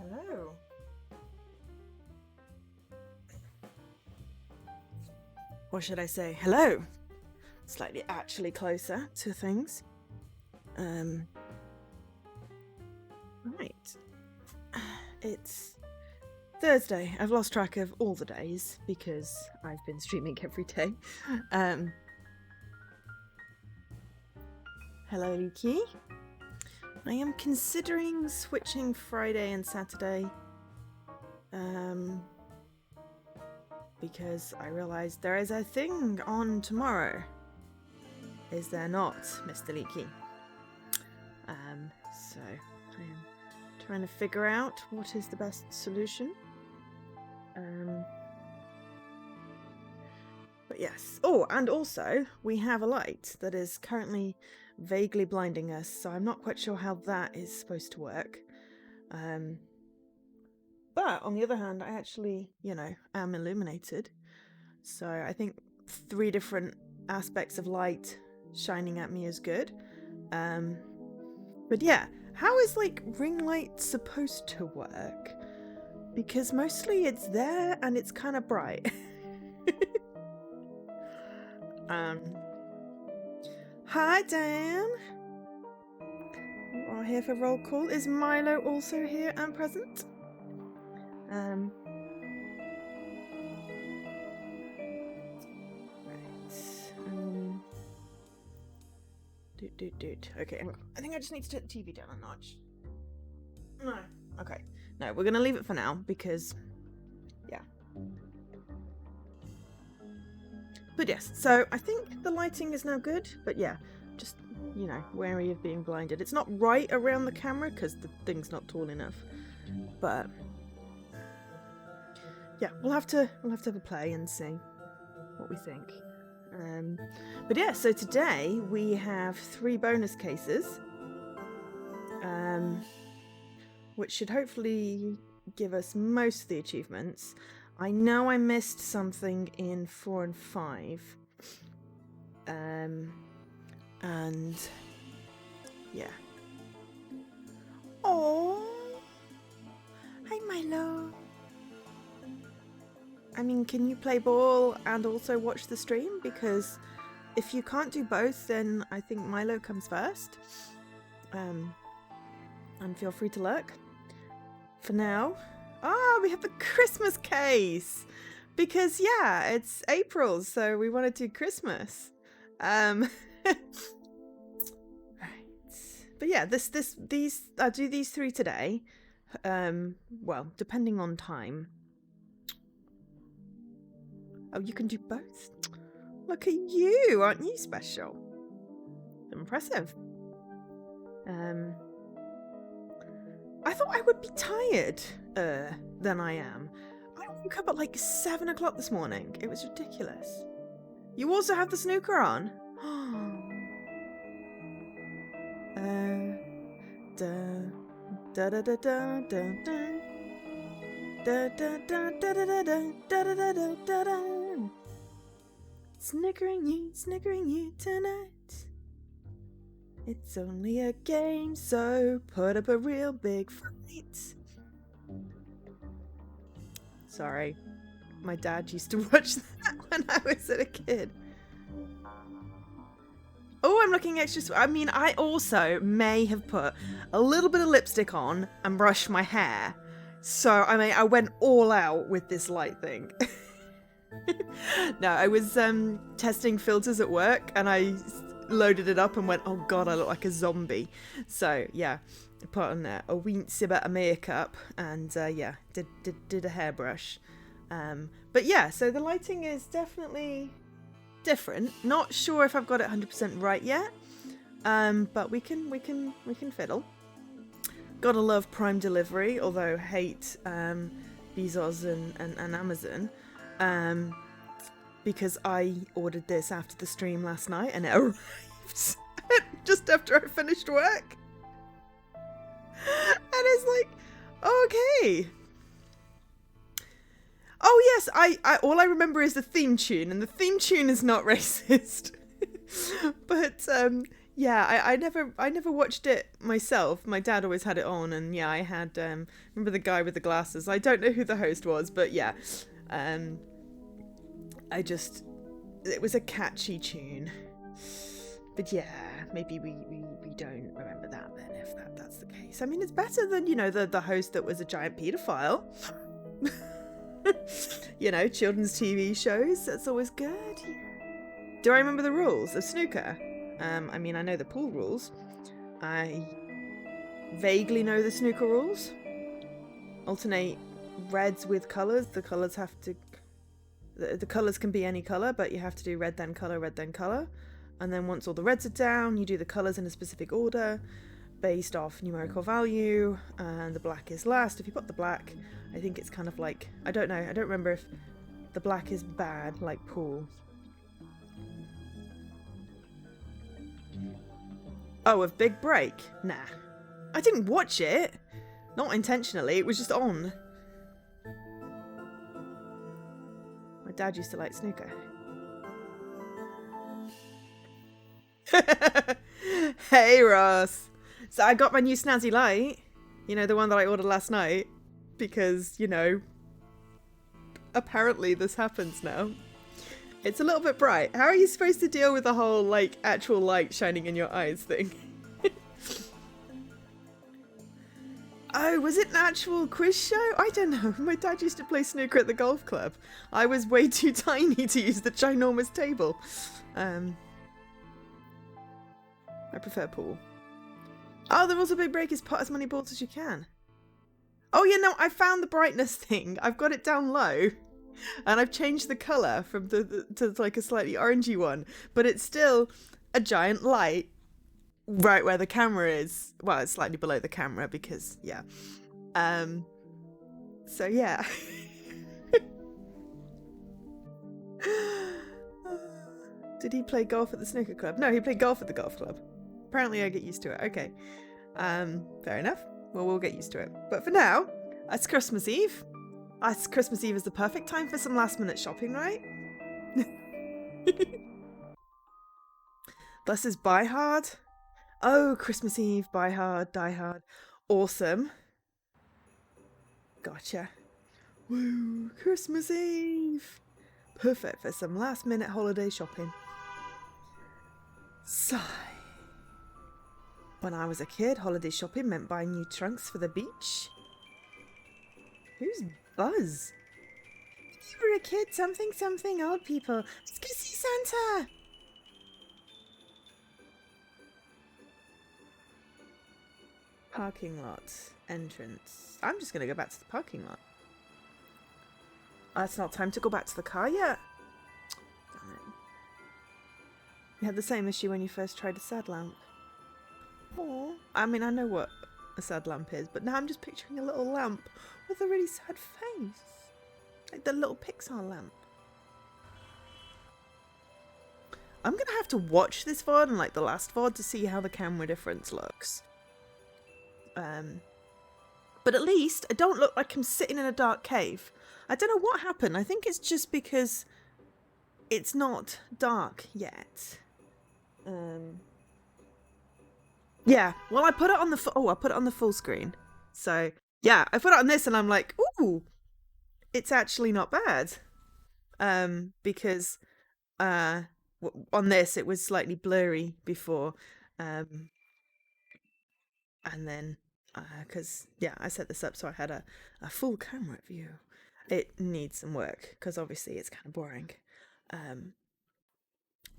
Hello. Or should I say hello? Slightly actually closer to things. Right. It's Thursday. I've lost track of all the days because I've been streaming every day. Hello, Luki. I am considering switching Friday and Saturday. Because I realised there is a thing on tomorrow. Is there not, Mr. Leaky? So I am trying to figure out what is the best solution. But yes. Oh, and also we have a light that is currently vaguely blinding us, so I'm not quite sure how that is supposed to work. But on the other hand, I actually, am illuminated. So I think 3 different aspects of light shining at me is good. But yeah, how is ring light supposed to work? Because mostly it's there and it's kind of bright. Hi Dan. You are here for roll call. Is Milo also here and present? Dude. Okay, I think I just need to turn the TV down a notch. No. Okay. No, we're gonna leave it for now because, yeah. But yes, so I think the lighting is now good, but yeah, just, wary of being blinded. It's not right around the camera because the thing's not tall enough, but yeah, we'll have to have a play and see what we think. But yeah, so today we have 3 bonus cases, which should hopefully give us most of the achievements. I know I missed something in 4 and 5, and yeah. Oh, hi Milo. I mean, can you play ball and also watch the stream? Because if you can't do both, then I think Milo comes first. And feel free to lurk. For now, we have the Christmas case! Because, yeah, it's April, so we want to do Christmas. Right. But yeah, I'll do these 3 today. Well, depending on time. Oh, you can do both? Look at you! Aren't you special? Impressive. I thought I would be tired than I am. I woke up at 7 o'clock this morning. It was ridiculous. You also have the snooker on? Snickering you tonight. It's only a game, so put up a real big fight. Sorry, my dad used to watch that when I was a kid. Oh, I'm looking extra. I mean, I also may have put a little bit of lipstick on and brushed my hair. So, I mean, I went all out with this light thing. No, I was testing filters at work and I loaded it up and went, oh god, I look like a zombie. So, yeah, I put on a weensy bit of makeup and, yeah, did a hairbrush. But yeah, so the lighting is definitely different. Not sure if I've got it 100% right yet, but we can fiddle. Gotta love Prime delivery, although hate Bezos and Amazon, because I ordered this after the stream last night and it arrived just after I finished work, and it's like, okay. Oh yes, I all I remember is the theme tune, and the theme tune is not racist. But Yeah, I never watched it myself. My dad always had it on, and yeah, I had remember the guy with the glasses. I don't know who the host was, but yeah, um, I just it was a catchy tune. But yeah, maybe we don't remember that then if that's the case. I mean, it's better than the host that was a giant paedophile. Children's TV shows. That's always good. Do I remember the rules of snooker? I mean, I know the pool rules. I vaguely know the snooker rules. Alternate reds with colours. The colours have to... The colours can be any colour, but you have to do red then colour, red then colour. And then once all the reds are down, you do the colours in a specific order based off numerical value, and the black is last. If you put the black, I think it's kind of like... I don't know. I don't remember if the black is bad, like pool. Oh, a big break? Nah. I didn't watch it. Not intentionally, it was just on. My dad used to like snooker. Hey, Ross. So I got my new snazzy light. The one that I ordered last night. Because, apparently this happens now. It's a little bit bright. How are you supposed to deal with the whole, like, actual light shining in your eyes thing? Oh, was it an actual quiz show? I don't know. My dad used to play snooker at the golf club. I was way too tiny to use the ginormous table. I prefer pool. Oh, the rules of big break is put as many balls as you can. Oh, I found the brightness thing. I've got it down low. And I've changed the colour from to like a slightly orangey one. But it's still a giant light right where the camera is. Well, it's slightly below the camera because, yeah. So, yeah. Did he play golf at the snooker club? No, he played golf at the golf club. Apparently I get used to it. Okay. Fair enough. Well, we'll get used to it. But for now, it's Christmas Eve. Christmas Eve is the perfect time for some last minute shopping, right? Thus is Buy Hard. Oh, Christmas Eve, Buy Hard, Die Hard. Awesome. Gotcha. Woo, Christmas Eve. Perfect for some last minute holiday shopping. Sigh. When I was a kid, holiday shopping meant buying new trunks for the beach. Who's Buzz? When you were a kid, something, old people. Let's go see Santa! Parking lot. Entrance. I'm just gonna go back to the parking lot. It's not time to go back to the car yet. Damn it. You had the same issue when you first tried a sad lamp. Oh, I mean, I know what a sad lamp is, but now I'm just picturing a little lamp with a really sad face. Like the little Pixar lamp. I'm going to have to watch this VOD and like the last VOD to see how the camera difference looks. But at least I don't look like I'm sitting in a dark cave. I don't know what happened. I think it's just because it's not dark yet. Yeah, well, I put it on the I put it on the full screen. So yeah, I put it on this, and I'm like, ooh, it's actually not bad. Because on this it was slightly blurry before, and then because yeah, I set this up so I had a full camera view. It needs some work because obviously it's kind of boring.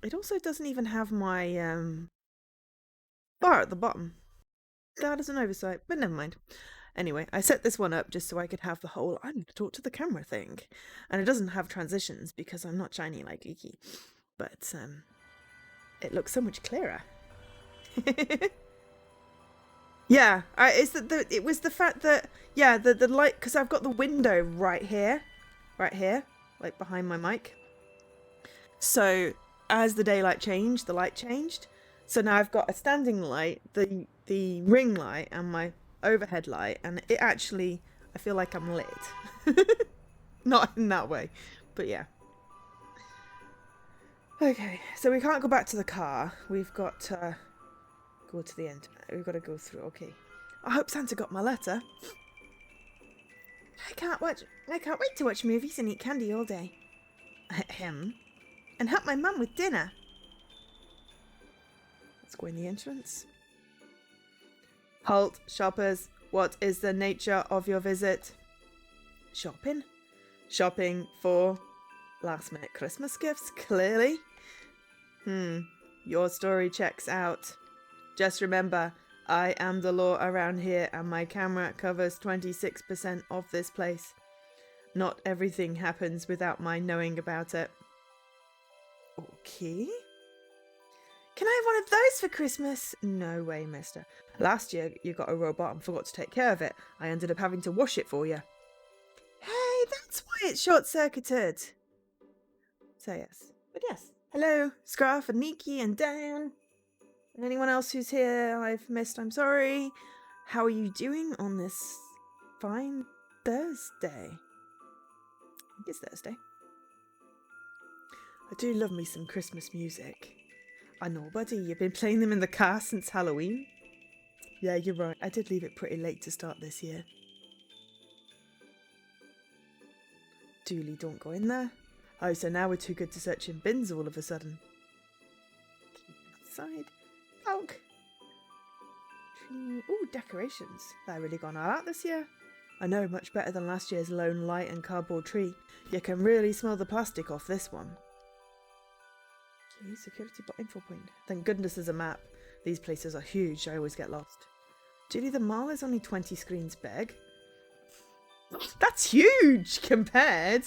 It also doesn't even have my bar at the bottom. That is an oversight, but never mind. Anyway, I set this one up just so I could have the whole I'm going to talk to the camera thing. And it doesn't have transitions because I'm not shiny like Leaky. But it looks so much clearer. Yeah, it was the fact that, yeah, the light, because I've got the window right here, like behind my mic. So as the daylight changed, the light changed. So now I've got a standing light, the ring light, and my overhead light, and it actually, I feel like I'm lit. Not in that way, but yeah. Okay, so we can't go back to the car. We've got go to the end. We've got to go through. Okay. I hope Santa got my letter. I can't wait to watch movies and eat candy all day. Ahem. And help my mum with dinner. Let's go in the entrance. Halt, shoppers. What is the nature of your visit? Shopping? Shopping for last minute Christmas gifts, clearly. Your story checks out. Just remember, I am the law around here and my camera covers 26% of this place. Not everything happens without my knowing about it. Okay. Can I have one of those for Christmas? No way, mister. Last year you got a robot and forgot to take care of it. I ended up having to wash it for you. Hey, that's why it's short-circuited. So yes. But yes. Hello, Scruff and Nikki and Dan. And anyone else who's here I've missed, I'm sorry. How are you doing on this fine Thursday? I think it's Thursday. I do love me some Christmas music. I know, buddy, you've been playing them in the car since Halloween. Yeah, you're right. I did leave it pretty late to start this year. Dooley, don't go in there. Oh, so now we're too good to search in bins all of a sudden. Outside. Oak. Tree. Ooh, decorations. They're really gone all out this year. I know, much better than last year's lone light and cardboard tree. You can really smell the plastic off this one. Okay, security info point. Thank goodness there's a map. These places are huge, I always get lost. Julie, the mall is only 20 screens big. That's huge compared.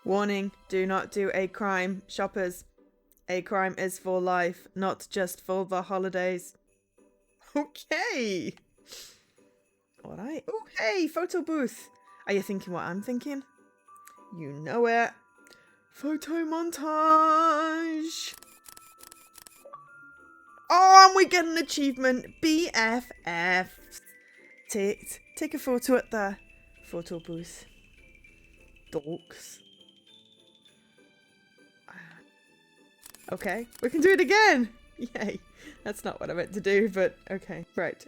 Warning, do not do a crime. Shoppers, a crime is for life, not just for the holidays. Okay. Alright. Oh, hey, photo booth. Are you thinking what I'm thinking? You know it. Photo montage. Oh, and we get an achievement. BFF. Take a photo at the photo booth. Dorks. Okay, we can do it again. Yay. That's not what I meant to do, but okay. Right.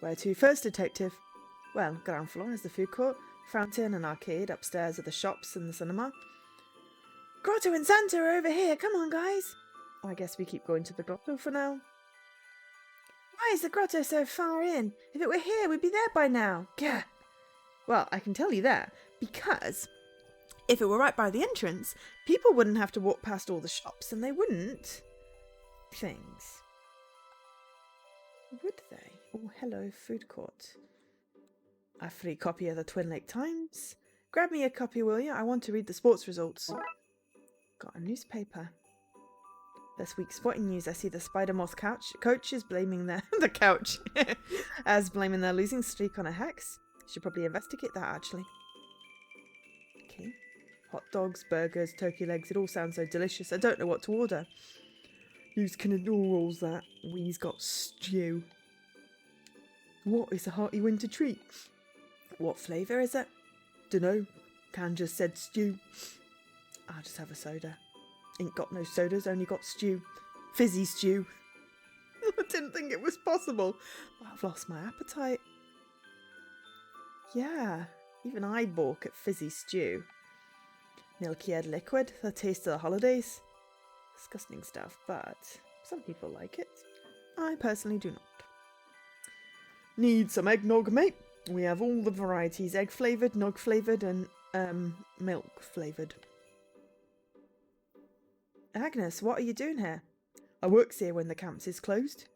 Where to first, detective? Well, ground floor is the food court, fountain and arcade. Upstairs are the shops and the cinema. Grotto and Santa are over here. Come on, guys. I guess we keep going to the grotto for now. Why is the grotto so far in? If it were here, we'd be there by now. Gah. Well, I can tell you that, because if it were right by the entrance, people wouldn't have to walk past all the shops, and they wouldn't. Things. Would they? Oh, hello, food court. A free copy of the Twin Lake Times. Grab me a copy, will you? I want to read the sports results. Got a newspaper. This week's sporting news, I see the Spider Moth coach is blaming the couch as blaming their losing streak on a hex. Should probably investigate that, actually. Okay. Hot dogs, burgers, turkey legs, it all sounds so delicious. I don't know what to order. Who's can rolls that? We's got stew. What is a hearty winter treat? What flavour is it? Dunno. Can just said stew. I'll just have a soda. Ain't got no sodas, only got stew. Fizzy stew. I didn't think it was possible, but I've lost my appetite. Yeah, even I balk at fizzy stew. Milky-eyed liquid, the taste of the holidays. Disgusting stuff, but some people like it. I personally do not. Need some eggnog, mate. We have all the varieties, egg flavoured, nog flavoured and milk flavoured. Agnes, what are you doing here? I works here when the camp is closed.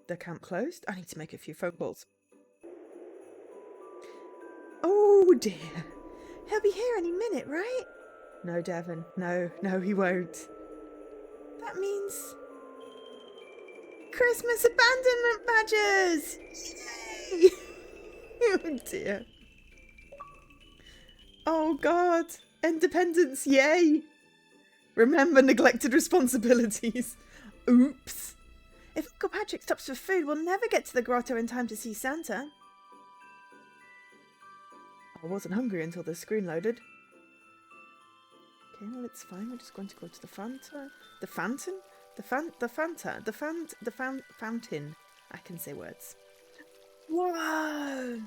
The camp closed? I need to make a few phone calls. Oh dear. He'll be here any minute, right? No, Devon. No, he won't. That means Christmas abandonment badges! Yay! Oh dear. Oh God. Independence, yay! Remember neglected responsibilities. Oops. If Uncle Patrick stops for food, we'll never get to the grotto in time to see Santa. I wasn't hungry until the screen loaded. Okay, well, it's fine. We're just going to go to the Fanta. The fountain? The Fanta. The fountain. I can say words. Whoa!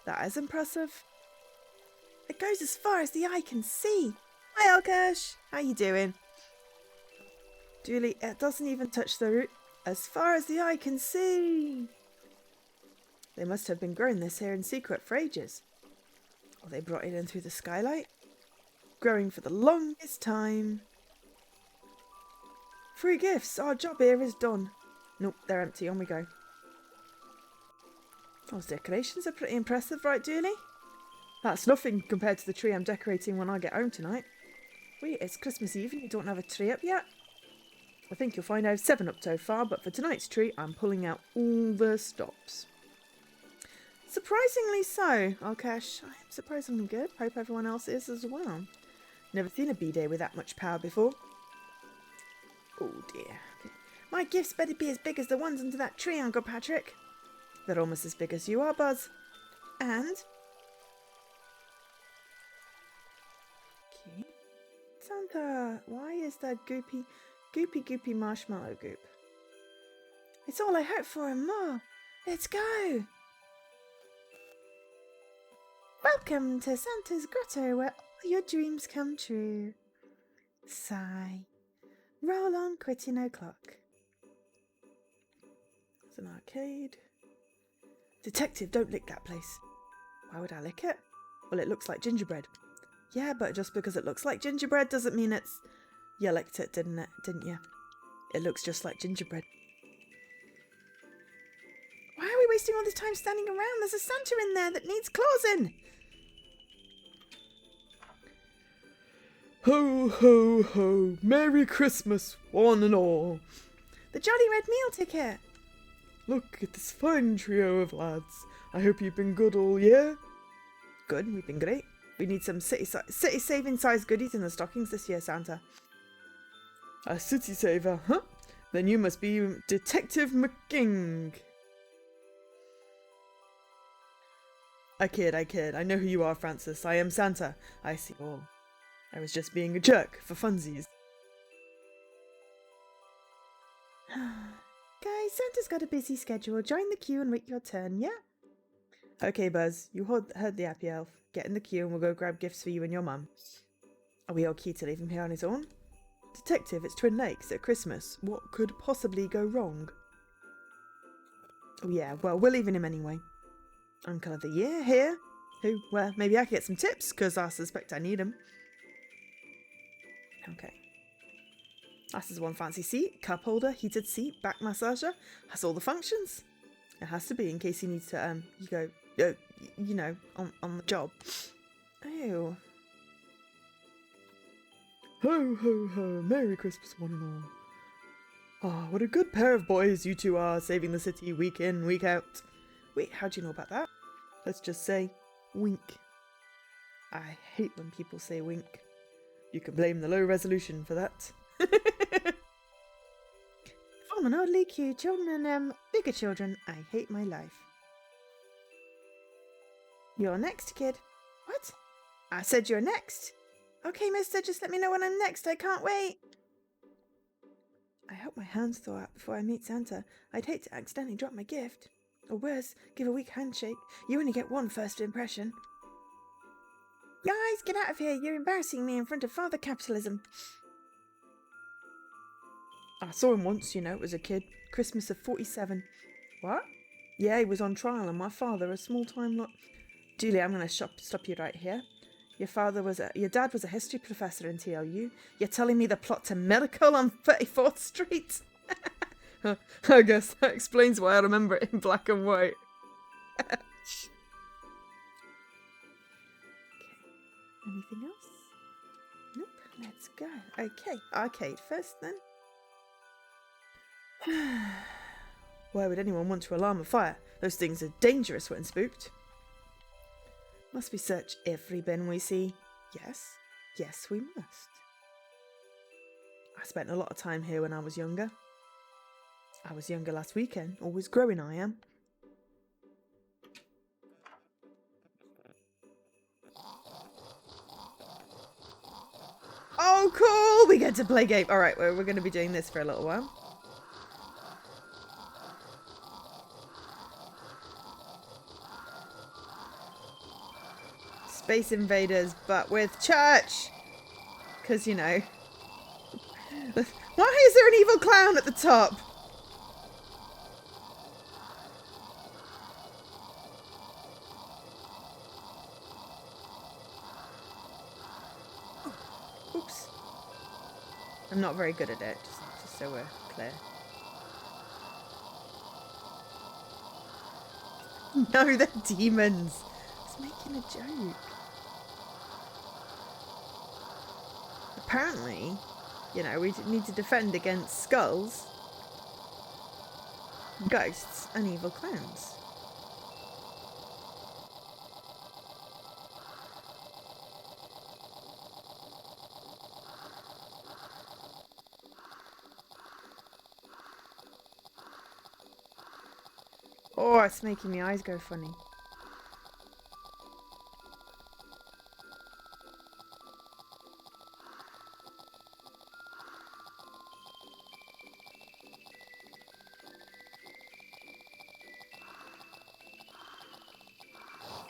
That is impressive. It goes as far as the eye can see. Hi, Elkash. How you doing? Julie, it doesn't even touch the root. As far as the eye can see. They must have been growing this here in secret for ages. Or they brought it in through the skylight. Growing for the longest time. Free gifts. Our job here is done. Nope, they're empty. On we go. Those decorations are pretty impressive, right, Julie? That's nothing compared to the tree I'm decorating when I get home tonight. Wait, it's Christmas Eve and you don't have a tree up yet? I think you'll find I have 7 up so far, but for tonight's tree, I'm pulling out all the stops. Surprisingly so, Alkesh. I'm surprisingly good. Hope everyone else is as well. Never seen a B-day with that much power before. Oh dear. Okay. My gifts better be as big as the ones under that tree, Uncle Patrick. They're almost as big as you are, Buzz. And... okay. Santa, why is there goopy marshmallow goop? It's all I hope for and more. Let's go. Welcome to Santa's grotto where all your dreams come true. Sigh. Roll on, quitting o'clock. It's an arcade. Detective, don't lick that place. Why would I lick it? Well, it looks like gingerbread. Yeah, but just because it looks like gingerbread doesn't mean it's... You licked it, didn't you? It looks just like gingerbread. Why are we wasting all this time standing around? There's a Santa in there that needs claws in. Ho, ho, ho. Merry Christmas, one and all. The Jolly Red Meal Ticket. Look at this fine trio of lads. I hope you've been good all year. Good, we've been great. We need some city-saving size goodies in the stockings this year, Santa. A city saver, huh? Then you must be Detective McGing. I kid. I know who you are, Francis. I am Santa. I see all. I was just being a jerk for funsies. Guys, Santa's got a busy schedule. Join the queue and wait your turn, yeah? Okay, Buzz. You heard the happy elf. Get in the queue and we'll go grab gifts for you and your mum. Are we okay to leave him here on his own? Detective, it's Twin Lakes at Christmas. What could possibly go wrong? Oh yeah, well, we're leaving him anyway. Uncle of the Year here. Who? Well, maybe I could get some tips, because I suspect I need them. Okay. That's his one fancy seat, cup holder, heated seat, back massager. Has all the functions. It has to be in case he needs to, you know, on the job. Ew. Ho, ho, ho. Merry Christmas, one and all. Ah, what a good pair of boys you two are, saving the city week in, week out. Wait, how do you know about that? Let's just say, wink. I hate when people say wink. You can blame the low resolution for that. From an oddly cute children and bigger children, I hate my life. You're next, kid. What? I said you're next. Okay, mister, just let me know when I'm next. I can't wait. I hope my hands thaw out before I meet Santa. I'd hate to accidentally drop my gift. Or worse, give a weak handshake. You only get one first impression. Guys, get out of here. You're embarrassing me in front of Father Capitalism. I saw him once, you know, as a kid. Christmas of 47. What? Yeah, he was on trial and my father, a small-time lot... Julie, I'm going to stop you right here. Your dad was a history professor in TLU. You're telling me the plot to Miracle on 34th Street? I guess that explains why I remember it in black and white. Okay. Anything else? Nope. Let's go. Okay. Arcade first then. Why would anyone want to alarm a fire? Those things are dangerous when spooked. Must we search every bin we see? Yes. Yes, we must. I spent a lot of time here when I was younger. I was younger last weekend. Always growing, I am. finally get to play game. All right, we're going to be doing this for a little while. Space Invaders, but with church. Because, you know. Why is there an evil clown at the top? Oops. I'm not very good at it, just so we're clear. No, they're demons. I was making a joke. Apparently, you know, we need to defend against skulls, ghosts, and evil clowns. Oh, it's making my eyes go funny.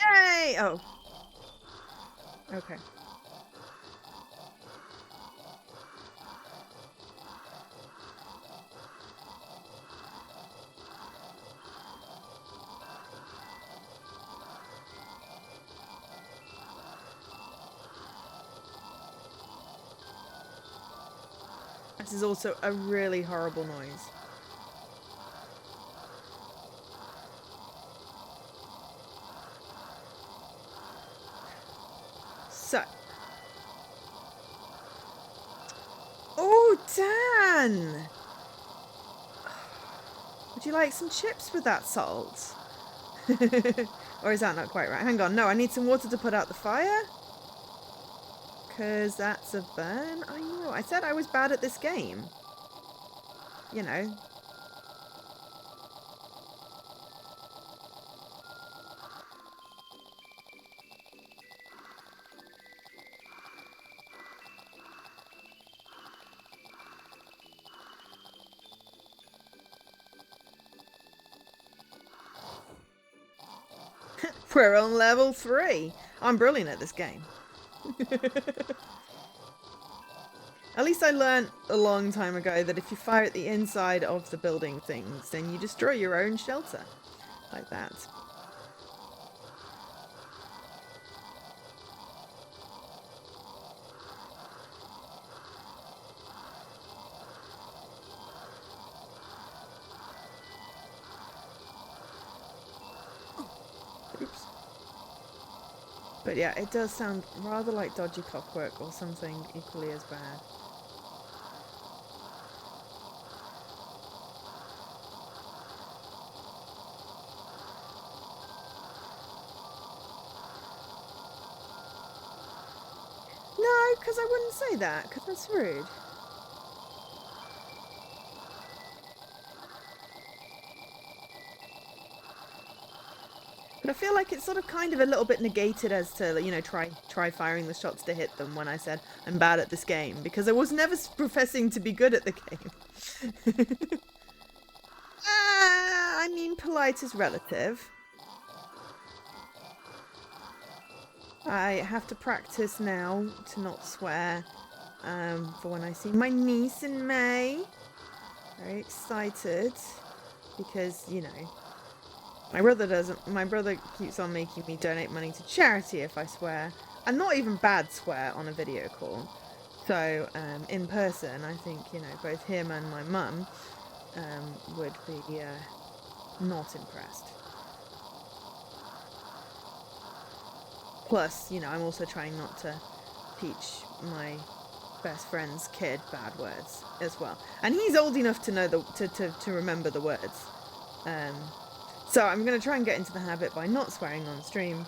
Yay! Oh. Okay. This is also a really horrible noise. So. Oh, Dan! Would you like some chips with that salt? Or is that not quite right? Hang on, no, I need some water to put out the fire. Because that's a burn. I know, I said I was bad at this game. You know. We're on level 3. I'm brilliant at this game. At least I learned a long time ago that if you fire at the inside of the building things, then you destroy your own shelter. Like that. Oops. But yeah, it does sound rather like dodgy clockwork or something equally as bad. No, because I wouldn't say that, because that's rude. But I feel like it's sort of kind of a little bit negated as to, you know, try firing the shots to hit them when I said I'm bad at this game, because I was never professing to be good at the game. I mean, polite is relative. I have to practice now to not swear for when I see my niece in May. Very excited because, you know, my brother keeps on making me donate money to charity if I swear, and not even bad swear on a video call. So in person, I think, you know, both him and my mum would be not impressed. Plus, you know, I'm also trying not to teach my best friend's kid bad words as well, and he's old enough to know to remember the words. So I'm gonna try and get into the habit by not swearing on stream.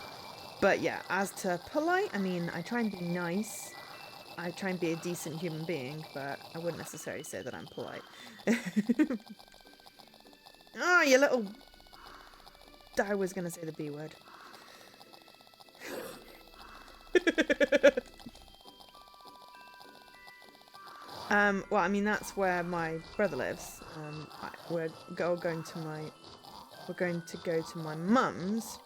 But yeah, as to polite, I mean, I try and be nice. I try and be a decent human being, but I wouldn't necessarily say that I'm polite. Oh, you little... I was gonna say the B word. Well, I mean, that's where my brother lives. We're going to go to my mum's.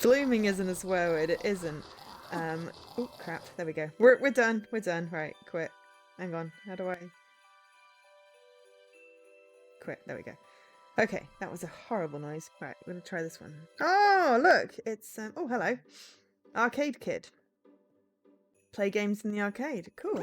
Blooming isn't a swear word, it isn't. Oh crap, there we go. We're done, right, quit. Hang on, how do I... Quit, there we go. Okay, that was a horrible noise. Right, we're gonna try this one. Oh, look, it's, oh, hello. Arcade kid. Play games in the arcade, cool.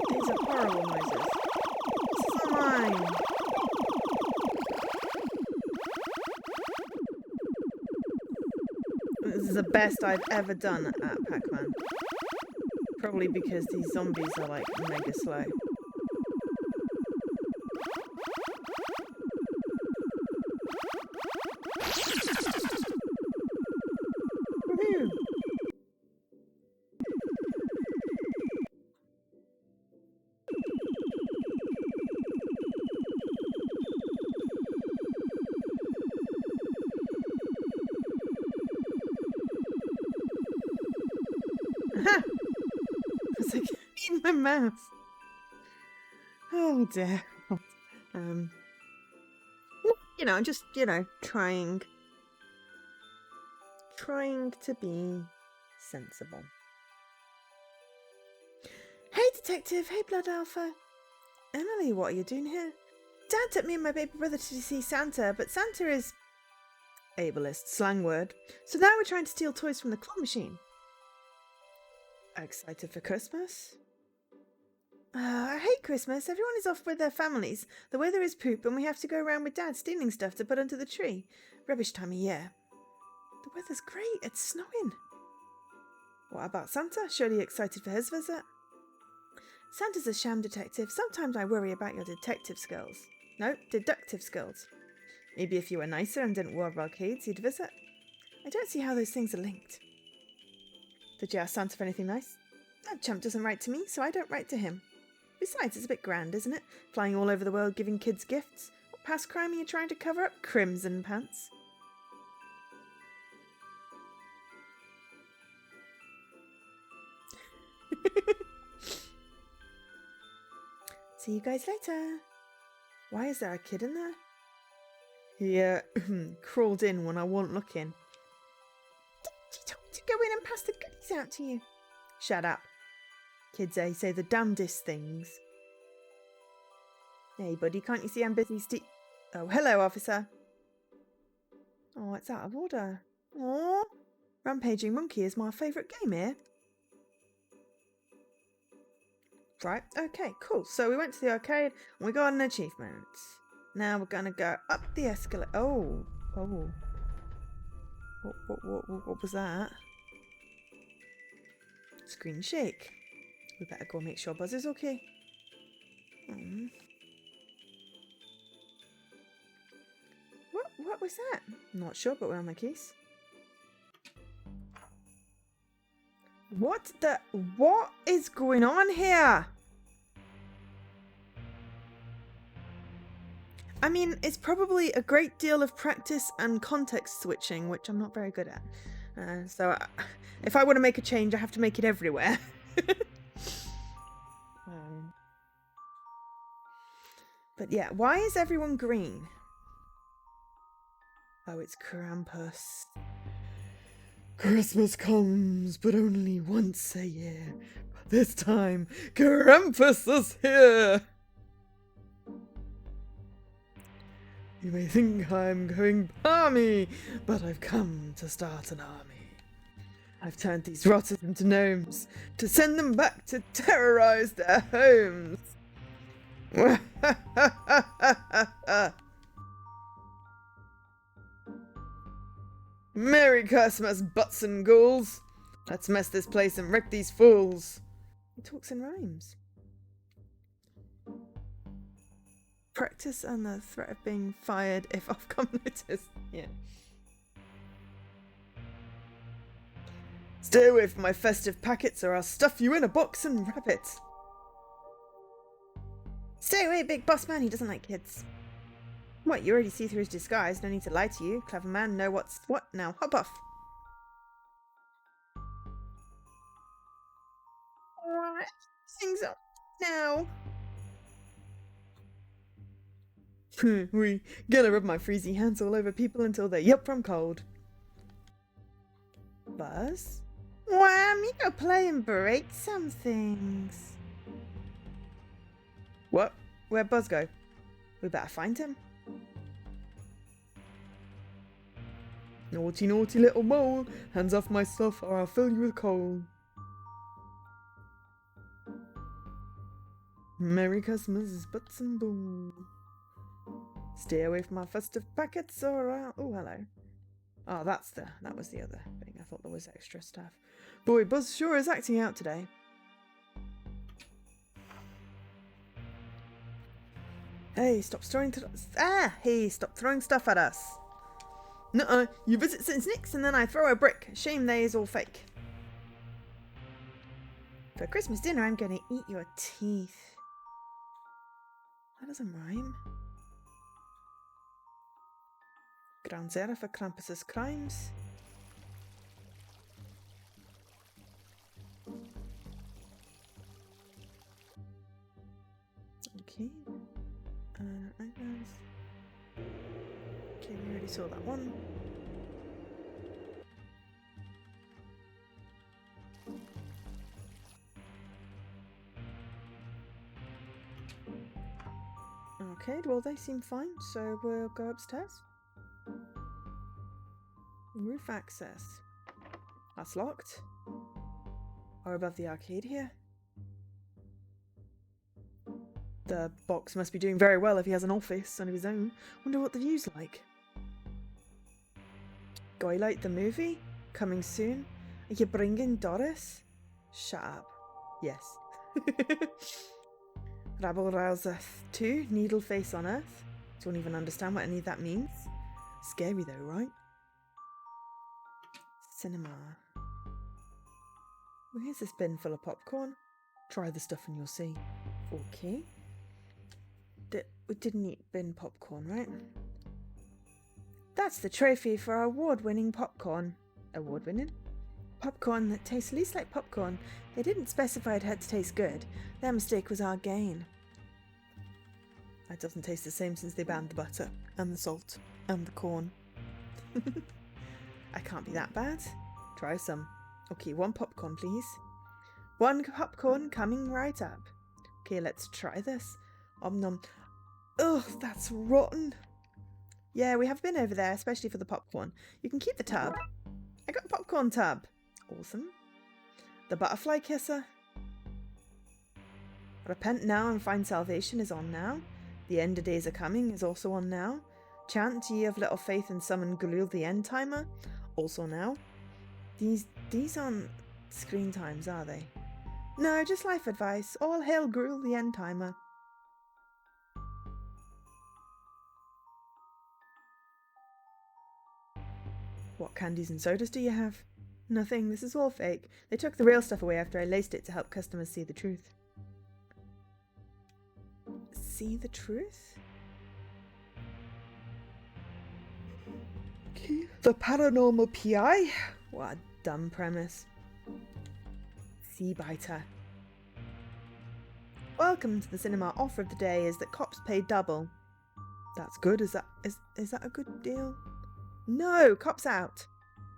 These are horrible noises. Fine. This is the best I've ever done at Pac-Man. Probably because these zombies are like mega slow. Woohoo! Aha! It's like in my mouth. Oh dear. You know, just, you know, trying to be sensible. Hey detective, hey blood alpha. Emily, what are you doing here? Dad took me and my baby brother to see Santa, but Santa is ableist, slang word. So now we're trying to steal toys from the claw machine. Excited for Christmas? I hate Christmas. Everyone is off with their families. The weather is poop and we have to go around with Dad stealing stuff to put under the tree. Rubbish time of year. The weather's great. It's snowing. What about Santa? Surely excited for his visit? Santa's a sham detective. Sometimes I worry about your detective skills. No, deductive skills. Maybe if you were nicer and didn't rob arcades, you'd visit. I don't see how those things are linked. Did you ask Santa for anything nice? That chump doesn't write to me, so I don't write to him. Besides, it's a bit grand, isn't it? Flying all over the world giving kids gifts. What past crime are you trying to cover up, Crimson Pants? See you guys later. Why is there a kid in there? He crawled in when I wasn't looking. She told me to go in and pass the goodies out to you. Shut up. Kids say the damnedest things. Hey buddy, can't you see I'm busy Oh, hello officer. Oh, it's out of order. Aww. Rampaging Monkey is my favourite game here. Right, okay, cool. So we went to the arcade and we got an achievement. Now we're gonna go up the escalator. Oh. What was that? Screen shake. We better go make sure Buzz is okay. What was that? Not sure, but we're on my case. What is going on here? I mean, it's probably a great deal of practice and context switching, which I'm not very good at. So if I want to make a change, I have to make it everywhere. But yeah, why is everyone green? Oh, it's Krampus. Christmas comes, but only once a year. But this time, Krampus is here! You may think I'm going balmy, but I've come to start an army. I've turned these rotters into gnomes to send them back to terrorize their homes. Merry Christmas, butts and ghouls! Let's mess this place and wreck these fools. He talks in rhymes. Practice and the threat of being fired if Ofcom notice. Yeah. Stay away from my festive packets or I'll stuff you in a box and wrap it. Stay away, big boss man. He doesn't like kids. What, you already see through his disguise. No need to lie to you. Clever man, know what's what now. Hop off. Things up now. We gonna rub my freezy hands all over people until they're yup from cold. Buzz? Wham, you go play and break some things. What? Where'd Buzz go? We better find him. Naughty, naughty little mole. Hands off my stuff or I'll fill you with coal. Merry Christmas, butts and boom. Stay away from our festive packets or oh, hello. Oh, that was the other thing. I thought there was extra stuff. Boy, Buzz sure is acting out today. Hey, stop throwing stop throwing stuff at us. Nuh-uh, you visit St. Nick's and then I throw a brick. Shame they is all fake. For Christmas dinner, I'm gonna eat your teeth. That doesn't rhyme. Ground zero for Krampus's crimes. Okay. Okay, we already saw that one. Okay, well they seem fine, so we'll go upstairs. Roof access. That's locked. Or above the arcade here. The box must be doing very well if he has an office of his own. Wonder what the view's like. Goylite the movie? Coming soon? Are you bringing Doris? Shut up. Yes. Rabble Rouseth 2, Needle Face on Earth. Don't even understand what any of that means. Scary though, right? Cinema. Well, here's this bin full of popcorn. Try the stuff and you'll see. Okay. We didn't eat bin popcorn, right? That's the trophy for our award-winning popcorn. Award-winning? Popcorn that tastes least like popcorn. They didn't specify it had to taste good. Their mistake was our gain. That doesn't taste the same since they banned the butter, and the salt, and the corn. I can't be that bad. Try some. Okay, one popcorn, please. One popcorn coming right up. Okay, let's try this. Om nom. Ugh, that's rotten. Yeah, we have been over there, especially for the popcorn. You can keep the tub. I got a popcorn tub. Awesome. The butterfly kisser. Repent now and find salvation is on now. The end of days are coming is also on now. Chant ye of little faith and summon Galul the end timer. Also now. These aren't screen times, are they? No, just life advice. All hail Galul the end timer. What candies and sodas do you have? Nothing, this is all fake. They took the real stuff away after I laced it to help customers see the truth. See the truth? Okay. The paranormal PI? What a dumb premise. Sea biter. Welcome to the cinema. Offer of the day is that cops pay double. That's good. Is that a good deal? No, cops out.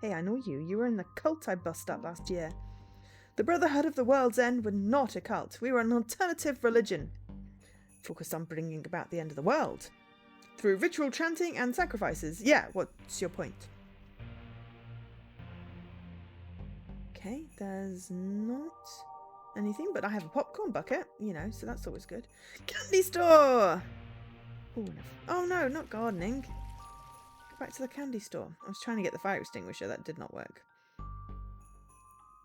Hey, I know you. You were in the cult I bust up last year. The Brotherhood of the World's End were not a cult. We were an alternative religion. Focused on bringing about the end of the world. through ritual chanting and sacrifices. Yeah, what's your point? Okay, there's not anything, but I have a popcorn bucket, you know, so that's always good. Candy store! Ooh, oh no, not gardening. Go back to the candy store. I was trying to get the fire extinguisher, that did not work.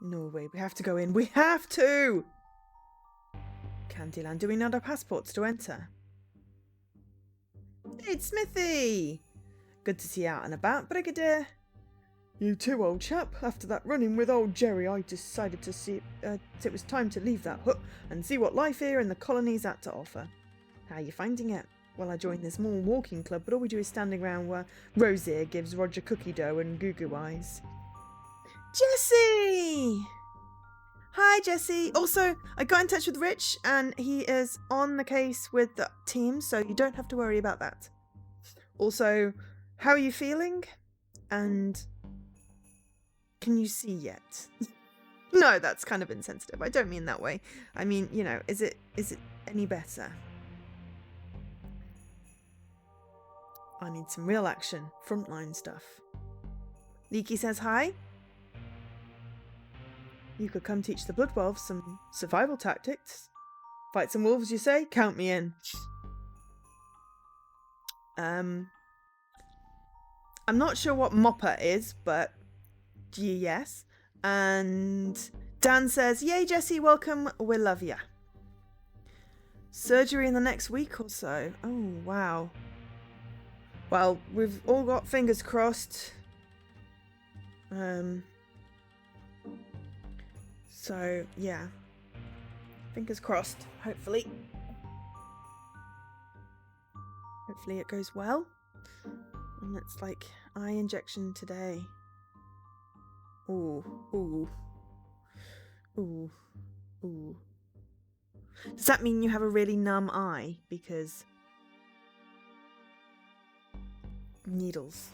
No way, we have to go in. We have to! Candyland, do we need our passports to enter? Hey, it's Smithy! Good to see you out and about, Brigadier. You too, old chap. After that run-in with old Jerry, I decided to see it was time to leave that hut and see what life here in the colonies had to offer. How are you finding it? Well, I joined this small walking club, but all we do is standing around where Rose here gives Roger cookie dough and goo-goo eyes. Jesse! Hi, Jesse. Also, I got in touch with Rich, and he is on the case with the team, so you don't have to worry about that. Also, how are you feeling? And can you see yet? No, that's kind of insensitive. I don't mean that way. I mean, you know, is it any better? I need some real action, frontline stuff. Leaky says hi. You could come teach the Blood Wolves some survival tactics. Fight some wolves, you say? Count me in. I'm not sure what Mopper is, but yes. And Dan says, yay, Jesse, welcome. We love ya. Surgery in the next week or so. Oh, wow. Well, we've all got fingers crossed. So, yeah. Fingers crossed, hopefully. Hopefully it goes well. And it's like eye injection today. Ooh, ooh. Ooh, ooh. Does that mean you have a really numb eye? Because needles.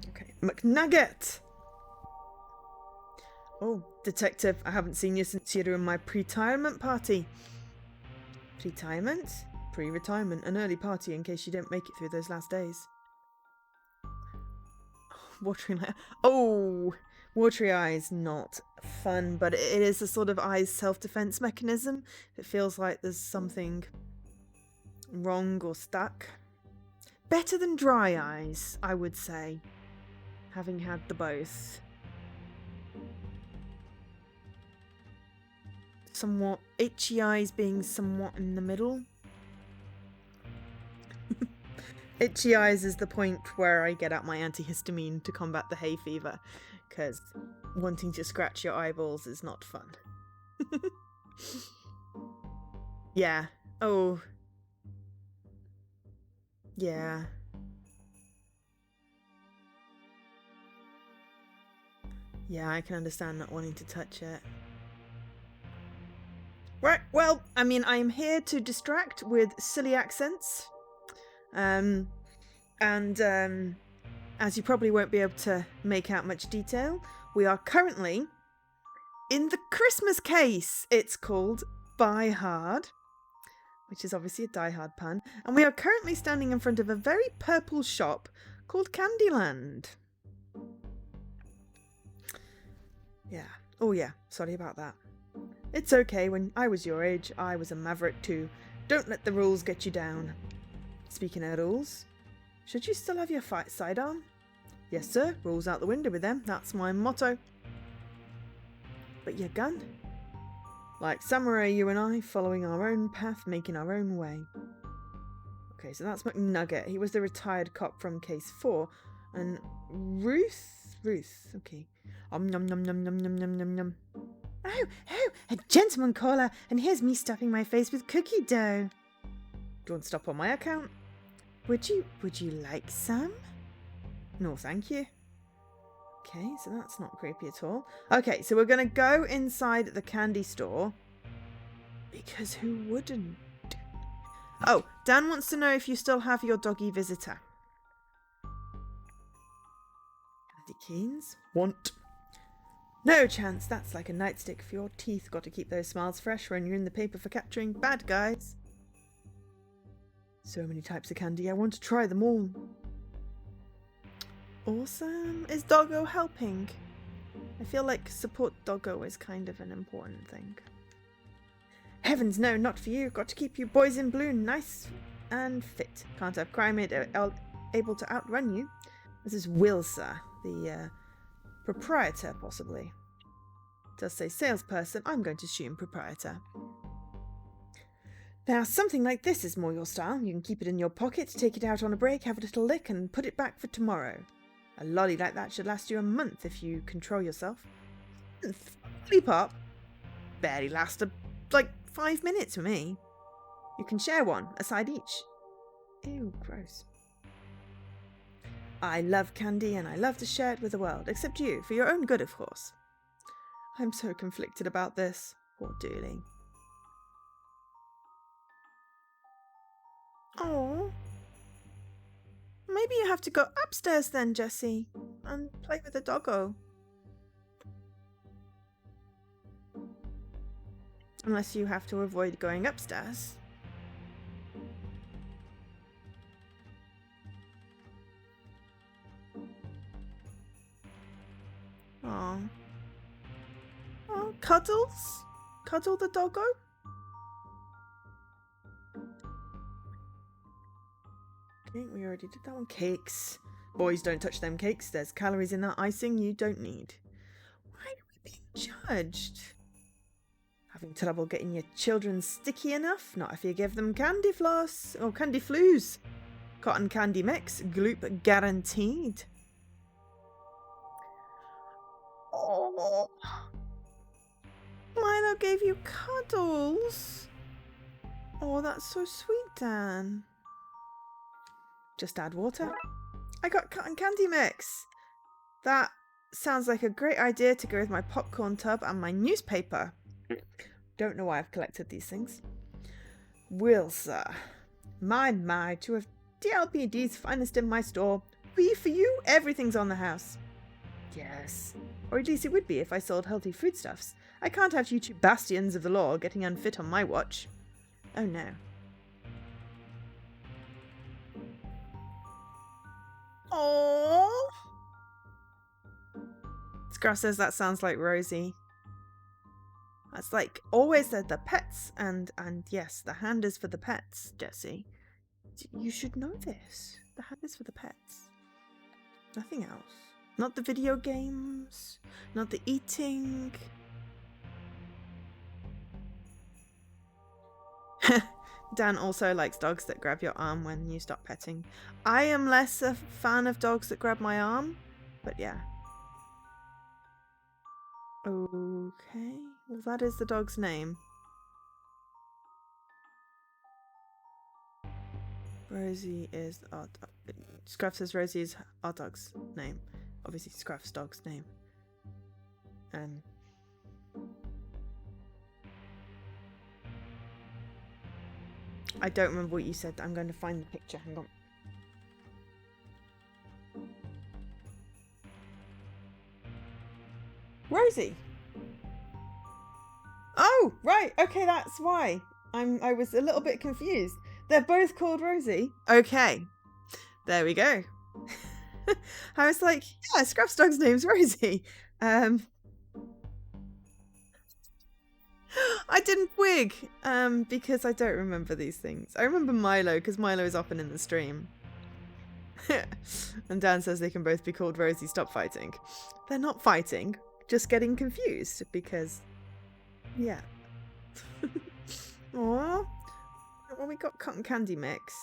Okay, McNugget! Oh, detective, I haven't seen you since you were in my pre-retirement party. Pre-retirement? Pre-retirement, an early party in case you don't make it through those last days. Watery eye. Oh, watery eyes, not fun, but it is a sort of eye's self-defense mechanism. It feels like there's something wrong or stuck. Better than dry eyes, I would say, having had the both. Somewhat itchy eyes being somewhat in the middle. Itchy eyes is the point where I get out my antihistamine to combat the hay fever, because wanting to scratch your eyeballs is not fun. Yeah. Oh. Yeah. Yeah, I can understand not wanting to touch it. Right, well, I mean, I am here to distract with silly accents. As you probably won't be able to make out much detail, we are currently in the Christmas case. It's called Buy Hard, which is obviously a Die Hard pun. And we are currently standing in front of a very purple shop called Candyland. Yeah. Oh yeah, sorry about that. It's okay, when I was your age, I was a maverick too. Don't let the rules get you down. Speaking of rules, should you still have your sidearm? Yes sir, rules out the window with them, that's my motto. But your gun? Like samurai, you and I, following our own path, making our own way. Okay, so that's McNugget. He was the retired cop from Case 4. And Ruth, okay. Nom nom nom nom nom nom nom nom. Oh, a gentleman caller, and here's me stuffing my face with cookie dough. Do you want to stop on my account? Would you like some? No, thank you. Okay, so that's not creepy at all. Okay, so we're going to go inside the candy store. Because who wouldn't? Oh, Dan wants to know if you still have your doggy visitor. Candy canes? Want. No chance, that's like a nightstick for your teeth. Got to keep those smiles fresh when you're in the paper for capturing bad guys. So many types of candy. I want to try them all. Awesome. Is Doggo helping? I feel like support Doggo is kind of an important thing. Heavens no, not for you. Got to keep you boys in blue nice and fit. Can't have crime able to outrun you. This is Wilsa, the proprietor, possibly. It does say salesperson. I'm going to assume proprietor. Now, something like this is more your style. You can keep it in your pocket, take it out on a break, have a little lick, and put it back for tomorrow. A lolly like that should last you a month if you control yourself. Lollipop? Barely lasted like 5 minutes for me. You can share one, a side each. Ew, gross. I love candy and I love to share it with the world, except you, for your own good, of course. I'm so conflicted about this. Poor Dooley. Oh. Maybe you have to go upstairs then, Jessie, and play with the doggo. Unless you have to avoid going upstairs. Oh. Oh, cuddles? Cuddle the doggo? Okay, we already did that one. Cakes. Boys, don't touch them cakes. There's calories in that icing you don't need. Why are we being judged? Having trouble getting your children sticky enough? Not if you give them candy floss or candy flues. Cotton candy mix, gloop guaranteed. Oh. Milo gave you cuddles. Oh, that's so sweet, Dan. Just add water. I got cotton candy mix. That sounds like a great idea to go with my popcorn tub and my newspaper. Don't know why I've collected these things. Wilsa. My, two of DLPD's finest in my store. For you, everything's on the house. Yes. Or at least it would be if I sold healthy foodstuffs. I can't have you two bastions of the law getting unfit on my watch. Oh no. Oh. Scruff says that sounds like Rosie. That's like always the pets and yes, the hand is for the pets, Jessie. You should know this. The hand is for the pets. Nothing else. Not the video games. Not the eating. Dan also likes dogs that grab your arm when you stop petting. I am less a fan of dogs that grab my arm, but yeah. Okay, well that is the dog's name. Rosie is our dog. Scruff says Rosie is our dog's name. Obviously Scruff's dog's name. I don't remember what you said. I'm going to find the picture. Hang on. Rosie. Oh, right. Okay, that's why. I was a little bit confused. They're both called Rosie. Okay. There we go. I was like, yeah, Scruff's dog's name's Rosie. I didn't wig because I don't remember these things. I remember Milo because Milo is often in the stream. And Dan says they can both be called Rosie. Stop fighting. They're not fighting, just getting confused because, yeah. Aww. Well, we got cotton candy mix.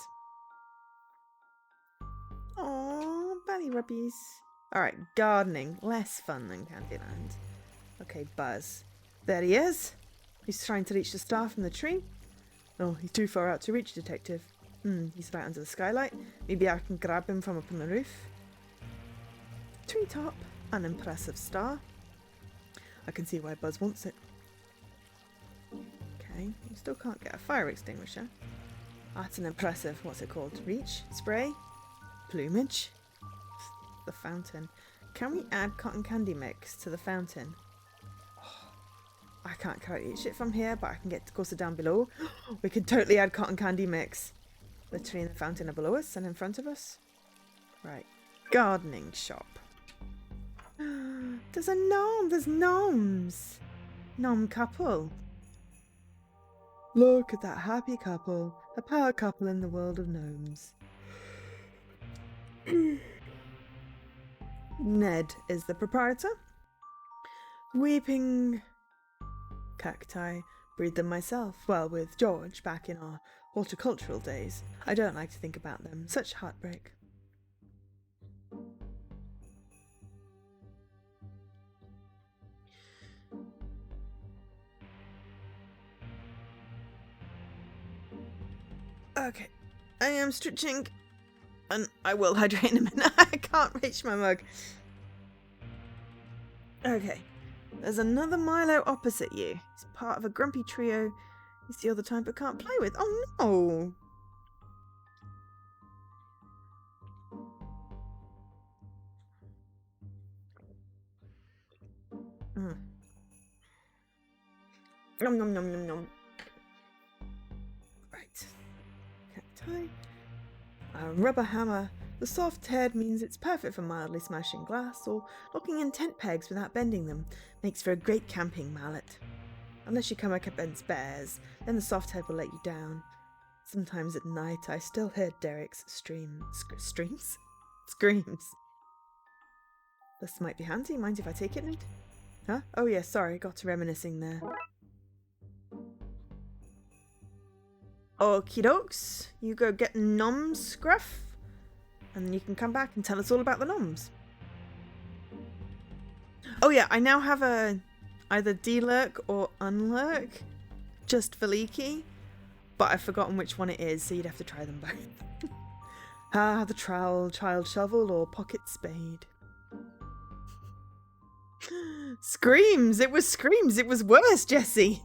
Aww, belly rubbies. Alright, gardening. Less fun than Candyland. Okay, Buzz. There he is. He's trying to reach the star from the tree. Oh, he's too far out to reach, Detective. He's right under the skylight. Maybe I can grab him from up on the roof. Treetop. An impressive star. I can see why Buzz wants it. Okay, you still can't get a fire extinguisher. That's an impressive, what's it called? Reach? Spray? Plumage? The fountain. Can we add cotton candy mix to the fountain? I can't quite reach it from here, but I can get closer down below. We could totally add cotton candy mix. Between the fountain below us and in front of us. Right. Gardening shop. There's a gnome. There's gnomes. Gnome couple. Look at that happy couple. A power couple in the world of gnomes. Ned is the proprietor. Weeping cacti. Breed them myself. Well, with George back in our horticultural days. I don't like to think about them. Such heartbreak. Okay, I am stretching, and I will hydrate in a minute. I can't reach my mug. Okay, there's another Milo opposite you. He's part of a grumpy trio you see all the time but can't play with. Oh no! Nom nom nom nom nom. Right. Cacti. A rubber hammer. The soft head means it's perfect for mildly smashing glass or locking in tent pegs without bending them. Makes for a great camping mallet. Unless you come up against bears, then the soft head will let you down. Sometimes at night I still hear Derek's screams. This might be handy. Mind if I take it, Ned? Huh? Oh yeah, sorry, got to reminiscing there. Okie dokes, you go get noms, Scruff, and then you can come back and tell us all about the noms. Oh yeah, I now have a either delurk or unlurk, just for Leaky, but I've forgotten which one it is, so you'd have to try them both. The trowel, child shovel, or pocket spade. Screams! It was screams! It was worse, Jessie!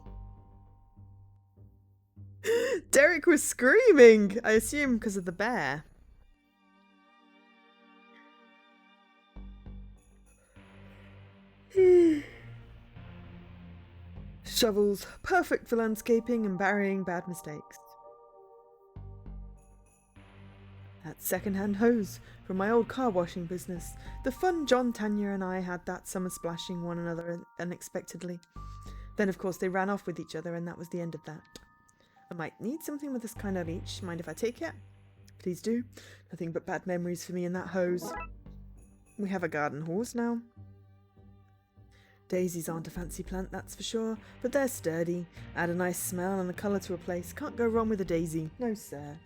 Derek was screaming! I assume because of the bear. Shovels, perfect for landscaping and burying bad mistakes. That second-hand hose from my old car washing business. The fun John Tanya and I had that summer splashing one another unexpectedly. Then of course they ran off with each other and that was the end of that. I might need something with this kind of reach. Mind if I take it? Please do. Nothing but bad memories for me in that hose. We have a garden hose now. Daisies aren't a fancy plant, that's for sure, but they're sturdy, add a nice smell and a colour to a place. Can't go wrong with a daisy. No, sir.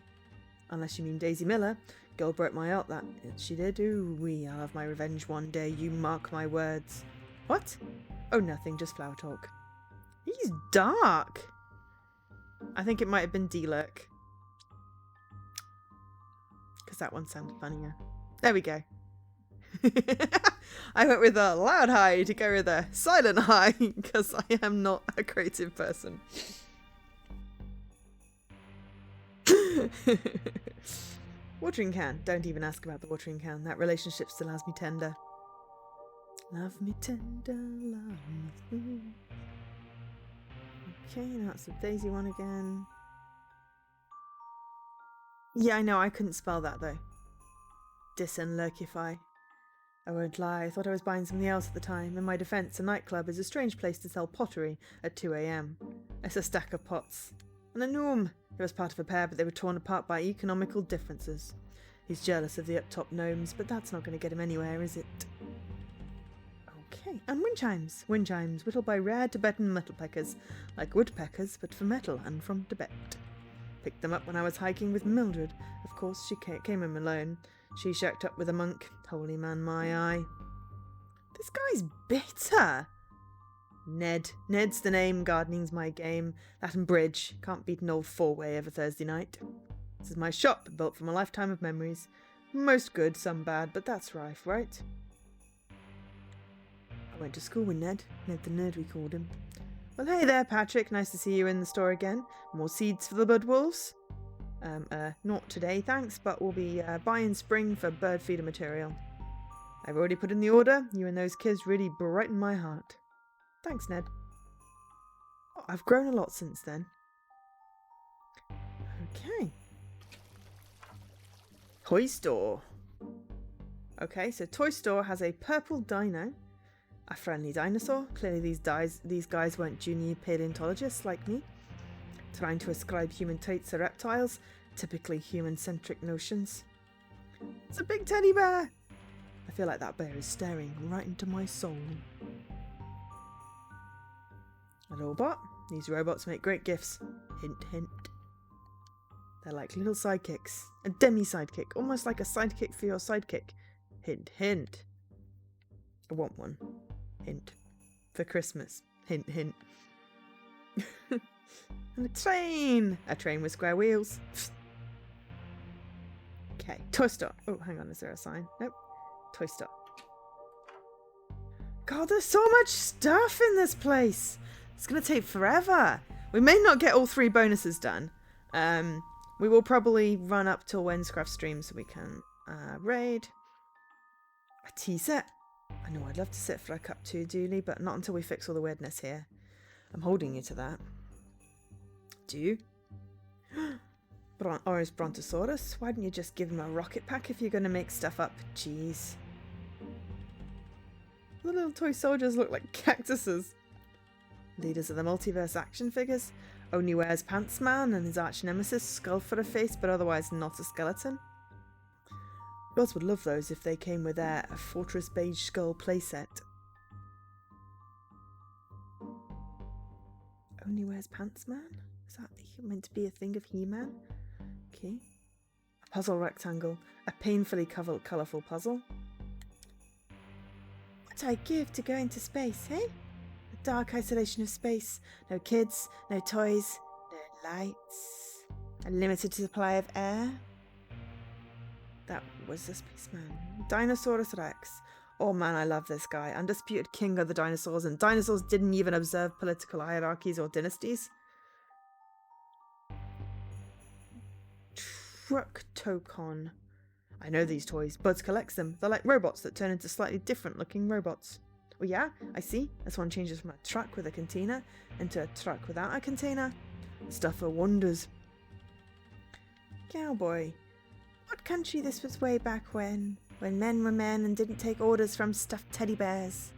Unless you mean Daisy Miller. Girl broke my heart, that she did. Ooh, I'll have my revenge one day, you mark my words. What? Oh, nothing, just flower talk. He's dark. I think it might have been D-Lurk. Because that one sounded funnier. There we go. I went with a loud high to go with a silent high because I am not a creative person. Watering can. Don't even ask about the watering can. That relationship still has me tender. Love me tender, love me sweet. Okay, now it's the Daisy one again. Yeah, I know, I couldn't spell that though. Disenlurkify. I won't lie, I thought I was buying something else at the time. In my defence, a nightclub is a strange place to sell pottery at 2 AM. It's a stack of pots. And a gnome. It was part of a pair, but they were torn apart by economical differences. He's jealous of the up-top gnomes, but that's not going to get him anywhere, is it? Okay, and wind chimes. Wind chimes, whittled by rare Tibetan metalpeckers, like woodpeckers, but for metal and from Tibet. Picked them up when I was hiking with Mildred. Of course, she came in alone. She shacked up with a monk. Holy man, my eye. This guy's bitter. Ned. Ned's the name, gardening's my game. That and bridge. Can't beat an old four-way every Thursday night. This is my shop, built from a lifetime of memories. Most good, some bad, but that's rife, right? I went to school with Ned. Ned the nerd, we called him. Well, hey there, Patrick. Nice to see you in the store again. More seeds for the bud wolves? Not today, thanks, but we'll be buying spring for bird feeder material. I've already put in the order. You and those kids really brighten my heart. Thanks, Ned. Oh, I've grown a lot since then. Okay. Toy store. Okay, so toy store has a purple dino. A friendly dinosaur. Clearly these guys weren't junior paleontologists like me, trying to ascribe human traits to reptiles, typically human-centric notions. It's a big teddy bear! I feel like that bear is staring right into my soul. A robot. These robots make great gifts. Hint, hint. They're like little sidekicks. A demi-sidekick. Almost like a sidekick for your sidekick. Hint, hint. I want one. Hint. For Christmas. Hint, hint. And a train! A train with square wheels. Okay, toy store. Oh, hang on, is there a sign? Nope. Toy store. God, there's so much stuff in this place. It's going to take forever. We may not get all 3 bonuses done. We will probably run up till Wednescraft stream so we can raid. A tea set. I know I'd love to sit for a cup too, Dooley, but not until we fix all the weirdness here. I'm holding you to that. Do you? Oris Brontosaurus? Why didn't you just give him a rocket pack if you're going to make stuff up? Jeez. The little toy soldiers look like cactuses. Leaders of the multiverse action figures. Only wears Pants Man and his arch nemesis, skull for a face, but otherwise not a skeleton. Gods would love those if they came with their Fortress Beige Skull playset. Only wears Pants Man? Is that meant to be a thing of He-Man? Okay. A puzzle rectangle. A painfully colourful puzzle. What I'd give to go into space, eh? The dark isolation of space. No kids, no toys, no lights. A limited supply of air. That was the spaceman. Dinosaurus Rex. Oh man, I love this guy. Undisputed king of the dinosaurs, and dinosaurs didn't even observe political hierarchies or dynasties. Tructocon. I know these toys. Buds collects them. They're like robots that turn into slightly different looking robots. Oh yeah, I see. This one changes from a truck with a container into a truck without a container. Stuff for wonders. Cowboy. What country this was way back when men were men and didn't take orders from stuffed teddy bears.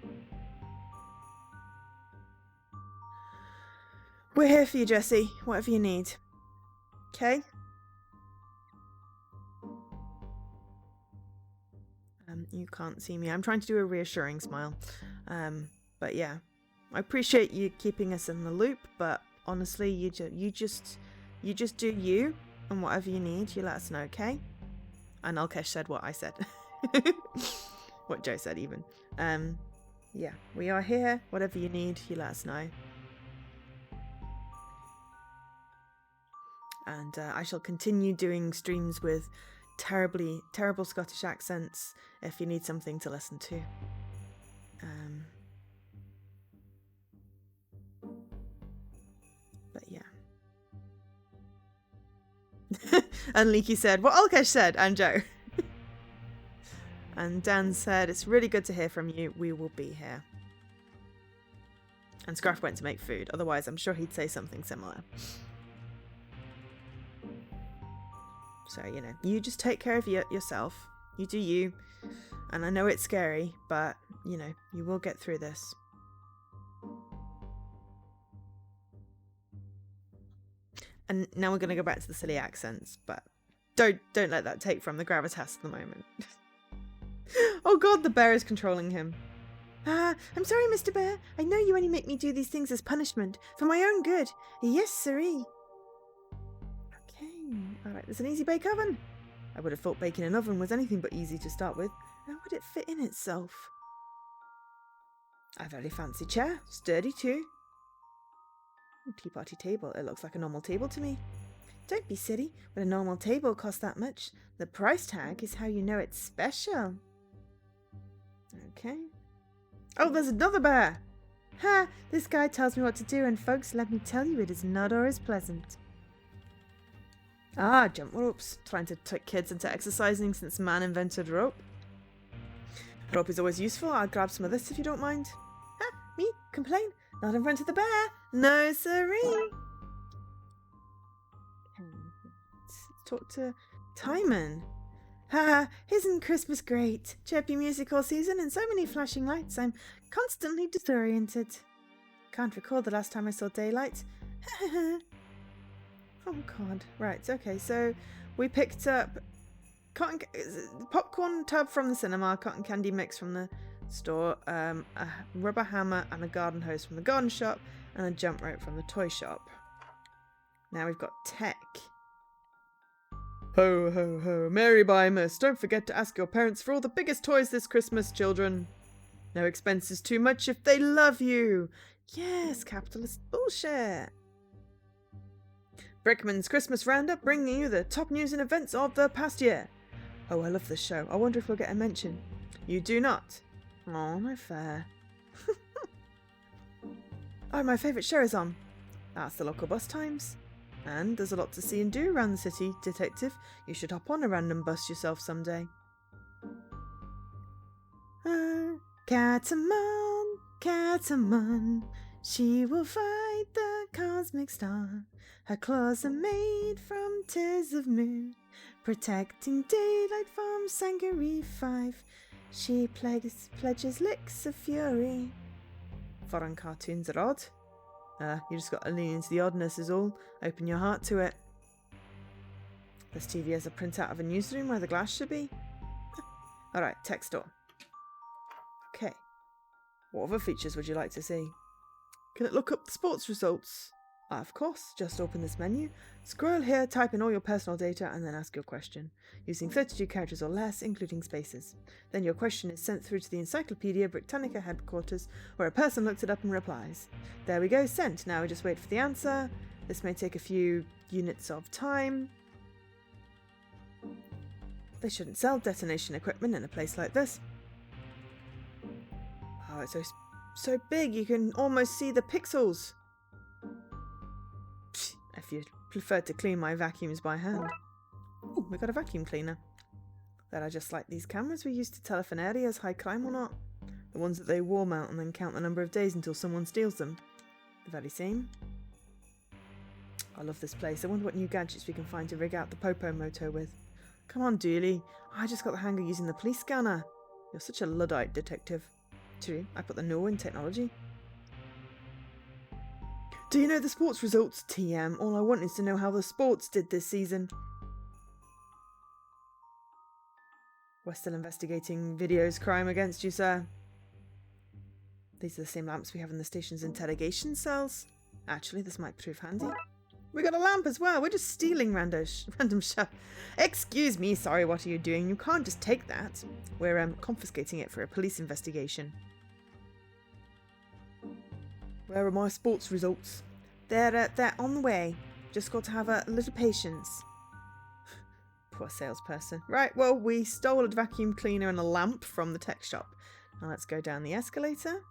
We're here for you, Jessie. Whatever you need. Okay? You can't see me. I'm trying to do a reassuring smile. But yeah. I appreciate you keeping us in the loop, but honestly, you just do you, and whatever you need, you let us know, okay? And Alkesh said what I said. What Joe said even. Yeah, we are here. Whatever you need, you let us know. And I shall continue doing streams with terrible Scottish accents if you need something to listen to. But yeah. And Leaky said what Alkesh said, and Joe. And Dan said, it's really good to hear from you. We will be here. And Scruff went to make food. Otherwise, I'm sure he'd say something similar. So, you know, you just take care of yourself. You do you. And I know it's scary, but, you know, you will get through this. And now we're going to go back to the silly accents, but don't let that take from the gravitas at the moment. Oh god, the bear is controlling him. I'm sorry, Mr. Bear. I know you only make me do these things as punishment, for my own good. Yes, sirree. Okay, alright, there's an easy bake oven. I would have thought baking an oven was anything but easy to start with. How would it fit in itself? A very fancy chair, sturdy too. Tea party table, it looks like a normal table to me. Don't be silly, when a normal table costs that much. The price tag is how you know it's special. Okay. Oh, there's another bear! Ha! This guy tells me what to do, and folks, let me tell you, it is not always pleasant. Ah, jump ropes. Trying to trick kids into exercising since man invented rope. Rope is always useful. I'll grab some of this if you don't mind. Ha! Me? Complain? Not in front of the bear. No siree. Let's talk to Timon. Ha! Isn't Christmas great? Chirpy music all season and so many flashing lights. I'm constantly disoriented. Can't recall the last time I saw daylight. Oh God. Right. Okay. So we picked up popcorn tub from the cinema, cotton candy mix from the store, a rubber hammer and a garden hose from the garden shop, and a jump rope from the toy shop. Now we've got tech. Ho, ho, ho. Merry Bimus. Don't forget to ask your parents for all the biggest toys this Christmas, children. No expense is too much if they love you. Yes, capitalist bullshit. Brickman's Christmas Roundup, bringing you the top news and events of the past year. Oh, I love this show. I wonder if we'll get a mention. You do not. Oh, no fair. Oh, my favourite show is on. That's the local bus times. And there's a lot to see and do around the city, detective. You should hop on a random bus yourself someday. Catamon, Catamon, she will fight the cosmic star. Her claws are made from tears of moon, protecting daylight from Sangaree 5. She pledges licks of fury. Foreign cartoons are odd. You just got to lean into the oddness is all. Open your heart to it. This TV has a printout of a newsroom where the glass should be. Alright, tech store. Okay. What other features would you like to see? Can it look up the sports results? Of course. Just open this menu. Scroll here, type in all your personal data, and then ask your question. Using 32 characters or less, including spaces. Then your question is sent through to the Encyclopedia Britannica headquarters, where a person looks it up and replies. There we go, sent. Now we just wait for the answer. This may take a few units of time. They shouldn't sell detonation equipment in a place like this. Oh, it's so big you can almost see the pixels. If you prefer to clean my vacuums by hand. Ooh, we got a vacuum cleaner. That I just like these cameras we use to tell if an area is high crime or not. The ones that they wall mount and then count the number of days until someone steals them. The very same. I love this place. I wonder what new gadgets we can find to rig out the Popo Moto with. Come on, Dooley. I just got the hang of using the police scanner. You're such a Luddite, detective. True, I put the no in technology. Do you know the sports results, TM? All I want is to know how the sports did this season. We're still investigating video's crime against you, sir. These are the same lamps we have in the station's interrogation cells. Actually, this might prove handy. We got a lamp as well. We're just stealing random stuff. Excuse me, sorry, what are you doing? You can't just take that. We're confiscating it for a police investigation. Where are my sports results? They're on the way. Just got to have a little patience. Poor salesperson. Right, well, we stole a vacuum cleaner and a lamp from the tech shop. Now let's go down the escalator.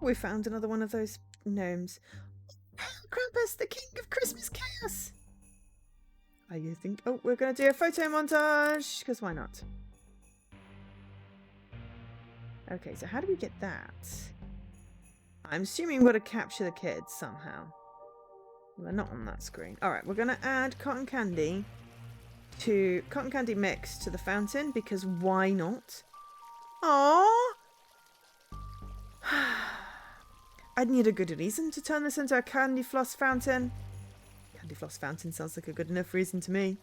We found another one of those gnomes. Krampus, the king of Christmas chaos! Oh, you think... Oh, we're going to do a photo montage, because why not? Okay, so how do we get that? I'm assuming we've got to capture the kids somehow. Well, they're not on that screen. Alright, we're going to add cotton candy mix to the fountain, because why not? Aww! I'd need a good reason to turn this into a candy floss fountain. Candy floss fountain sounds like a good enough reason to me.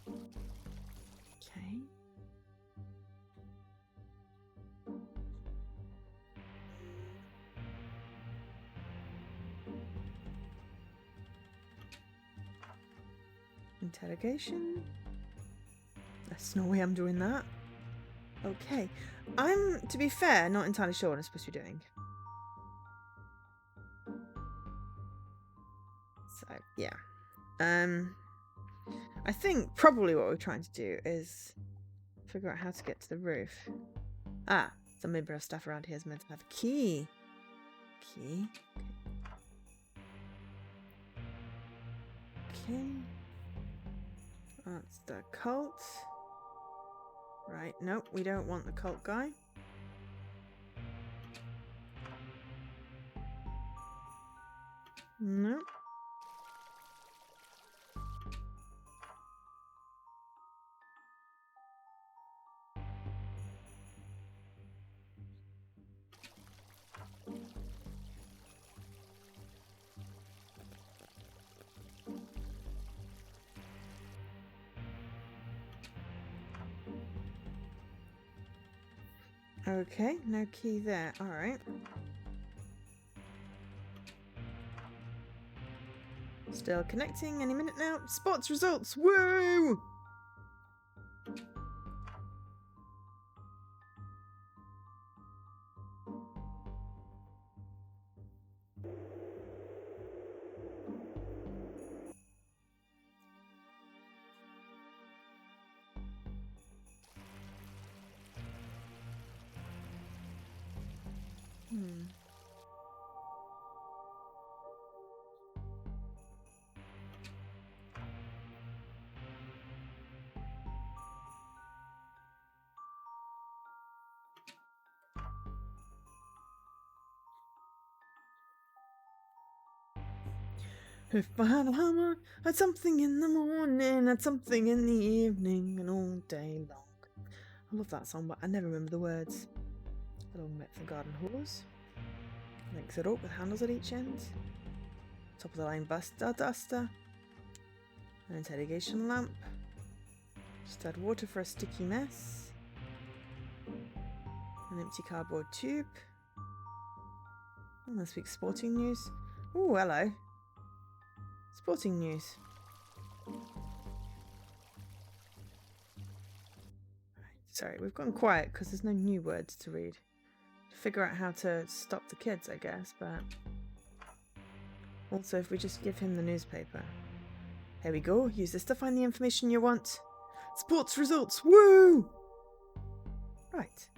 Okay. Interrogation. There's no way I'm doing that. Okay. I'm, to be fair, not entirely sure what I'm supposed to be doing. So, yeah. I think probably what we're trying to do is figure out how to get to the roof. Ah, some member of stuff around here is meant to have a key. Key. Okay. That's the cult. Right, nope, we don't want the cult guy. Nope. Okay, no key there. Alright. Still connecting any minute now. Sports results! Woo! If I had a hammer, I'd something in the morning, I'd something in the evening, and all day long. I love that song, but I never remember the words. Little Metford Garden hose. Links it up with handles at each end. Top of the line buster duster. An interrogation lamp. Just add water for a sticky mess. An empty cardboard tube. And this week's sporting news. Oh, hello. Sporting news. Sorry, we've gone quiet because there's no new words to read. Figure out how to stop the kids, I guess, but... Also, if we just give him the newspaper. Here we go. Use this to find the information you want. Sports results! Woo! Right.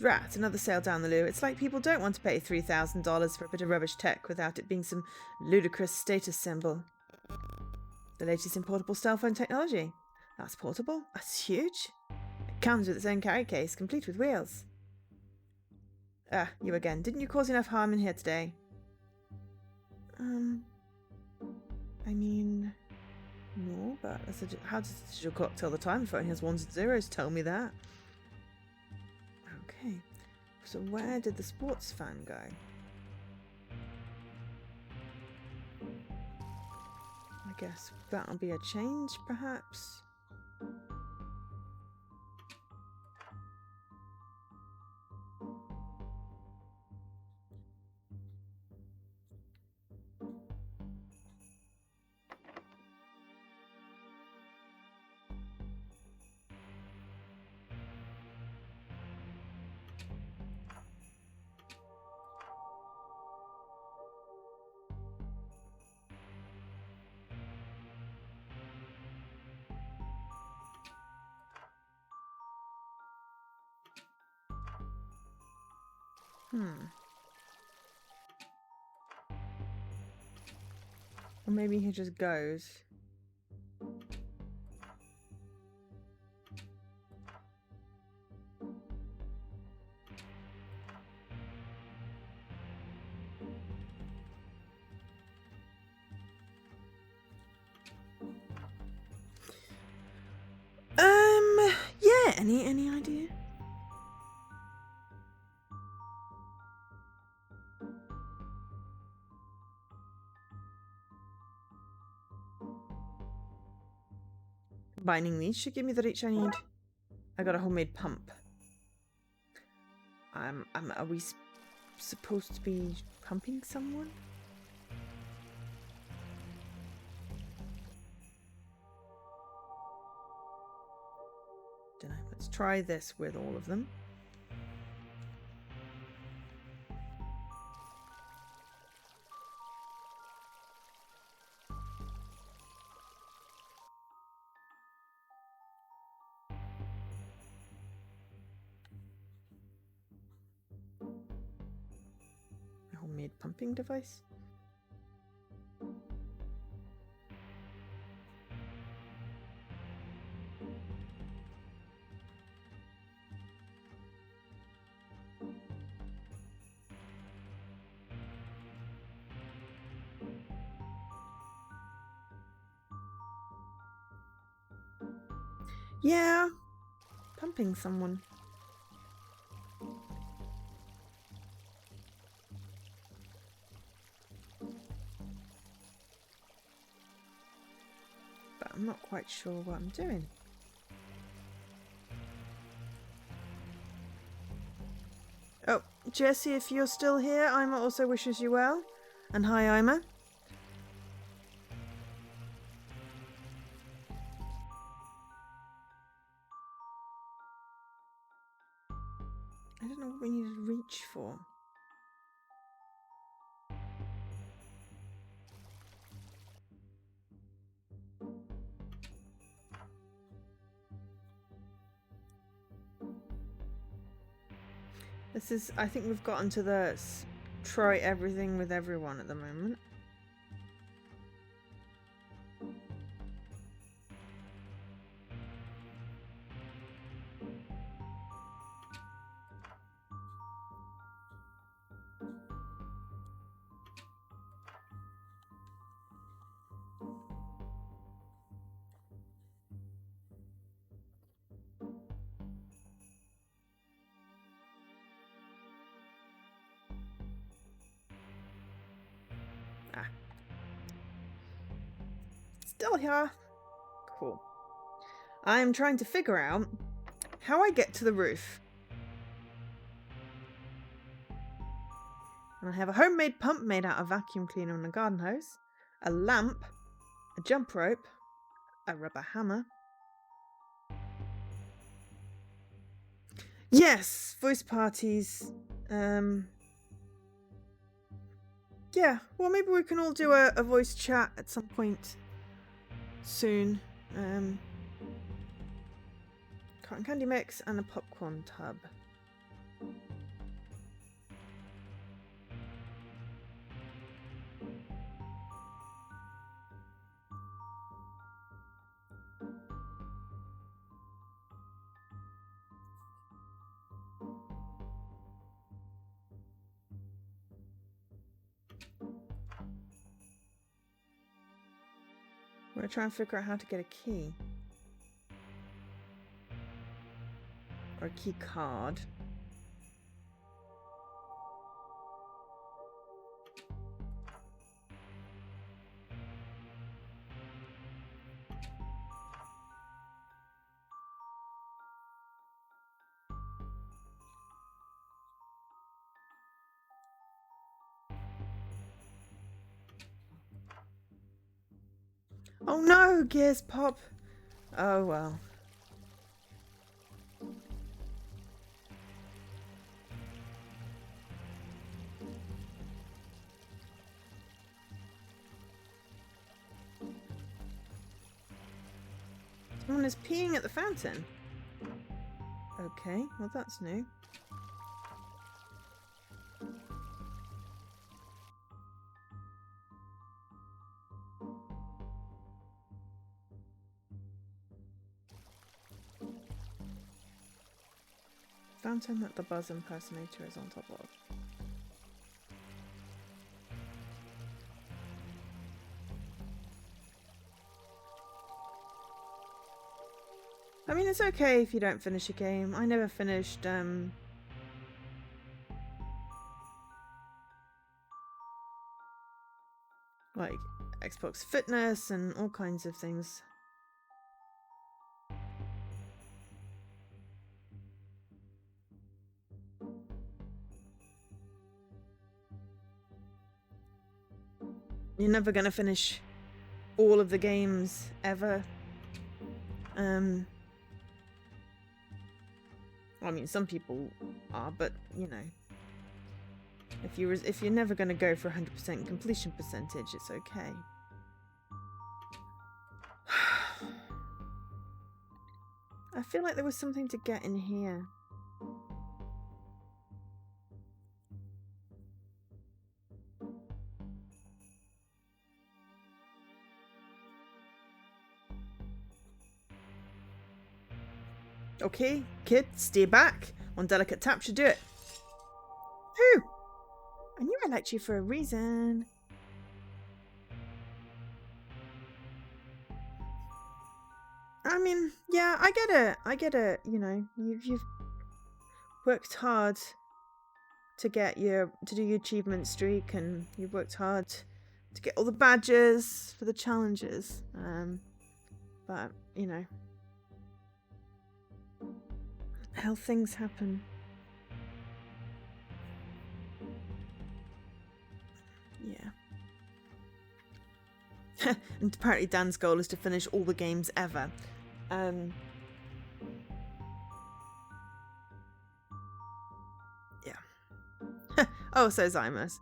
Rat, another sale down the loo. It's like people don't want to pay $3,000 for a bit of rubbish tech without it being some ludicrous status symbol. The latest in portable cell phone technology. That's portable. That's huge. It comes with its own carry case, complete with wheels. Ah, you again. Didn't you cause enough harm in here today? I mean... No, but how does a digital clock tell the time if it only has ones and zeros? Tell me that. Okay, so where did the sports fan go? I guess that'll be a change, perhaps? Or maybe he just goes. Yeah, any idea? Combining these should give me the reach I need. I got a homemade pump. Are we supposed to be pumping someone? Dunno. Let's try this with all of them. Homemade pumping device. Yeah, pumping someone. But I'm not quite sure what I'm doing. Jesse, if you're still here, Ima also wishes you well. And hi, Ima. I don't know what we need to reach for. This is, I think we've gotten to the try everything with everyone at the moment. Ah. Still here. Cool. I'm trying to figure out how I get to the roof. And I have a homemade pump made out of vacuum cleaner and a garden hose, a lamp, a jump rope, a rubber hammer. Yes, voice parties. Yeah, well, maybe we can all do a voice chat at some point soon. Cotton candy mix and a popcorn tub. We're gonna try and figure out how to get a key. Or a key card. Oh no, gears pop. Oh well. Someone is peeing at the fountain. Okay, well that's new. Fountain that the Buzz impersonator is on top of. I mean, it's okay if you don't finish a game. I never finished, like, Xbox Fitness and all kinds of things. You're never gonna finish all of the games ever. I mean, some people are, but you know, if you're never gonna go for 100% completion percentage, it's okay. I feel like there was something to get in here. Okay, kid, stay back. One delicate tap should do it. Whew! I knew I liked you for a reason. I mean, yeah, I get it. I get it. You know, you've worked hard to do your achievement streak, and you've worked hard to get all the badges for the challenges. But you know, how things happen. Yeah. And apparently Dan's goal is to finish all the games ever. Yeah. Oh, so Zymus.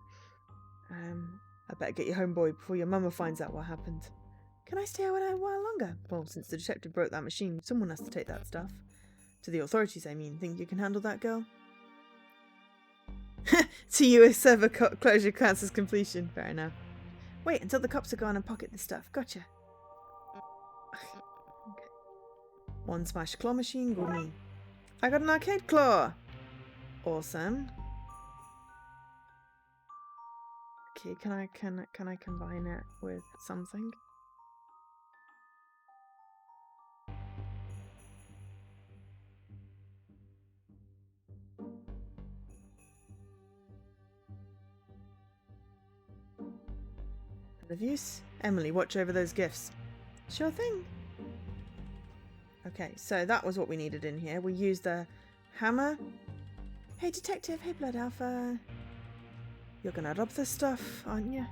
I better get you home, boy, before your mama finds out what happened. Can I stay out a while longer? Well, since the detective broke that machine, someone has to take that stuff. To the authorities, I mean. Think you can handle that, girl? To you, a server closure counts as completion. Fair enough. Wait until the cops are gone and pocket this stuff. Gotcha. Okay. One smash claw machine, go me. I got an arcade claw. Awesome. Okay, can I combine it with something? Of use? Emily, watch over those gifts. Sure thing. Okay, so that was what we needed in here. We used the hammer. Hey, detective. Hey, Blood Alpha. You're gonna rob this stuff, aren't you?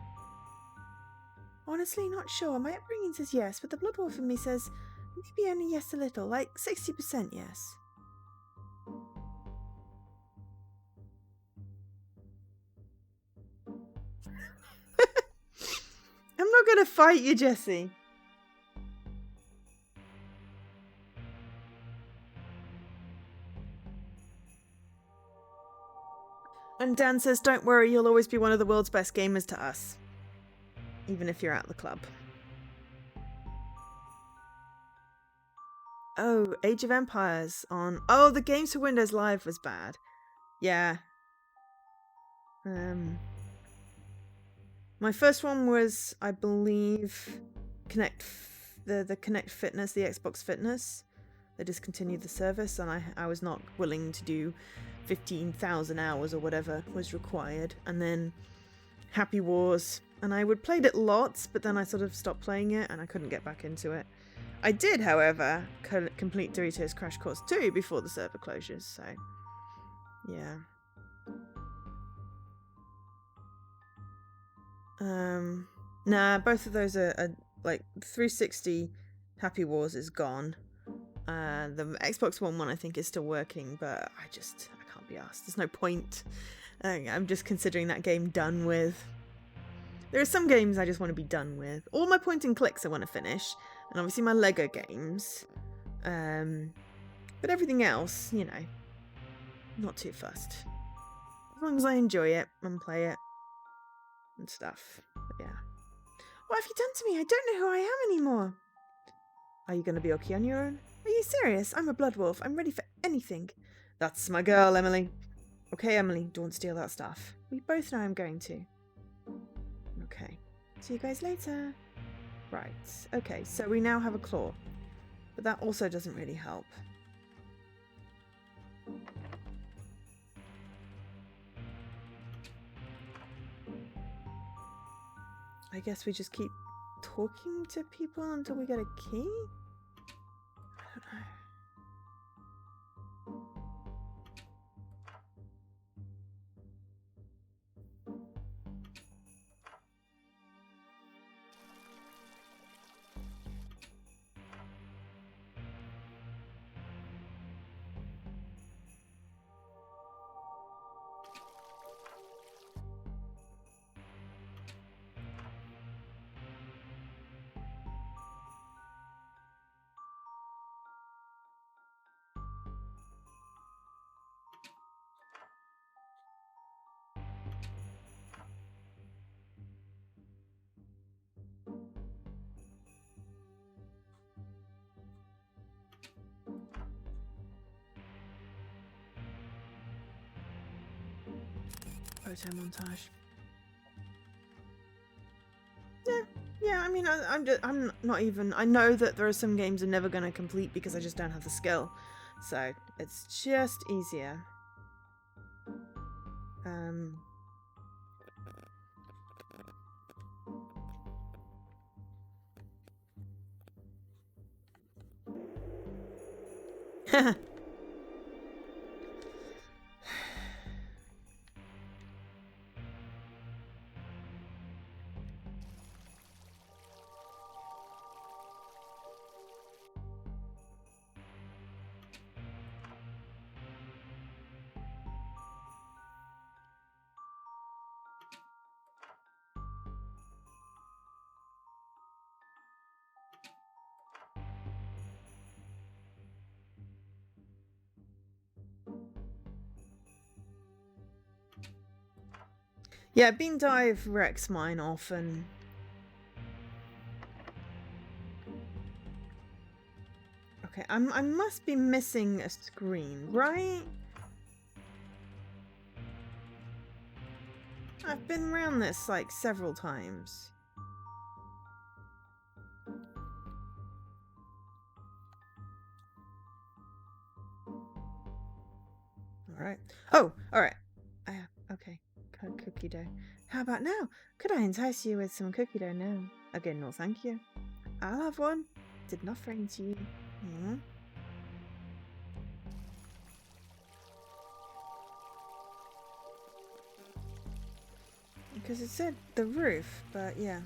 Honestly, not sure. My upbringing says yes, but the blood wolf in me says maybe only yes a little, like 60% yes. I'm not gonna fight you, Jesse. And Dan says, don't worry, you'll always be one of the world's best gamers to us. Even if you're out of the club. Oh, Age of Empires on... Oh, the Games for Windows Live was bad. Yeah. My first one was, I believe, the Connect Fitness, the Xbox Fitness. They discontinued the service, and I was not willing to do 15,000 hours or whatever was required. And then Happy Wars, and I would played it lots, but then I sort of stopped playing it, and I couldn't get back into it. I did, however, complete Doritos Crash Course 2 before the server closures, so yeah. Nah, both of those are like 360 Happy Wars is gone. The Xbox One I think is still working, but I can't be asked. There's no point. I'm just considering that game done with. There are some games I just want to be done with. All my point and clicks I want to finish, and obviously my Lego games. But everything else, you know, not too fussed. As long as I enjoy it and play it and stuff. But yeah. What have you done to me? I don't know who I am anymore. Are you going to be okay on your own? Are you serious? I'm a blood wolf. I'm ready for anything. That's my girl, Emily. Okay, Emily, don't steal that stuff. We both know I'm going to. Okay. See you guys later. Right. Okay, so we now have a claw. But that also doesn't really help. I guess we just keep talking to people until we get a key? I don't know. Photo montage. Yeah. I mean, I'm not even. I know that there are some games I'm never going to complete because I just don't have the skill, so it's just easier. Yeah, beam dive wrecks mine often. Okay, I must be missing a screen, right? I've been around this like several times. Alright. Oh, alright. Okay. Cookie dough. How about now? Could I entice you with some cookie dough now? Again, no thank you. I'll have one. Did not frighten you. Hmm? Because it said the roof, but yeah.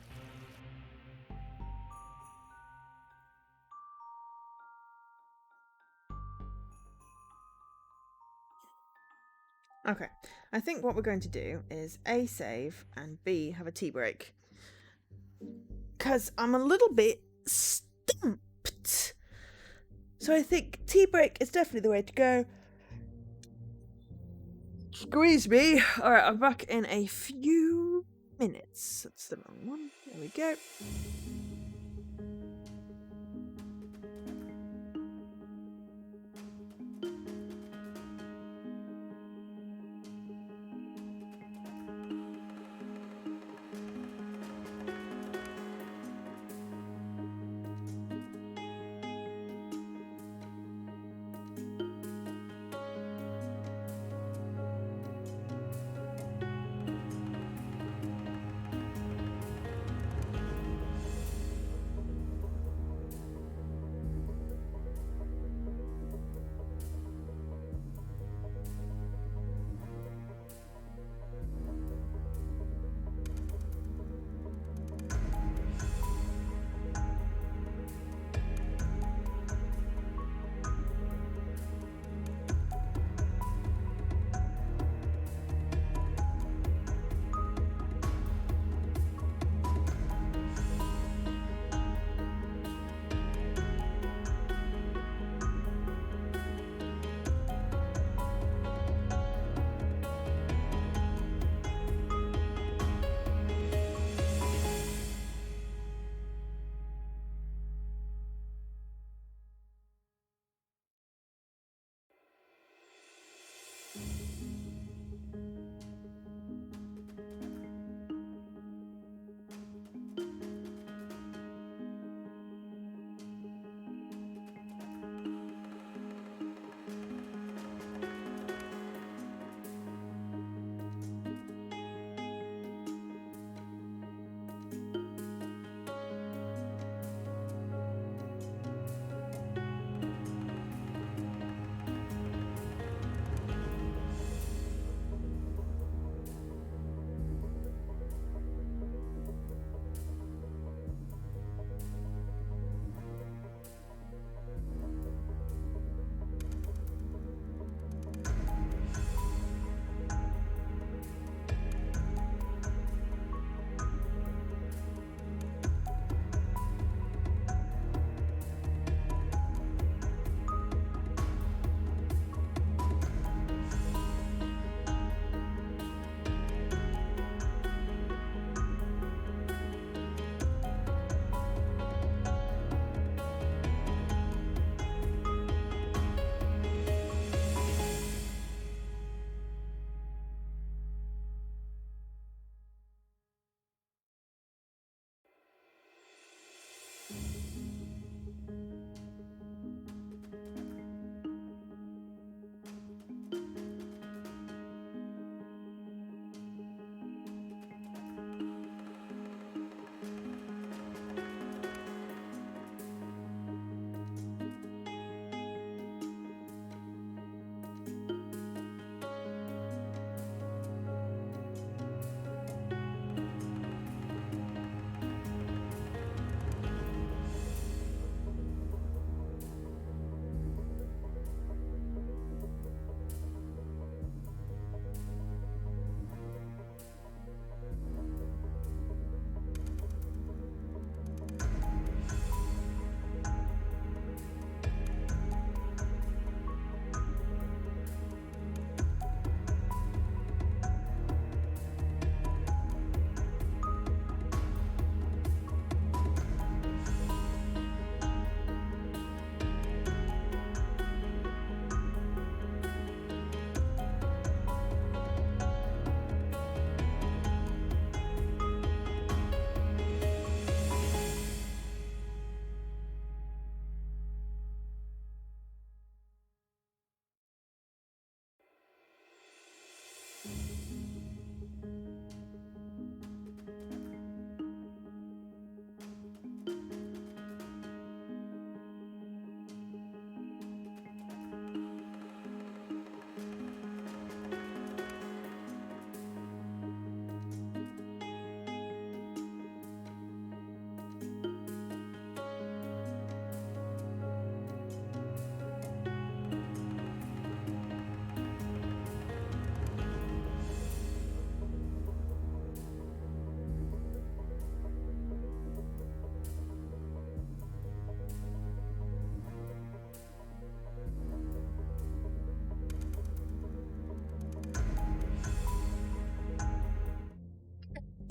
Okay, I think what we're going to do is A, save, and B, have a tea break. Because I'm a little bit stumped. So I think tea break is definitely the way to go. Squeeze me. Alright, I'm back in a few minutes. That's the wrong one. There we go.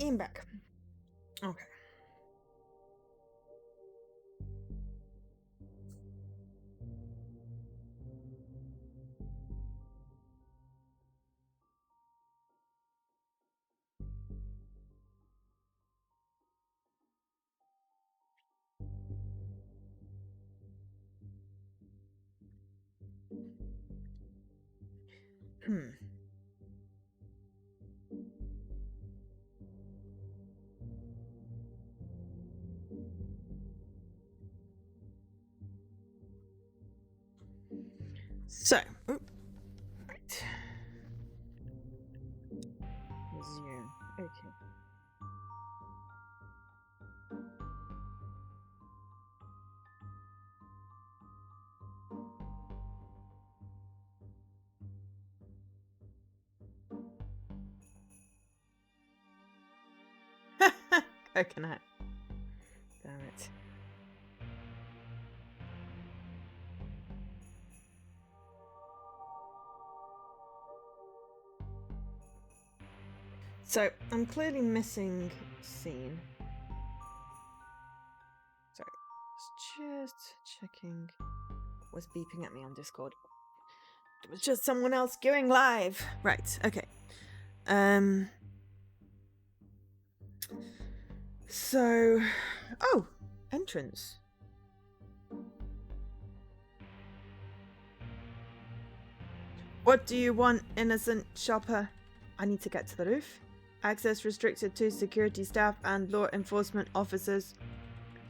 In back. Okay. So, right. Resume. Okay. Coconut. Damn it. So, I'm clearly missing scene. Sorry. Just checking. Was beeping at me on Discord. It was just someone else going live. Right, okay. So, oh, entrance. What do you want, innocent shopper? I need to get to the roof. Access restricted to security staff and law enforcement officers.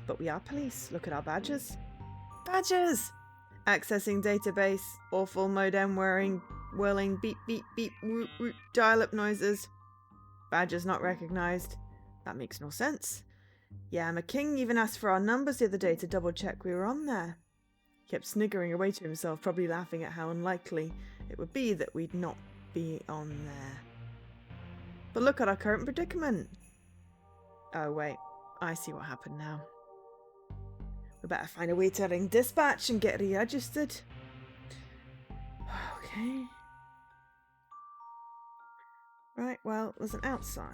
But we are police. Look at our badges. Badges! Accessing database. Awful modem whirling beep beep beep whoop whoop dial-up noises. Badges not recognized. That makes no sense. Yeah, McKing even asked for our numbers the other day to double check we were on there. He kept sniggering away to himself, probably laughing at how unlikely it would be that we'd not be on there. But look at our current predicament. Oh wait, I see what happened now. We better find a way to ring dispatch and get re-registered. Okay. Right, well, there's an outside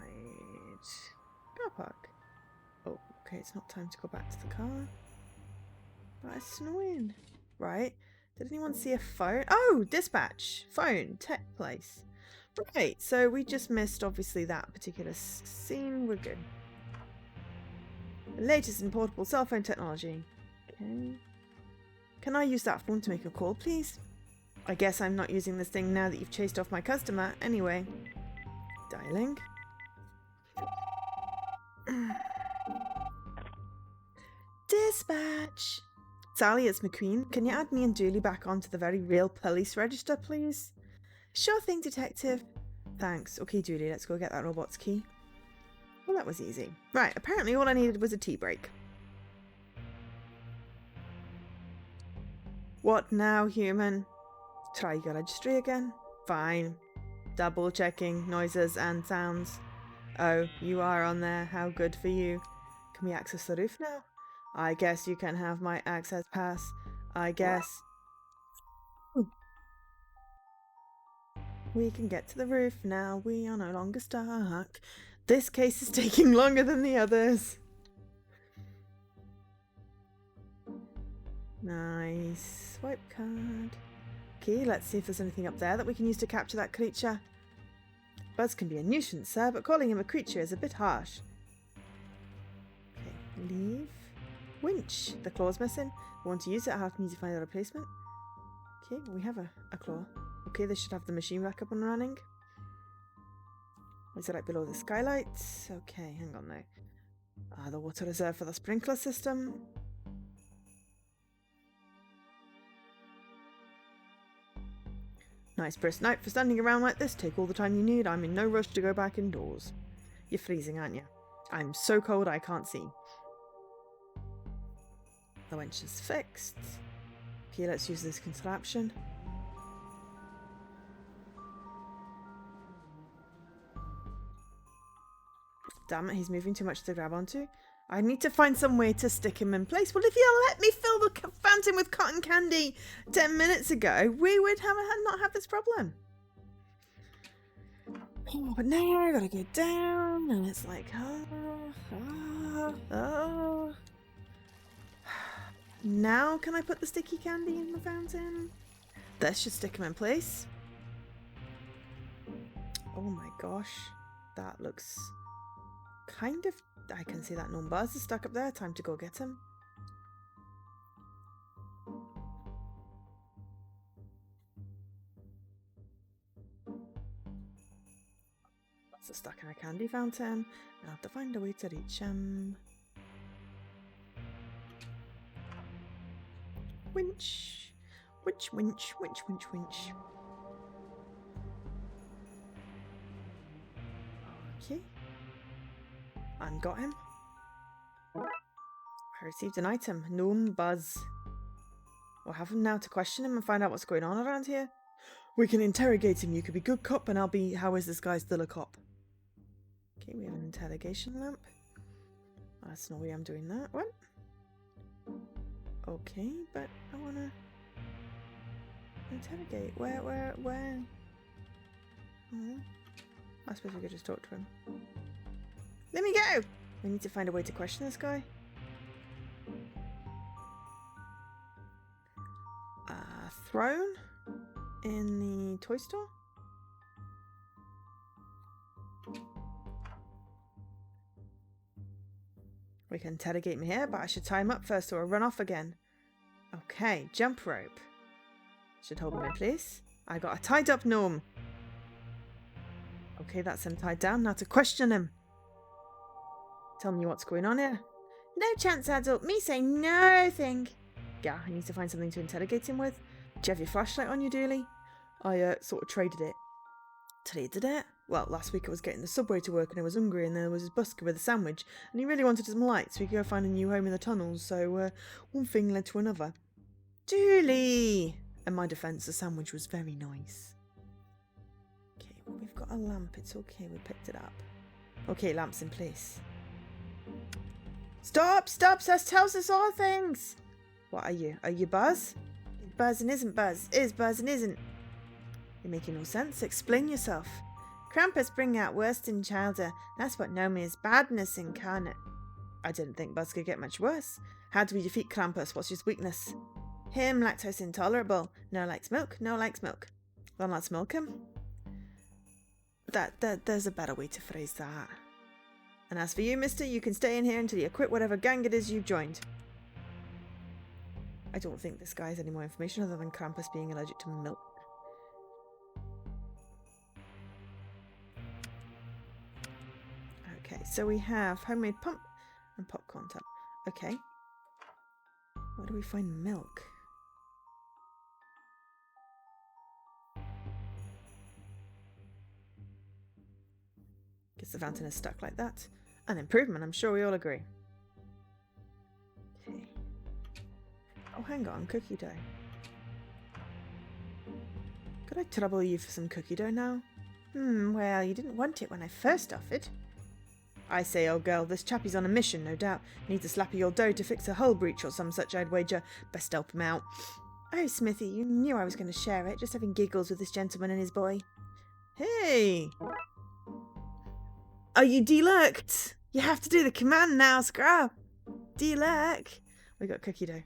car park. Oh, okay, it's not time to go back to the car. But it's snowing. Right. Did anyone see a phone? Oh, dispatch. Phone. Tech place. Right, so we just missed, obviously, that particular scene. We're good. The latest in portable cell phone technology. Okay. Can I use that phone to make a call, please? I guess I'm not using this thing now that you've chased off my customer. Anyway. Dialing. Dispatch. Sally, it's McQueen. Can you add me and Julie back onto the very real police register, please? Sure thing, detective. Thanks. Okay, Julie, let's go get that robot's key. Well, that was easy. Right, apparently all I needed was a tea break. What now, human? Try your registry again? Fine. Double checking noises and sounds. Oh, you are on there. How good for you. Can we access the roof now? I guess you can have my access pass. I guess. We can get to the roof now. We are no longer stuck. This case is taking longer than the others. Nice. Swipe card. Okay, let's see if there's anything up there that we can use to capture that creature. Buzz can be a nuisance, sir, but calling him a creature is a bit harsh. Okay, leave. Winch. The claw's missing. We want to use it. I'll have to need to find a replacement. Okay, we have a claw. Okay, this should have the machine back up and running. Is it right below the skylights? Okay, hang on now. The water reserve for the sprinkler system. Nice brisk night for standing around like this. Take all the time you need. I'm in no rush to go back indoors. You're freezing, aren't you? I'm so cold I can't see. The winch is fixed. Okay, let's use this contraption. Damn it, he's moving too much to grab onto. I need to find some way to stick him in place. Well, if you let me fill the fountain with cotton candy 10 minutes ago, we would not have this problem. Oh, but now I gotta go down, and it's like, Now can I put the sticky candy in the fountain? This should stick him in place. Oh my gosh. That looks kind of... I can see that gnome Buzz is stuck up there. Time to go get him. That's stuck in a candy fountain. I'll have to find a way to reach him. Winch. Winch, winch, winch, winch, winch. Okay. And got him. I received an item. Gnome Buzz. We'll have him now to question him and find out what's going on around here. We can interrogate him. You could be good cop and I'll be... How is this guy still a cop? Okay, we have an interrogation lamp. That's no way I'm doing that. What? Okay, but I wanna... interrogate. Where? Oh. I suppose we could just talk to him. Let me go! We need to find a way to question this guy. Throne in the toy store. We can interrogate him here, but I should tie him up first or I'll run off again. Okay, jump rope. Should hold him in place. I got a tied up gnome. Okay, that's him tied down. Now to question him. Tell me what's going on here. No chance, adult. Me say nothing. Yeah, I need to find something to interrogate him with. Do you have your flashlight on you, Dooley? I sort of traded it. Traded it? Well, last week I was getting the subway to work and I was hungry and there was his busker with a sandwich and he really wanted some light so he could go find a new home in the tunnels, so one thing led to another. Dooley! In my defence, the sandwich was very nice. Okay, well, we've got a lamp. It's okay, we picked it up. Okay, lamp's in place. Stop! Stop! That tells us all things! What are you? Are you Buzz? Buzz and isn't Buzz. Is Buzz and isn't. You're making no sense. Explain yourself. Krampus bring out worst in childer. That's what gnome is. Badness incarnate. I didn't think Buzz could get much worse. How do we defeat Krampus? What's his weakness? Him lactose intolerable. No likes milk. No likes milk. Then let's milk him. There's a better way to phrase that. And as for you, mister, you can stay in here until you quit whatever gang it is you've joined. I don't think this guy has any more information other than Krampus being allergic to milk. Okay, so we have homemade pump and popcorn tub. Okay. Where do we find milk? Guess the fountain is stuck like that. An improvement, I'm sure we all agree. Okay. Oh, hang on, cookie dough. Could I trouble you for some cookie dough now? Well, you didn't want it when I first offered. I say, old girl, this chappie's on a mission, no doubt. Needs a slappy old dough to fix a hull breach or some such, I'd wager. Best help him out. Oh, Smithy, you knew I was going to share it, just having giggles with this gentleman and his boy. Hey! Are you delurked? You have to do the command now, Scrub. Delurk. We got cookie dough.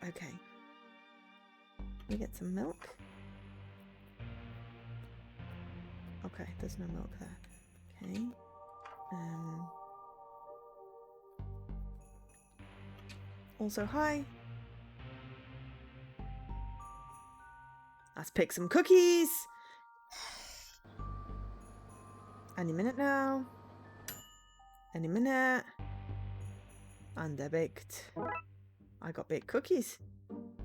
Okay. We get some milk. Okay, there's no milk there. Okay. Also, hi. Let's pick some cookies. Any minute now. Any minute. And they're baked. I got baked cookies.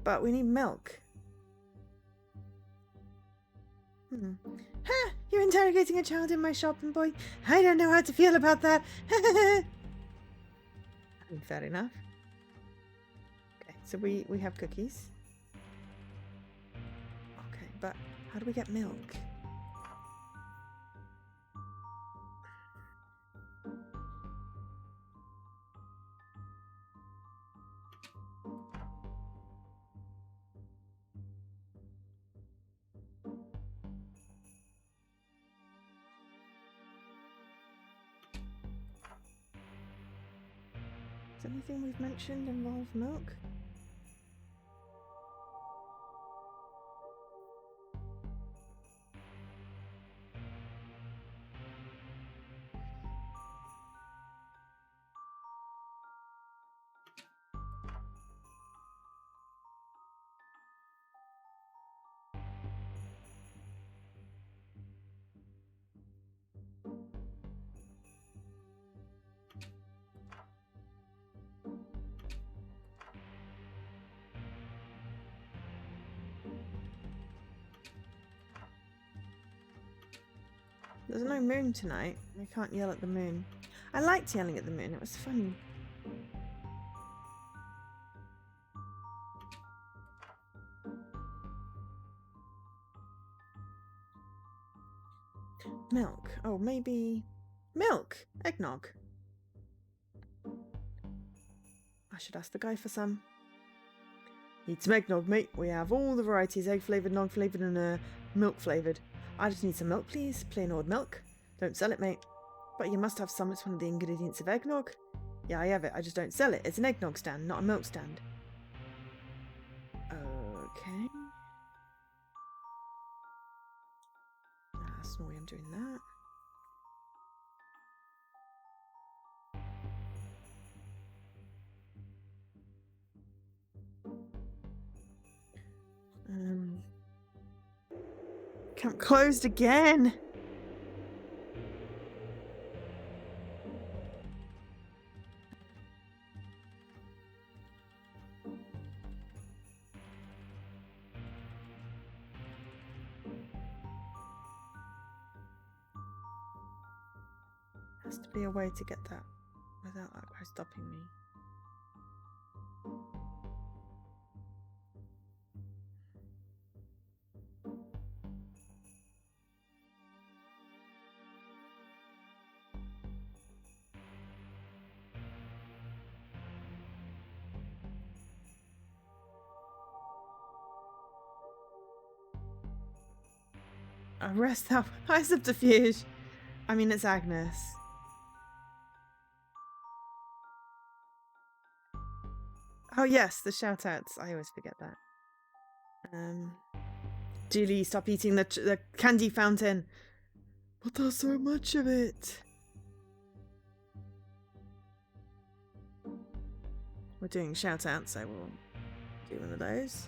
But we need milk. Ha! You're interrogating a child in my shop, and boy, I don't know how to feel about that. Fair enough. Okay, so we have cookies. Okay, but how do we get milk? Does anything we've mentioned involve milk? There's no moon tonight. I can't yell at the moon. I liked yelling at the moon. It was funny. Milk. Oh, maybe... Milk! Eggnog. I should ask the guy for some. Need some eggnog, mate. We have all the varieties. Egg flavoured, non flavoured and milk flavoured. I just need some milk, please. Plain old milk. Don't sell it, mate. But you must have some. It's one of the ingredients of eggnog. Yeah, I have it. I just don't sell it. It's an eggnog stand, not a milk stand. Okay. That's no way I'm doing that. Camp closed again. Has to be a way to get that without that guy stopping me. Arrest that high subterfuge. I mean, it's Agnes. Oh yes, the shout outs. I always forget that. Julie, stop eating the candy fountain. But there's so much of it. We're doing shout outs, so we'll do one of those.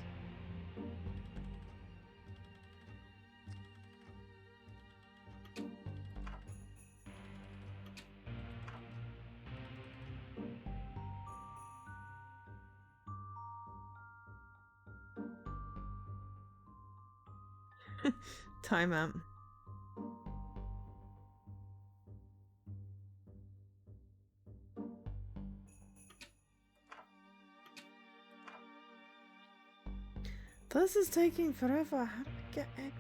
Time out. This is taking forever. How do we get eggnog?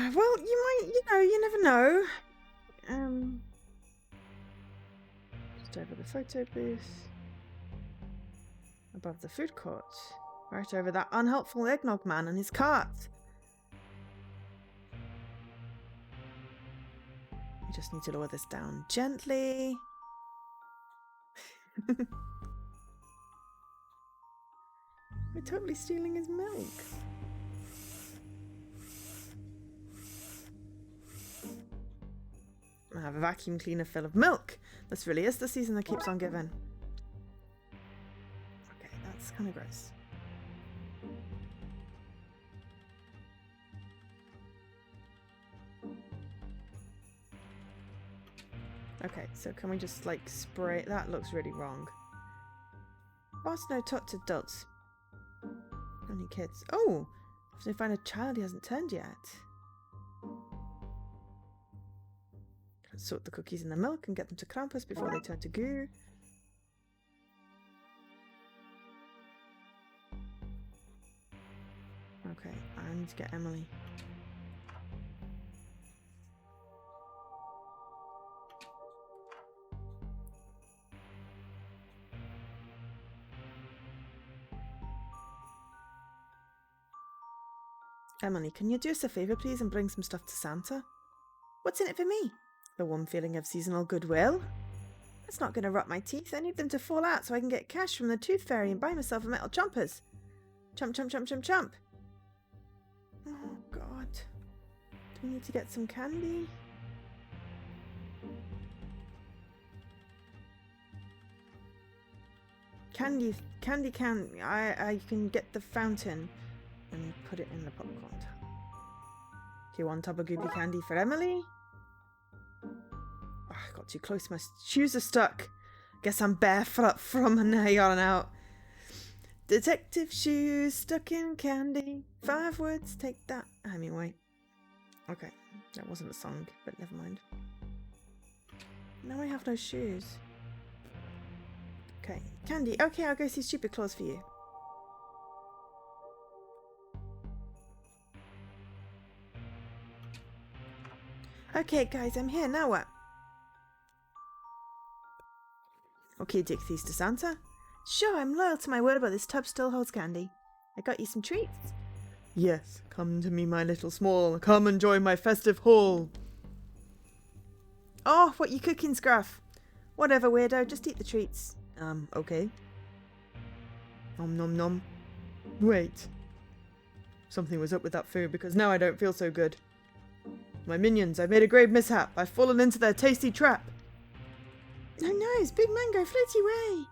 Well, you never know. Just over the photo booth. Above the food court. Right over that unhelpful eggnog man and his cart. We just need to lower this down gently. We're totally stealing his milk. I have a vacuum cleaner full of milk. This really is the season that keeps on giving. kind of gross. Okay, so can we just like spray? That looks really wrong. Boss no talk to adults. Only kids. Oh! If they find a child he hasn't turned yet. Sort the cookies in the milk and get them to Krampus before they turn to goo. Okay, I need to get Emily. Emily, can you do us a favour, please, and bring some stuff to Santa? What's in it for me? The warm feeling of seasonal goodwill. That's not going to rot my teeth. I need them to fall out so I can get cash from the Tooth Fairy and buy myself a metal chompers. Chomp, chomp, chomp, chomp, chomp. Oh, God. Do we need to get some candy? Candy can. I can get the fountain and put it in the popcorn tub. Do you want Tubba Goopy candy for Emily? Oh, I got too close. My shoes are stuck. Guess I'm barefoot from now on out. Detective shoes stuck in candy. 5 words, take that. Hemingway. Okay, that wasn't a song, but never mind. Now I have no shoes. Okay, candy. Okay, I'll go see Stupid Claus for you. Okay, guys, I'm here. Now what? Okay, take these to Santa. Sure, I'm loyal to my word about this tub still holds candy. I got you some treats. Yes, come to me, my little small. Come and join my festive haul. Oh, what you cooking, Scruff? Whatever, weirdo. Just eat the treats. Okay. Nom nom nom. Wait. Something was up with that food because now I don't feel so good. My minions, I've made a grave mishap. I've fallen into their tasty trap. Oh no, it's Big Mango, floaty away.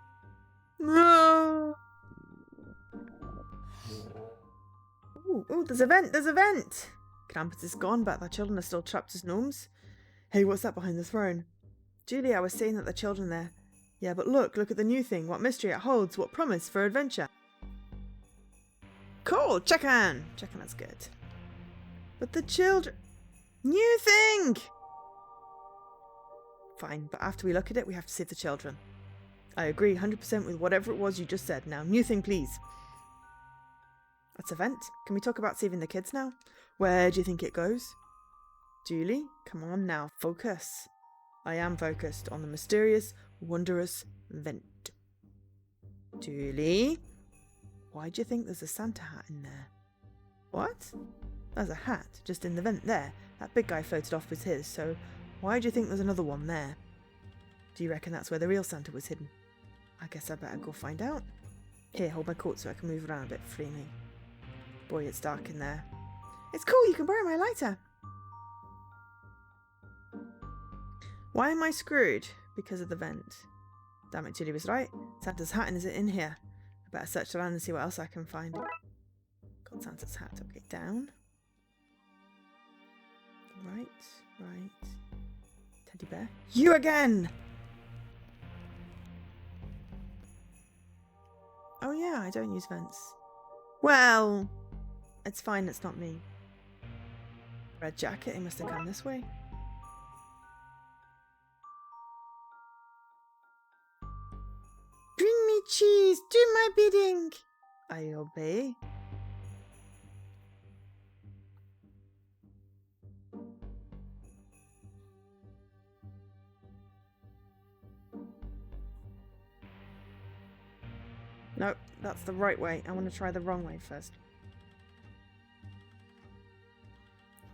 No. Ooh, there's a vent, Krampus is gone, but the children are still trapped as gnomes. Hey, what's that behind the throne? Julie, I was saying that the children there. Yeah, but look at the new thing. What mystery it holds, what promise for adventure. Cool, check-in, that's good. But the children... New thing! Fine, but after we look at it, we have to save the children. I agree 100% with whatever it was you just said. Now, new thing, please. That's a vent. Can we talk about saving the kids now? Where do you think it goes? Julie, come on now, focus. I am focused on the mysterious, wondrous vent. Julie? Why do you think there's a Santa hat in there? What? There's a hat just in the vent there. That big guy floated off with his, so why do you think there's another one there? Do you reckon that's where the real Santa was hidden? I guess I better go find out. Here, hold my coat so I can move around a bit freely. Boy, it's dark in there. It's cool, you can borrow my lighter. Why am I screwed? Because of the vent. Damn it, Julie was right. Santa's hat is in here. I better search around and see what else I can find. Got Santa's hat. Okay, down. Right. Teddy bear. You again! Oh yeah, I don't use vents. Well, it's fine, it's not me. Red jacket, he must have gone this way. Bring me cheese, do my bidding. I obey. Nope, that's the right way. I want to try the wrong way first.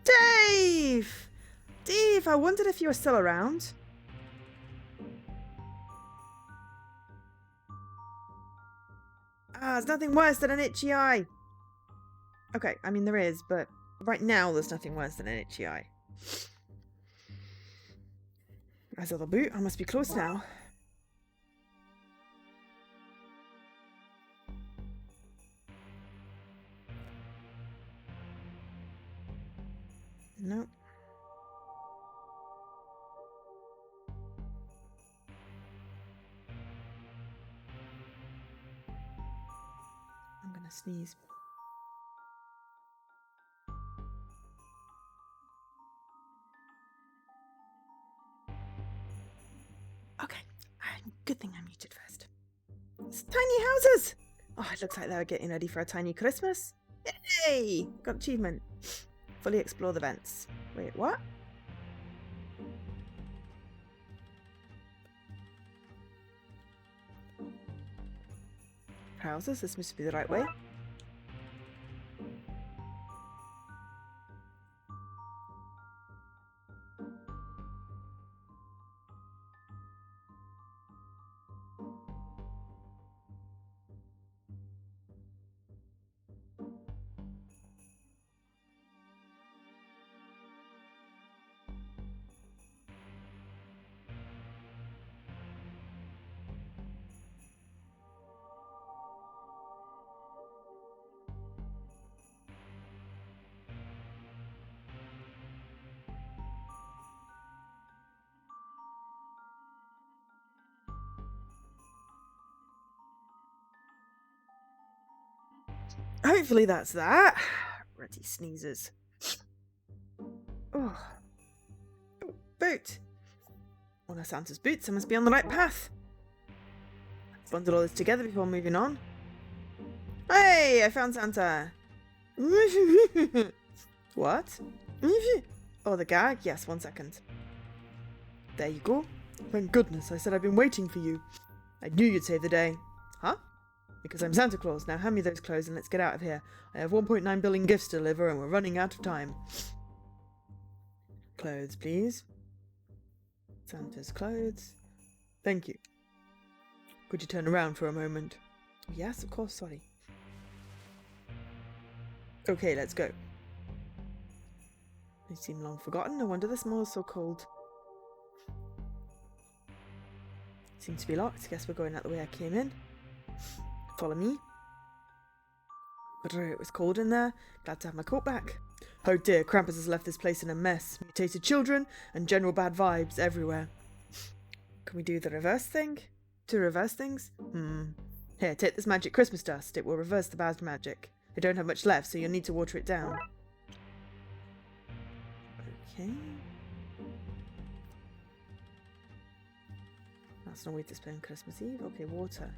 Dave! Dave, I wondered if you were still around. There's nothing worse than an itchy eye. Okay, I mean there is, but right now there's nothing worse than an itchy eye. As of the boot, I must be close now. No. I'm gonna sneeze. Okay, good thing I muted first. It's tiny houses! Oh, it looks like they were getting ready for a tiny Christmas. Yay! Got achievement. Fully explore the vents. Wait, what? Houses? This must be the right way. Hopefully that's that. Reddy sneezes. Oh. Oh, boot. One of Santa's boots. I must be on the right path. Let's bundle all this together before moving on. Hey, I found Santa. What? Oh, the gag? Yes, 1 second. There you go. Thank goodness, I said I've been waiting for you. I knew you'd save the day. Huh? Because I'm Santa Claus. Now hand me those clothes and let's get out of here. I have 1.9 billion gifts to deliver and we're running out of time. Clothes, please. Santa's clothes. Thank you. Could you turn around for a moment? Oh, yes, of course, sorry. Okay, let's go. They seem long forgotten. No wonder the smell is so cold. Seems to be locked. Guess we're going out the way I came in. Follow me. But it was cold in there. Glad to have my coat back. Oh dear, Krampus has left this place in a mess. Mutated children and general bad vibes everywhere. Can we do the reverse thing? To reverse things? Here, take this magic Christmas dust. It will reverse the bad magic. I don't have much left, so you'll need to water it down. Okay. That's no way to spend Christmas Eve. Okay, water.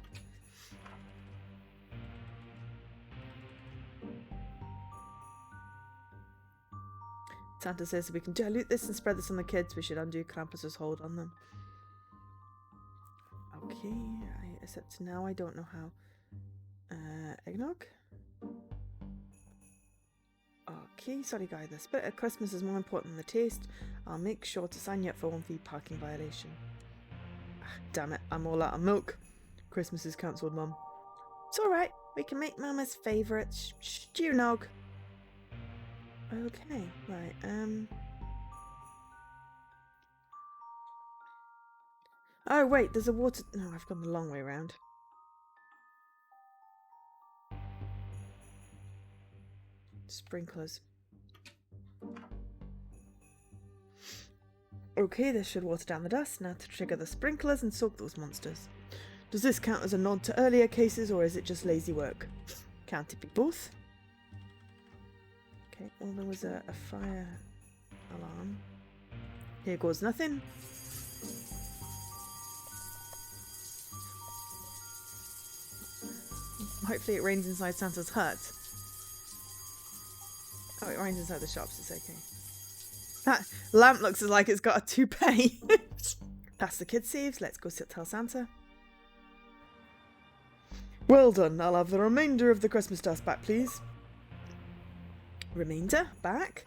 Santa says if we can dilute this and spread this on the kids, we should undo Krampus's hold on them. Okay, except now I don't know how. Eggnog? Okay, sorry guy, the spirit of Christmas is more important than the taste. I'll make sure to sign you up for 1 fee parking violation. Damn it, I'm all out of milk. Christmas is cancelled, Mum. It's alright, we can make Mama's favourite stew nog. Okay, right, oh wait, there's a water... No, I've gone the long way around. Sprinklers. Okay, this should water down the dust. Now to trigger the sprinklers and soak those monsters. Does this count as a nod to earlier cases or is it just lazy work? Can't it be both? Okay, well there was a fire alarm. Here goes nothing. Hopefully it rains inside Santa's hut. Oh, it rains inside the shops, it's okay. That lamp looks like it's got a toupee. That's the kids' saves. Let's go tell Santa. Well done. I'll have the remainder of the Christmas dust back, please. Remainder? Back?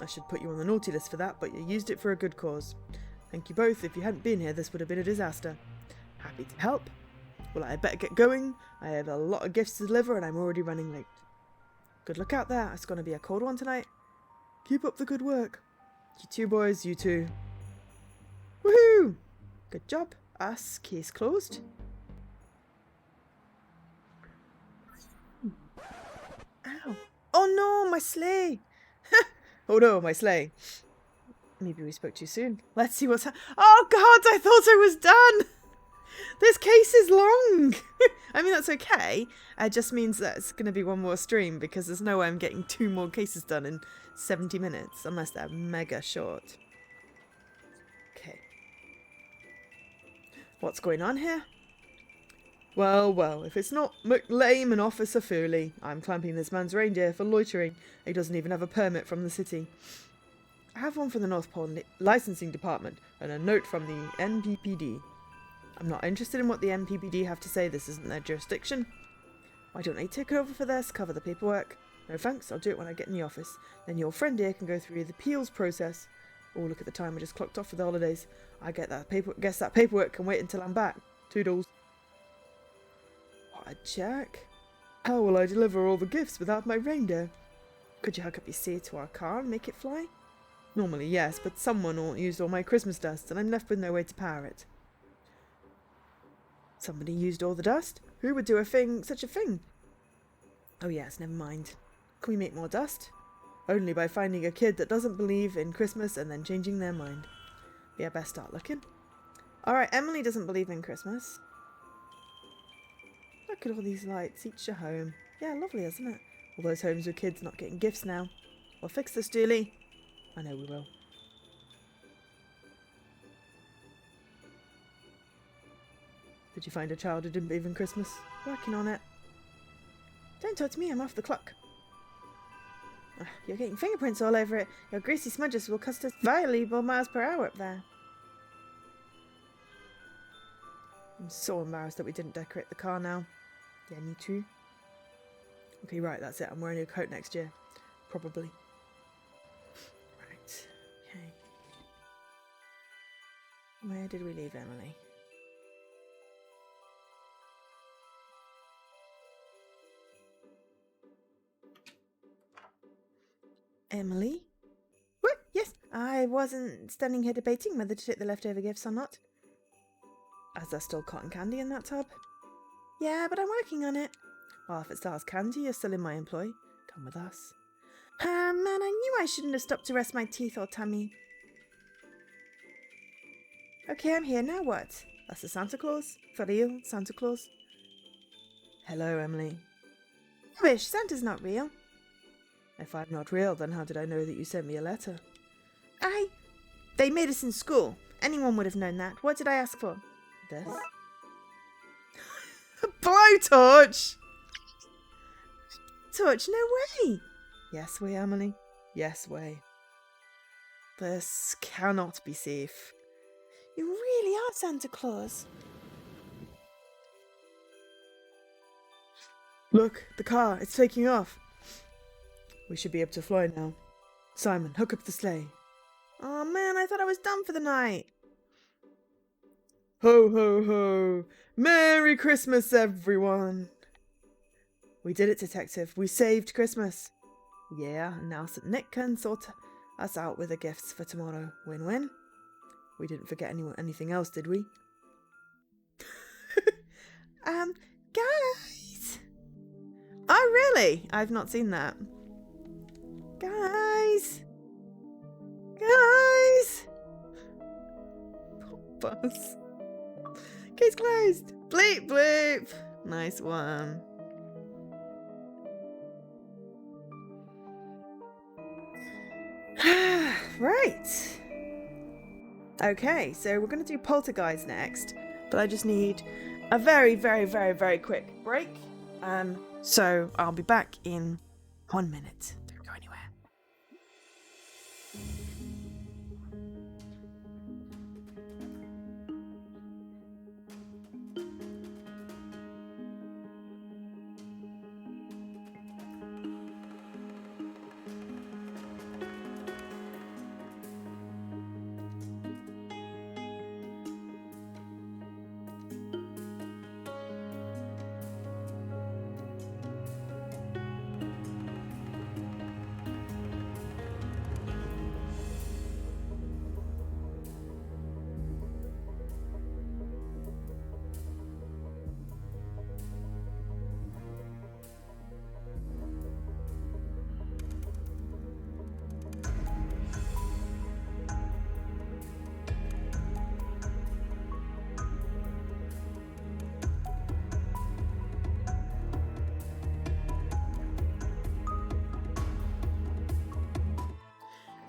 I should put you on the naughty list for that, but you used it for a good cause. Thank you both. If you hadn't been here, this would have been a disaster. Happy to help. Well, I better get going. I have a lot of gifts to deliver and I'm already running late. Good luck out there. It's going to be a cold one tonight. Keep up the good work. You too, boys. You too. Woohoo! Good job. Us. Case closed. Ow. Oh no, my sleigh. Oh no, my sleigh. Maybe we spoke too soon. Let's see what's Oh god, I thought I was done! This case is long! I mean, that's okay. It just means that it's going to be one more stream because there's no way I'm getting 2 more cases done in 70 minutes unless they're mega short. Okay. What's going on here? Well, well, if it's not McLame and Officer Foley, I'm clamping this man's reindeer for loitering. He doesn't even have a permit from the city. I have one from the North Pole Licensing Department and a note from the NPPD. I'm not interested in what the NPPD have to say. This isn't their jurisdiction. Why don't they take it over for this? Cover the paperwork. No thanks, I'll do it when I get in the office. Then your friend here can go through the appeals process. Oh, look at the time, I just clocked off for the holidays. I get that guess that paperwork can wait until I'm back. Toodles. What a jerk. How will I deliver all the gifts without my reindeer? Could you hook up your seat to our car and make it fly? Normally, yes, but someone used all my Christmas dust and I'm left with no way to power it. Somebody used all the dust? Who would do such a thing? Oh yes, never mind. Can we make more dust? Only by finding a kid that doesn't believe in Christmas and then changing their mind. Yeah, best start looking. Alright, Emily doesn't believe in Christmas. Look at all these lights, each a home. Yeah, lovely, isn't it? All those homes with kids not getting gifts now. We'll fix this, Julie. I know we will. Did you find a child who didn't believe in Christmas? Working on it. Don't touch me, I'm off the clock. You're getting fingerprints all over it. Your greasy smudges will cost us valuable miles per hour up there. I'm so embarrassed that we didn't decorate the car now. Yeah, me too. Okay, right, that's it. I'm wearing a coat next year. Probably. Right, okay. Where did we leave Emily? Emily? What? Yes, I wasn't standing here debating whether to take the leftover gifts or not. Is there still cotton candy in that tub? Yeah, but I'm working on it. Well, if it still has candy, you're still in my employ. Come with us. Man, I knew I shouldn't have stopped to rest my teeth or tummy. Okay, I'm here. Now what? That's the Santa Claus? For real, Santa Claus? Hello, Emily. Rubbish, Santa's not real. If I'm not real, then how did I know that you sent me a letter? They made us in school. Anyone would have known that. What did I ask for? This? A blowtorch! Torch? No way! Yes way, Emily. Yes way. This cannot be safe. You really are Santa Claus. Look, the car. It's taking off. We should be able to fly now. Simon, hook up the sleigh. Oh man, I thought I was done for the night. Ho ho ho! Merry Christmas, everyone! We did it, Detective. We saved Christmas. Yeah, now St. Nick can sort us out with the gifts for tomorrow. Win-win. We didn't forget anything else, did we? Guys! Oh, really? I've not seen that. Guys! Guys! Bus. Case closed. Bleep bleep. Nice one. Right. Okay, so we're going to do Poltergeist next, but I just need a very, very, very, very quick break. So I'll be back in 1 minute. Don't go anywhere.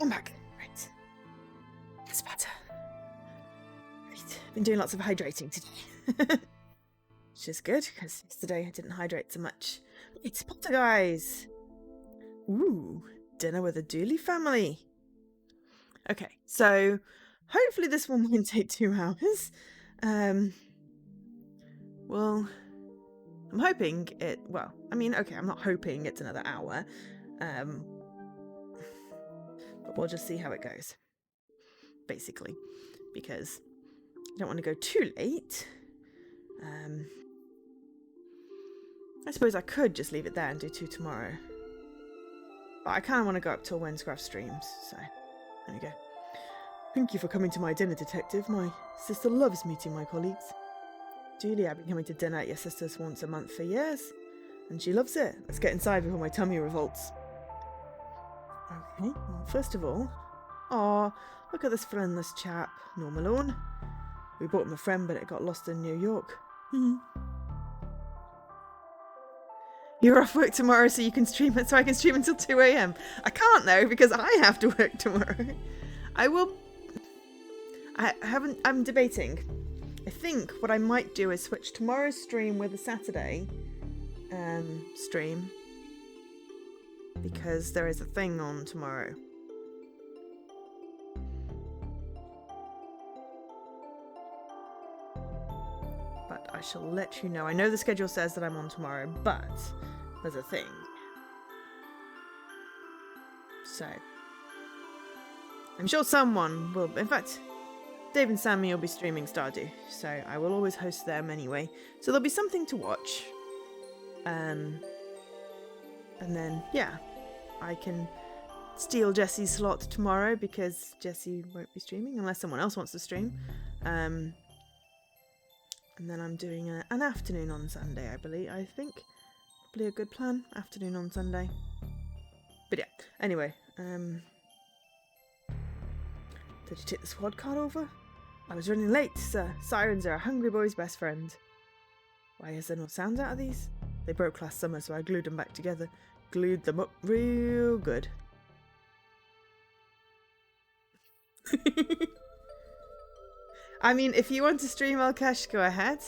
I'm back. Right. That's better. Right. Been doing lots of hydrating today. Which is good, because yesterday I didn't hydrate so much. It's Potter, guys! Ooh, dinner with the Dooley family. Okay, so hopefully this one won't take 2 hours. Well, I'm hoping it, well, I mean, okay, I'm not hoping it's another hour. But we'll just see how it goes. Basically. Because I don't want to go too late. I suppose I could just leave it there and do 2 tomorrow. But I kind of want to go up till Wenscraft streams, so there we go. Thank you for coming to my dinner, Detective. My sister loves meeting my colleagues. Julie, I've been coming to dinner at your sister's once a month for years, and she loves it. Let's get inside before my tummy revolts. Okay, well, first of all, aw, look at this friendless chap, no Malone. We bought him a friend, but it got lost in New York. You're off work tomorrow, so you can stream it. So I can stream until 2 a.m. I can't though because I have to work tomorrow. I will. I'm debating. I think what I might do is switch tomorrow's stream with a Saturday stream because there is a thing on tomorrow. But I shall let you know. I know the schedule says that I'm on tomorrow, but there's a thing. So I'm sure someone will. In fact, Dave and Sammy will be streaming Stardew, so I will always host them anyway. So there'll be something to watch. And then, yeah, I can steal Jesse's slot tomorrow because Jesse won't be streaming unless someone else wants to stream. And then I'm doing an afternoon on Sunday, I believe. I think probably a good plan. Afternoon on Sunday. But yeah, anyway. Did you take the squad card over? I was running late, sir. Sirens are a hungry boy's best friend. Why is there no sound out of these? They broke last summer, so I glued them back together. Glued them up real good. I mean, if you want to stream Alkesh, go ahead.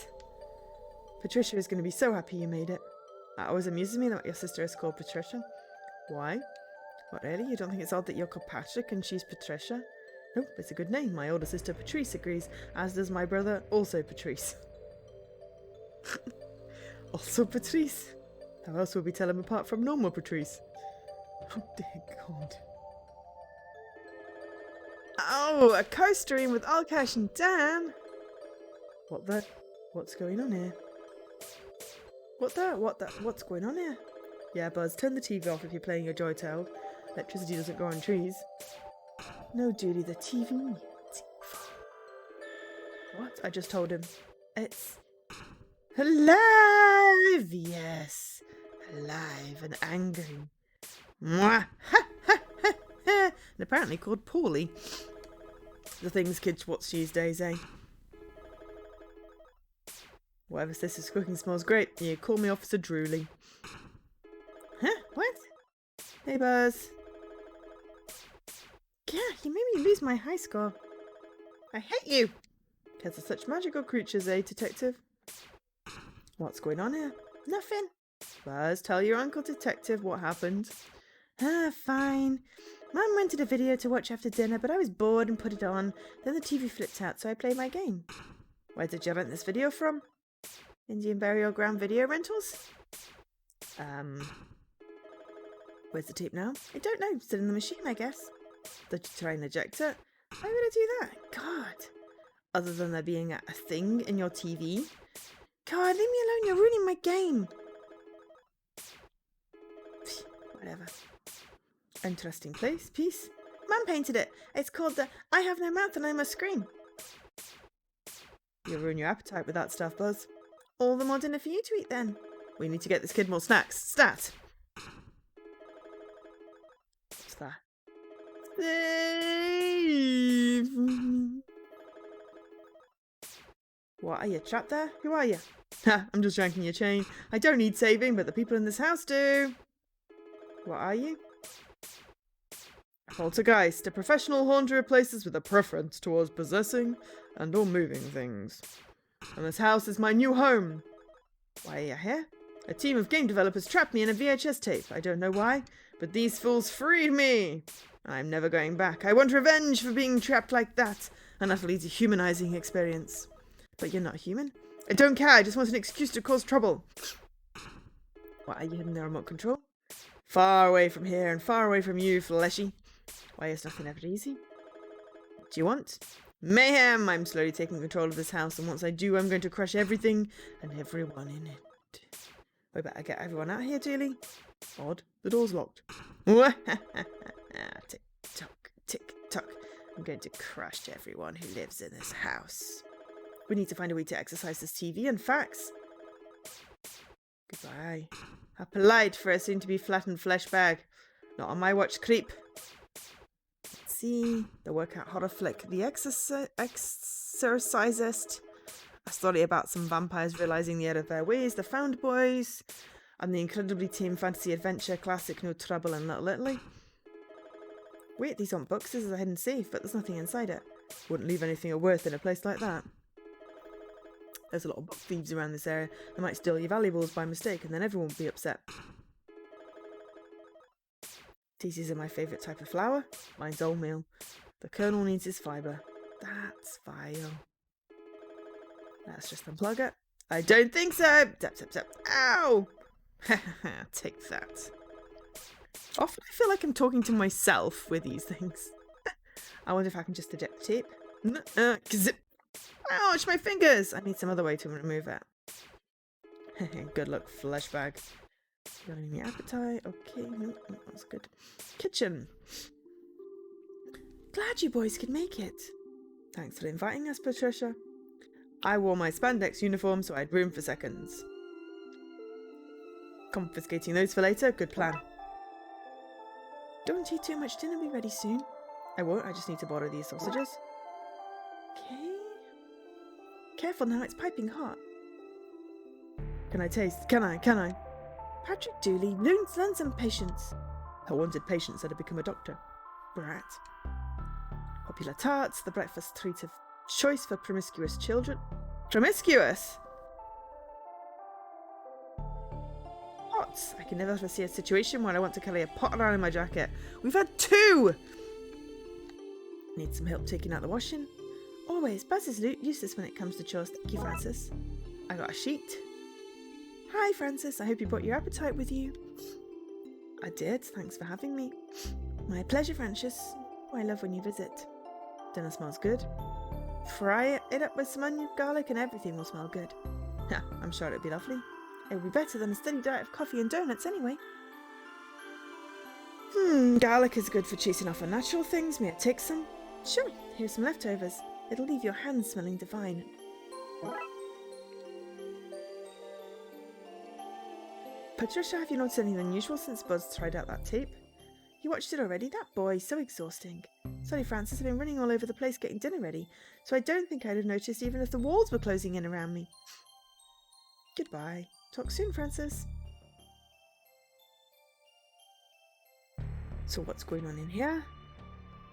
Patricia is going to be so happy you made it. That always amuses me that your sister is called Patricia. Why? What, really? You don't think it's odd that you're called Patrick and she's Patricia? Nope, it's a good name. My older sister Patrice agrees, as does my brother, also Patrice. Also Patrice? How else would we tell him apart from normal Patrice? Oh dear God. Oh, a co-stream with Alkesh and Dan! What the? What's going on here? What the? What's going on here? Yeah, Buzz, turn the TV off if you're playing your Joy Tale. Electricity doesn't grow on trees. No, Judy, the TV. What? I just told him. It's alive! Yes. Alive and angry. Mwah! Ha ha ha ha! And apparently called poorly. The things kids watch these days, eh? Whatever this is cooking smells great. You call me Officer Drooly. Huh? What? Hey, Buzz. Yeah, you made me lose my high score. I hate you! Cats are such magical creatures, eh, Detective? What's going on here? Nothing. Buzz, tell your Uncle Detective what happened. Fine. Mum rented a video to watch after dinner, but I was bored and put it on. Then the TV flipped out, so I played my game. Where did you rent this video from? Indian Burial Ground Video Rentals? Where's the tape now? I don't know. Still in the machine, I guess. Did you try and eject it? Why would I do that? God. Other than there being a thing in your TV. God, leave me alone. You're ruining my game. Whatever. Interesting piece. Mum painted it. It's called the I Have No Mouth and I Must Scream. You'll ruin your appetite with that stuff, Buzz. All the more dinner for you to eat then. We need to get this kid more snacks. Stat. What's that? Save. What, are you trapped there? Who are you? Ha, I'm just yanking your chain. I don't need saving, but the people in this house do. What are you? Poltergeist, a professional haunter of places with a preference towards possessing and or moving things. And this house is my new home. Why are you here? A team of game developers trapped me in a VHS tape. I don't know why, but these fools freed me. I'm never going back. I want revenge for being trapped like that. An utterly dehumanizing experience. But you're not human. I don't care. I just want an excuse to cause trouble. Why are you hiding the remote control? Far away from here and far away from you, fleshy. Why is nothing ever easy? What do you want? Mayhem! I'm slowly taking control of this house, and once I do, I'm going to crush everything and everyone in it. We better get everyone out here, Julie. Odd. The door's locked. Tick-tock, tick-tock. I'm going to crush everyone who lives in this house. We need to find a way to exercise this TV and fax. Goodbye. How polite for a soon-to-be flattened flesh bag. Not on my watch, creep. Let's see. The workout horror flick. The Exorcist. A story about some vampires realising the error of their ways. The Found Boys. And the incredibly tame fantasy adventure classic No Trouble in Little Italy. Wait, these aren't books. This is a hidden safe, but there's nothing inside it. Wouldn't leave anything of worth in a place like that. There's a lot of book thieves around this area. They might steal your valuables by mistake, and then everyone will be upset. Daisies are my favourite type of flower. Mine's oatmeal. The kernel needs his fibre. That's vile. Let's just unplug it. I don't think so! Tap, tap, tap. Ow! Take that. Often I feel like I'm talking to myself with these things. I wonder if I can just eject the tape. Ouch, my fingers! I need some other way to remove it. Good luck, flesh bag. Got any appetite? Okay, no, that's good. Kitchen. Glad you boys could make it. Thanks for inviting us, Patricia. I wore my spandex uniform so I had room for seconds. Confiscating those for later? Good plan. Don't eat too much, dinner will be ready soon. I won't, I just need to borrow these sausages. Okay. Careful now, it's piping hot. Can I taste? Can I? Patrick Dooley, learn some patience. I wanted patience, I'd have become a doctor. Brat. Popular tarts, the breakfast treat of choice for promiscuous children. Promiscuous? Pots. I can never foresee a situation where I want to carry a pot around in my jacket. We've had 2! Need some help taking out the washing? Always. Buzz is useless when it comes to chores. Thank you, Francis. I got a sheet. Hi, Francis. I hope you brought your appetite with you. I did. Thanks for having me. My pleasure, Francis. Oh, I love when you visit. Dinner smells good. Fry it up with some onion, garlic, and everything will smell good. I'm sure it'll be lovely. It will be better than a steady diet of coffee and donuts anyway. Garlic is good for chasing off unnatural things. May I take some? Sure. Here's some leftovers. It'll leave your hands smelling divine. Patricia, have you noticed anything unusual since Buzz tried out that tape? You watched it already? That boy, so exhausting. Sorry, Francis, I've been running all over the place getting dinner ready, so I don't think I'd have noticed even if the walls were closing in around me. Goodbye. Talk soon, Francis. So what's going on in here?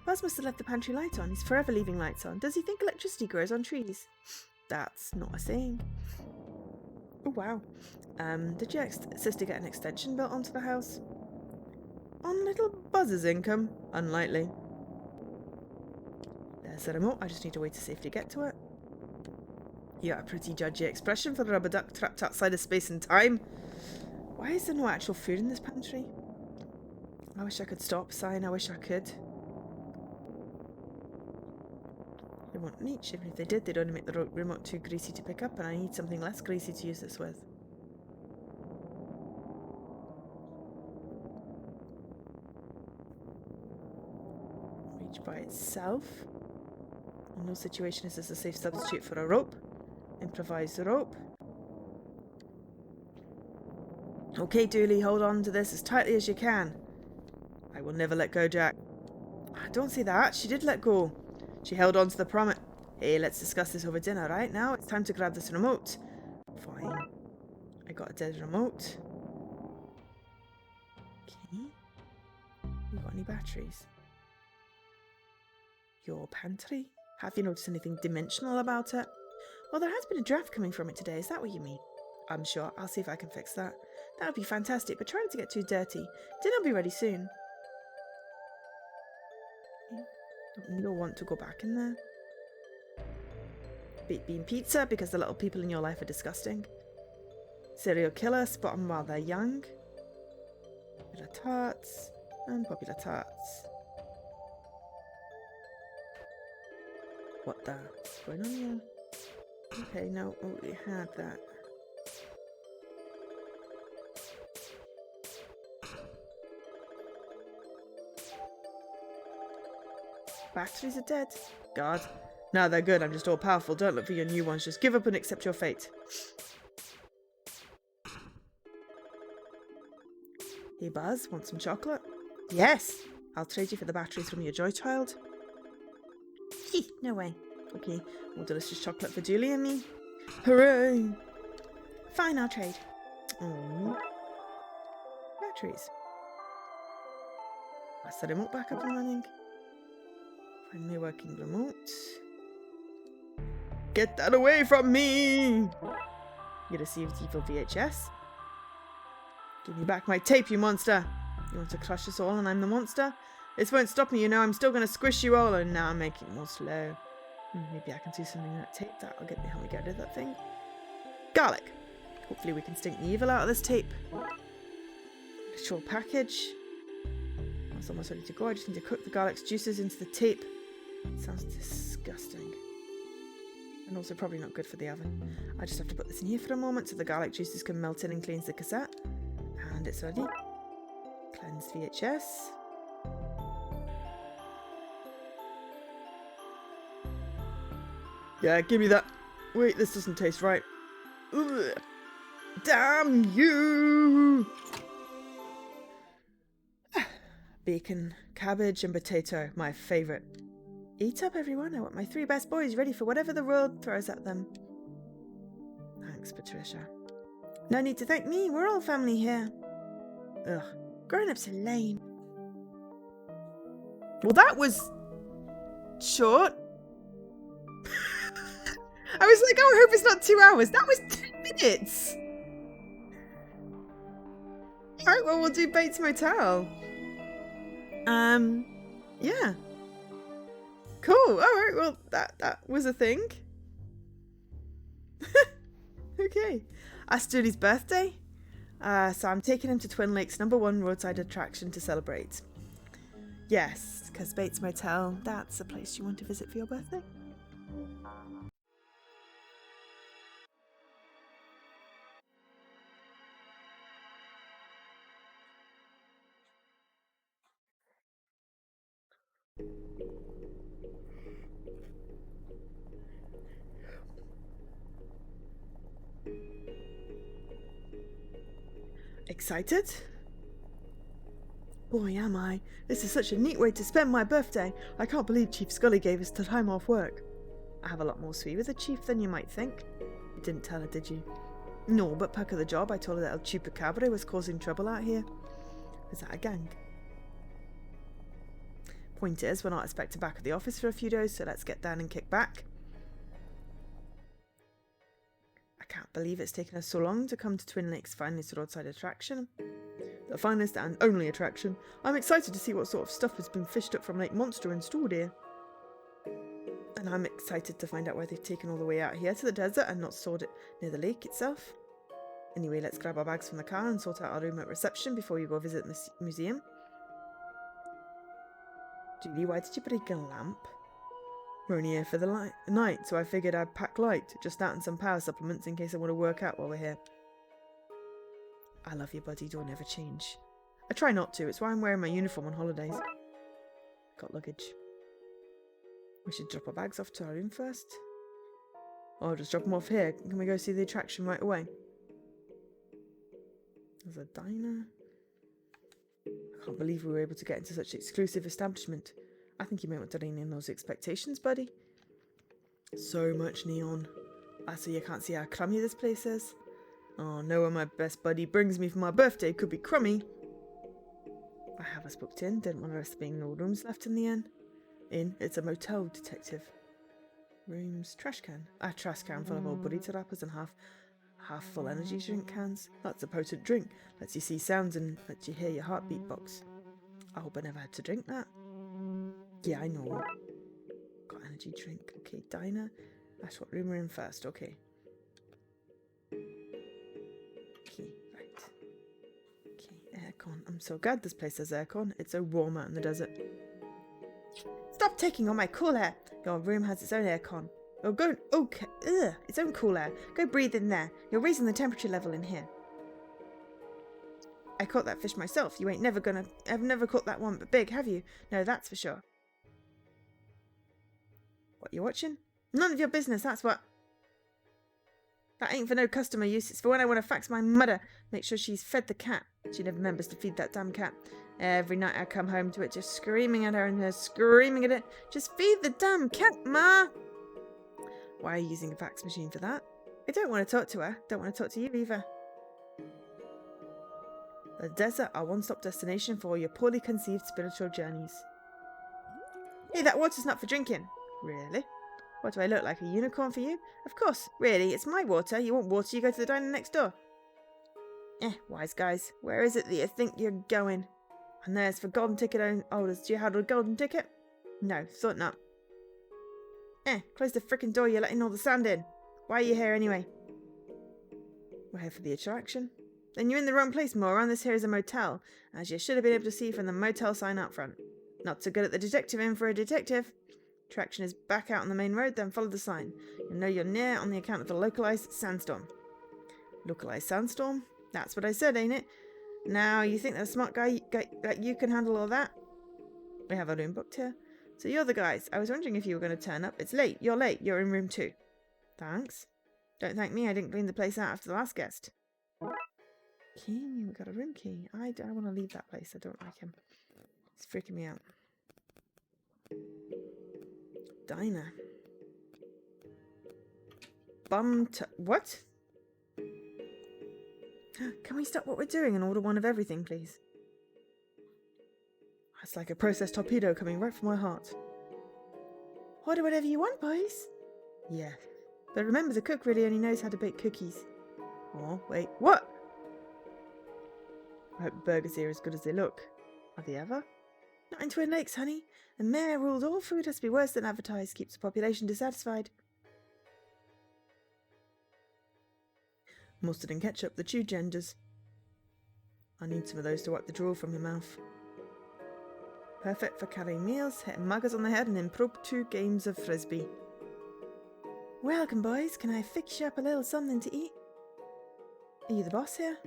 Buzz must have left the pantry light on. He's forever leaving lights on. Does he think electricity grows on trees? That's not a saying. Oh, wow. Did your sister get an extension built onto the house? On little Buzz's income? Unlikely. There's the remote. I just need a way to safely get to it. You got a pretty judgy expression for the rubber duck trapped outside of space and time. Why is there no actual food in this pantry? I wish I could stop sighing. I wish I could. They won't reach. Even if they did, they'd only make the remote too greasy to pick up, and I need something less greasy to use this with. Reach by itself. In no situation is this a safe substitute for a rope. Improvise the rope. Okay, Dooley, hold on to this as tightly as you can. I will never let go, Jack. Don't say that. She did let go. She held on to the promise. Hey, let's discuss this over dinner, right? Now it's time to grab this remote. Fine. I got a dead remote. Okay. You got any batteries? Your pantry? Have you noticed anything dimensional about it? Well, there has been a draft coming from it today. Is that what you mean? I'm sure. I'll see if I can fix that. That would be fantastic, but try not to get too dirty. Dinner will be ready soon. You don't want to go back in there. Baked bean pizza because the little people in your life are disgusting. Serial killer, spot them while they're young. Popular tarts and popular tarts. What the? What's going on here? Okay, no, we had that. Batteries are dead. God. Now they're good, I'm just all powerful. Don't look for your new ones. Just give up and accept your fate. Hey Buzz, want some chocolate? Yes! I'll trade you for the batteries from your joy child. No way. Okay, more delicious chocolate for Julie and me. Hooray! Fine, I'll trade. Oh. Batteries. I set him up back up and running. Finally working remote. Get that away from me! You received evil VHS. Give me back my tape, you monster! You want to crush us all and I'm the monster? This won't stop me, you know. I'm still going to squish you all, and now I'm making it more slow. Maybe I can do something with that tape. That'll get me how we get rid of that thing. Garlic! Hopefully we can stink the evil out of this tape. Ritual package. It's almost ready to go. I just need to cook the garlic's juices into the tape. It sounds disgusting. And also probably not good for the oven. I just have to put this in here for a moment so the garlic juices can melt in and cleanse the cassette. And it's ready. Cleansed VHS. Yeah, give me that. Wait, this doesn't taste right. Ugh. Damn you! Bacon, cabbage, and potato, my favourite. Eat up, everyone. I want my 3 best boys ready for whatever the world throws at them. Thanks, Patricia. No need to thank me. We're all family here. Ugh. Grown-ups are lame. Well, that was short. I was like, oh, I hope it's not 2 hours. That was 10 minutes. Alright, well, we'll do Bates Motel. Yeah. Cool. Alright, well, that was a thing. Okay. Julie's birthday. So I'm taking him to Twin Lakes' #1 roadside attraction to celebrate. Yes, because Bates Motel, that's a place you want to visit for your birthday. Excited? Boy, am I. This is such a neat way to spend my birthday. I can't believe Chief Scully gave us the time off work. I have a lot more sweet with the Chief than you might think. You didn't tell her, did you? No, but perk of the job, I told her that El Chupacabra was causing trouble out here. Is that a gang? Point is, we're not expected back at the office for a few days, so let's get down and kick back. I can't believe it's taken us so long to come to Twin Lakes' finest roadside attraction. The finest and only attraction. I'm excited to see what sort of stuff has been fished up from Lake Monster and stored here. And I'm excited to find out why they've taken all the way out here to the desert and not stored it near the lake itself. Anyway, let's grab our bags from the car and sort out our room at reception before we go visit the museum. Julie, why did you break a lamp? We're only here for the night, so I figured I'd pack light, just that and some power supplements in case I want to work out while we're here. I love you, buddy. Don't ever change. I try not to. It's why I'm wearing my uniform on holidays. Got luggage. We should drop our bags off to our room first. Or just drop them off here. Can we go see the attraction right away? There's a diner. I can't believe we were able to get into such an exclusive establishment. I think you might want to rein in those expectations, buddy. So much neon. So you can't see how crummy this place is. Oh, knowing my best buddy brings me for my birthday could be crummy. I have us booked in. Didn't want us being no rooms left in the inn. In, it's a motel, detective. Rooms, trash can. A trash can full of old burrito wrappers and half full energy drink cans. That's a potent drink. Lets you see sounds and lets you hear your heartbeat box. I hope I never had to drink that. Yeah, I know. Got energy drink. Okay, diner. That's what room we're in first. Okay. Okay, right. Okay, aircon. I'm so glad this place has aircon. It's so warm out in the desert. Stop taking all my cool air. Your room has its own aircon. Oh, go. Okay. Ugh, its own cool air. Go breathe in there. You're raising the temperature level in here. I caught that fish myself. You ain't never gonna. I've never caught that one but big, have you? No, that's for sure. What, you watching? None of your business, that's what. That ain't for no customer use. It's for when I want to fax my mother. Make sure she's fed the cat. She never remembers to feed that damn cat. Every night I come home to it, just screaming at her and her screaming at it. Just feed the damn cat, Ma! Why are you using a fax machine for that? I don't want to talk to her. Don't want to talk to you either. The desert, our one-stop destination for all your poorly conceived spiritual journeys. Hey, that water's not for drinking. Really? What, do I look like, a unicorn for you? Of course. Really, it's my water. You want water, you go to the diner next door. Wise guys. Where is it that you think you're going? And there's for golden ticket holders. Do you have a golden ticket? No, thought not. Close the frickin' door, you're letting all the sand in. Why are you here anyway? We're here for the attraction. Then you're in the wrong place, moron. This here is a motel, as you should have been able to see from the motel sign up front. Not so good at the detective in for a detective. Attraction is back out on the main road, then follow the sign. You'll know you're near on the account of the localized sandstorm. Localized sandstorm? That's what I said, ain't it? Now, you think that a smart guy like you can handle all that? We have a room booked here. So you're the guys. I was wondering if you were going to turn up. It's late. You're late. You're in room 2. Thanks. Don't thank me. I didn't clean the place out after the last guest. Key. We got a room key. I want to leave that place. I don't like him. It's freaking me out. Diner. What? Can we stop what we're doing and order one of everything, please? It's like a processed torpedo coming right from my heart. Order whatever you want, boys. Yeah. But remember, the cook really only knows how to bake cookies. Oh, wait. What? I hope the burgers here are as good as they look. Are they ever? Not in Twin Lakes, honey. The mayor rules all food has to be worse than advertised, keeps the population dissatisfied. Mustard and ketchup, the two genders. I need some of those to wipe the drool from your mouth. Perfect for carrying meals, hitting muggers on the head and impromptu games of frisbee. Welcome, boys. Can I fix you up a little something to eat? Are you the boss here?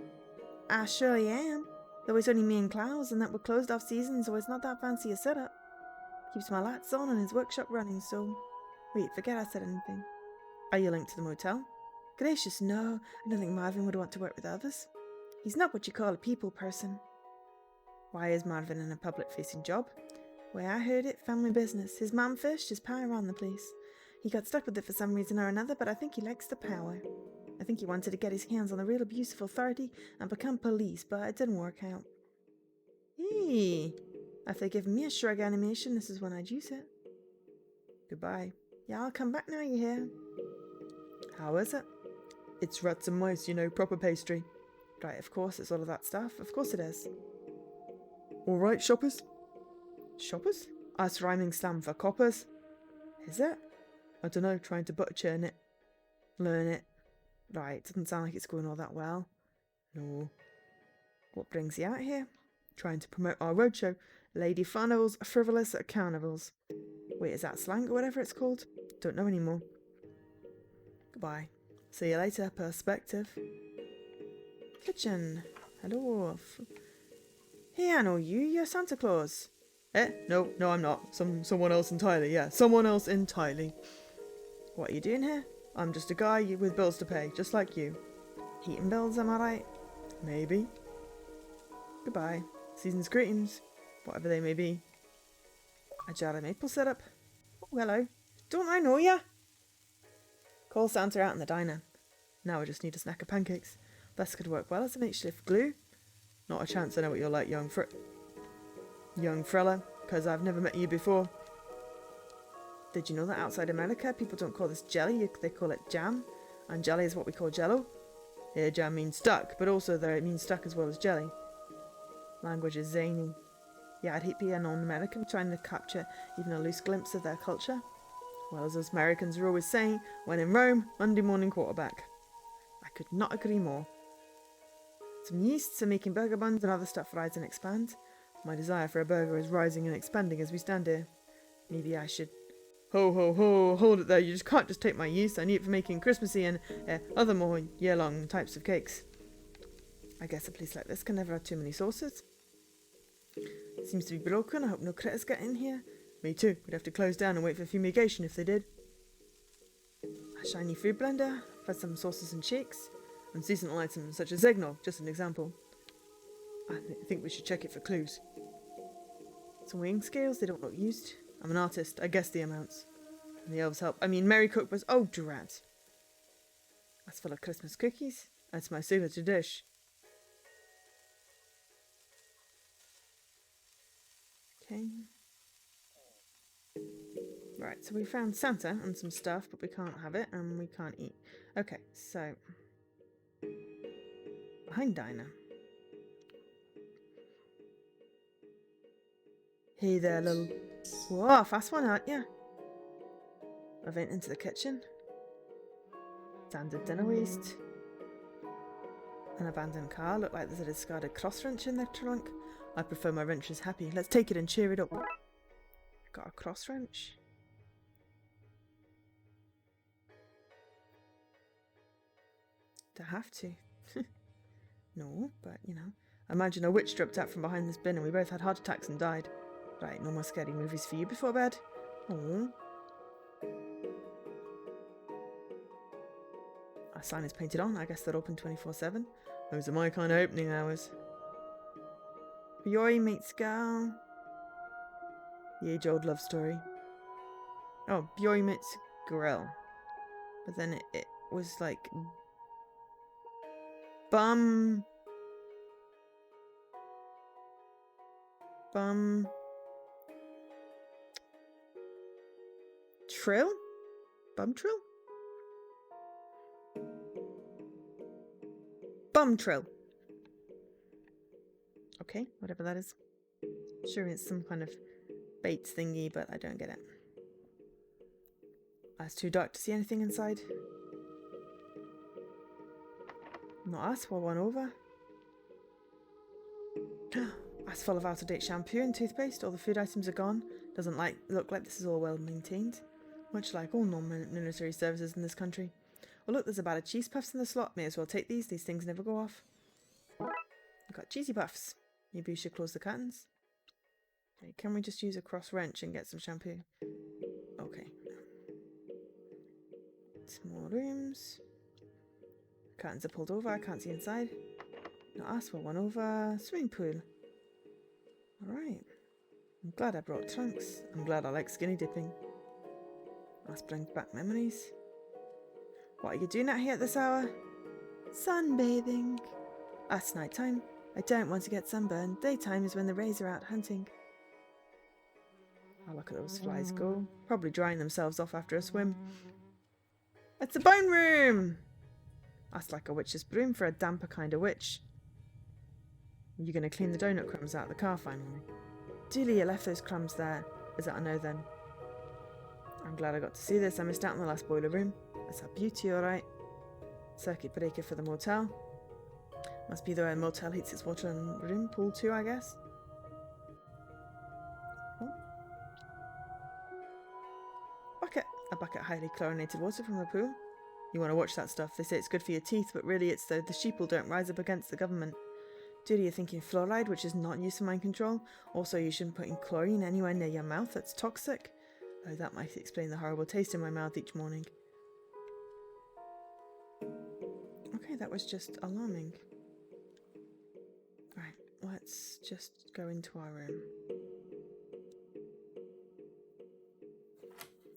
I surely am. Though it's only me and Klaus, and that we're closed off season, so it's not that fancy a setup. Keeps my lights on and his workshop running, so... Wait, forget I said anything. Are you linked to the motel? Gracious, no. I don't think Marvin would want to work with others. He's not what you call a people person. Why is Marvin in a public-facing job? Way I heard it, family business. His mum fished, his pa ran the place. He got stuck with it for some reason or another, but I think he likes the power. I think he wanted to get his hands on the real abuse of authority and become police, but it didn't work out. Hey, if they give me a shrug animation, this is when I'd use it. Goodbye. Yeah, I'll come back now, you hear? How is it? It's rats and mice, you know, proper pastry. Right, of course, it's all of that stuff. Of course it is. All right, shoppers. Shoppers? That's rhyming slang for coppers. Is it? I don't know, trying to butter churn it. Learn it. Right, doesn't sound like it's going all that well. No. What brings you out here? Trying to promote our roadshow. Lady Funnels, Frivolous Carnivals. Wait, is that slang or whatever it's called? Don't know anymore. Goodbye. See you later, perspective. Kitchen. Hello. Hey, I know you. You're Santa Claus. No, I'm not. Someone else entirely. Yeah, someone else entirely. What are you doing here? I'm just a guy with bills to pay, just like you. Heating bills, am I right? Maybe. Goodbye. Season's greetings, whatever they may be. A jar of maple syrup. Oh, hello. Don't I know ya? Call Santa out in the diner. Now I just need a snack of pancakes. This could work well as a makeshift glue. Not a chance I know what you're like, young frella, because I've never met you before. Did you know that outside America, people don't call this jelly, they call it jam? And jelly is what we call jello. Here, jam means stuck, but also there it means stuck as well as jelly. Language is zany. Yeah, I'd hate being a non-American trying to capture even a loose glimpse of their culture. Well, as us Americans are always saying, when in Rome, Monday morning quarterback. I could not agree more. Some yeast, some making burger buns and other stuff rise and expand. My desire for a burger is rising and expanding as we stand here. Maybe I should... Ho, ho, ho, hold it there, you just can't just take my yeast. I need it for making Christmassy and other more year-long types of cakes. I guess a place like this can never have too many sauces. It seems to be broken. I hope no critters get in here. Me too. We'd have to close down and wait for fumigation if they did. A shiny food blender for some sauces and shakes. And seasonal items such as eggnog, just an example. I think we should check it for clues. Some weighing scales, they don't look used. I'm an artist, I guess the amounts. And the elves help. I mean, Merry Cook was... Oh, drat. That's full of Christmas cookies. That's my signature dish. Okay. Right, so we found Santa and some stuff, but we can't have it and we can't eat. Okay, so... Behind diner. Hey there, little... Whoa, fast one, aren't ya? I went into the kitchen. Standard dinner waste. An abandoned car. Looked like there's a discarded cross wrench in their trunk. I prefer my wrenches happy. Let's take it and cheer it up. Got a cross wrench. Do I have to? No, but you know. Imagine a witch dropped out from behind this bin and we both had heart attacks and died. Right, no more scary movies for you before bed. Oh. Our sign is painted on. I guess they're open 24/7. Those are my kind of opening hours. Boy meets girl. The age-old love story. Oh, boy meets grill. But then it was like... Bum... Trill? Bum trill? Bum trill. Okay, whatever that is. Sure, it's some kind of bait thingy, but I don't get it. It's too dark to see anything inside. Not us, we're one over. That's full of out-of-date shampoo and toothpaste. All the food items are gone. Doesn't look like this is all well maintained. Much like all non-military services in this country. Oh look, there's a bag of cheese puffs in the slot. May as well take these. These things never go off. I've got cheesy puffs. Maybe we should close the curtains. Okay, can we just use a cross wrench and get some shampoo? Okay. Small rooms. Curtains are pulled over. I can't see inside. Not us, we're one over. Swimming pool. Alright. I'm glad I brought trunks. I'm glad I like skinny dipping. That brings back memories. What are you doing out here at this hour? Sunbathing. That's night time. I don't want to get sunburned. Daytime is when the rays are out hunting. Oh, look at those flies go. Probably drying themselves off after a swim. It's a bone room! That's like a witch's broom for a damper kind of witch. You're going to clean the donut crumbs out of the car finally. Julie, you left those crumbs there. Is that a no then? I'm glad I got to see this. I missed out on the last boiler room. That's a beauty, alright. Circuit breaker for the motel. Must be the way a motel heats its water and room pool too, I guess. Oh. Bucket. A bucket of highly chlorinated water from the pool. You want to watch that stuff. They say it's good for your teeth, but really it's so the sheeple don't rise up against the government. Judy, you're thinking fluoride, which is not used for mind control. Also, you shouldn't put in chlorine anywhere near your mouth. That's toxic. Oh, that might explain the horrible taste in my mouth each morning. Okay, that was just alarming. Right, let's just go into our room.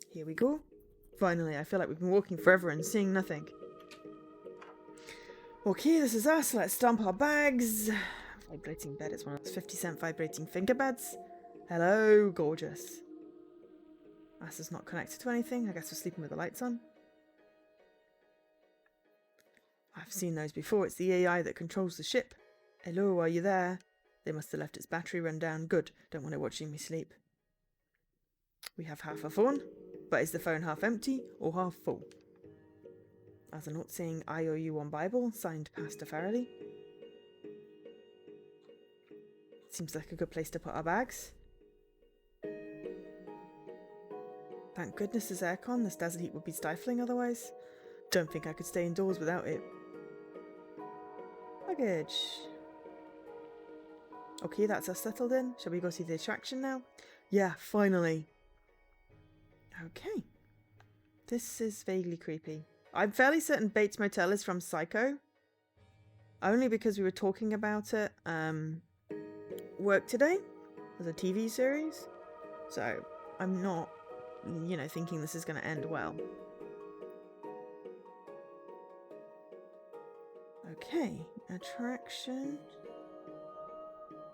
Here we go. Finally, I feel like we've been walking forever and seeing nothing. Okay, this is us. Let's stomp our bags. Vibrating bed. It's one of those 50-cent vibrating finger beds. Hello, gorgeous. This is not connected to anything. I guess we're sleeping with the lights on. I've seen those before. It's the AI that controls the ship. Hello, are you there? They must have left its battery run down. Good. Don't want it watching me sleep. We have half a phone, but is the phone half empty or half full? As a note saying, I owe you one Bible, signed Pastor Farrelly. Seems like a good place to put our bags. Thank goodness there's aircon. This desert heat would be stifling otherwise. Don't think I could stay indoors without it. Luggage. Okay, that's us settled in. Shall we go see the attraction now? Yeah, finally. Okay. This is vaguely creepy. I'm fairly certain Bates Motel is from Psycho. Only because we were talking about it work today as a TV series. So I'm not, thinking this is going to end well. Okay, attraction.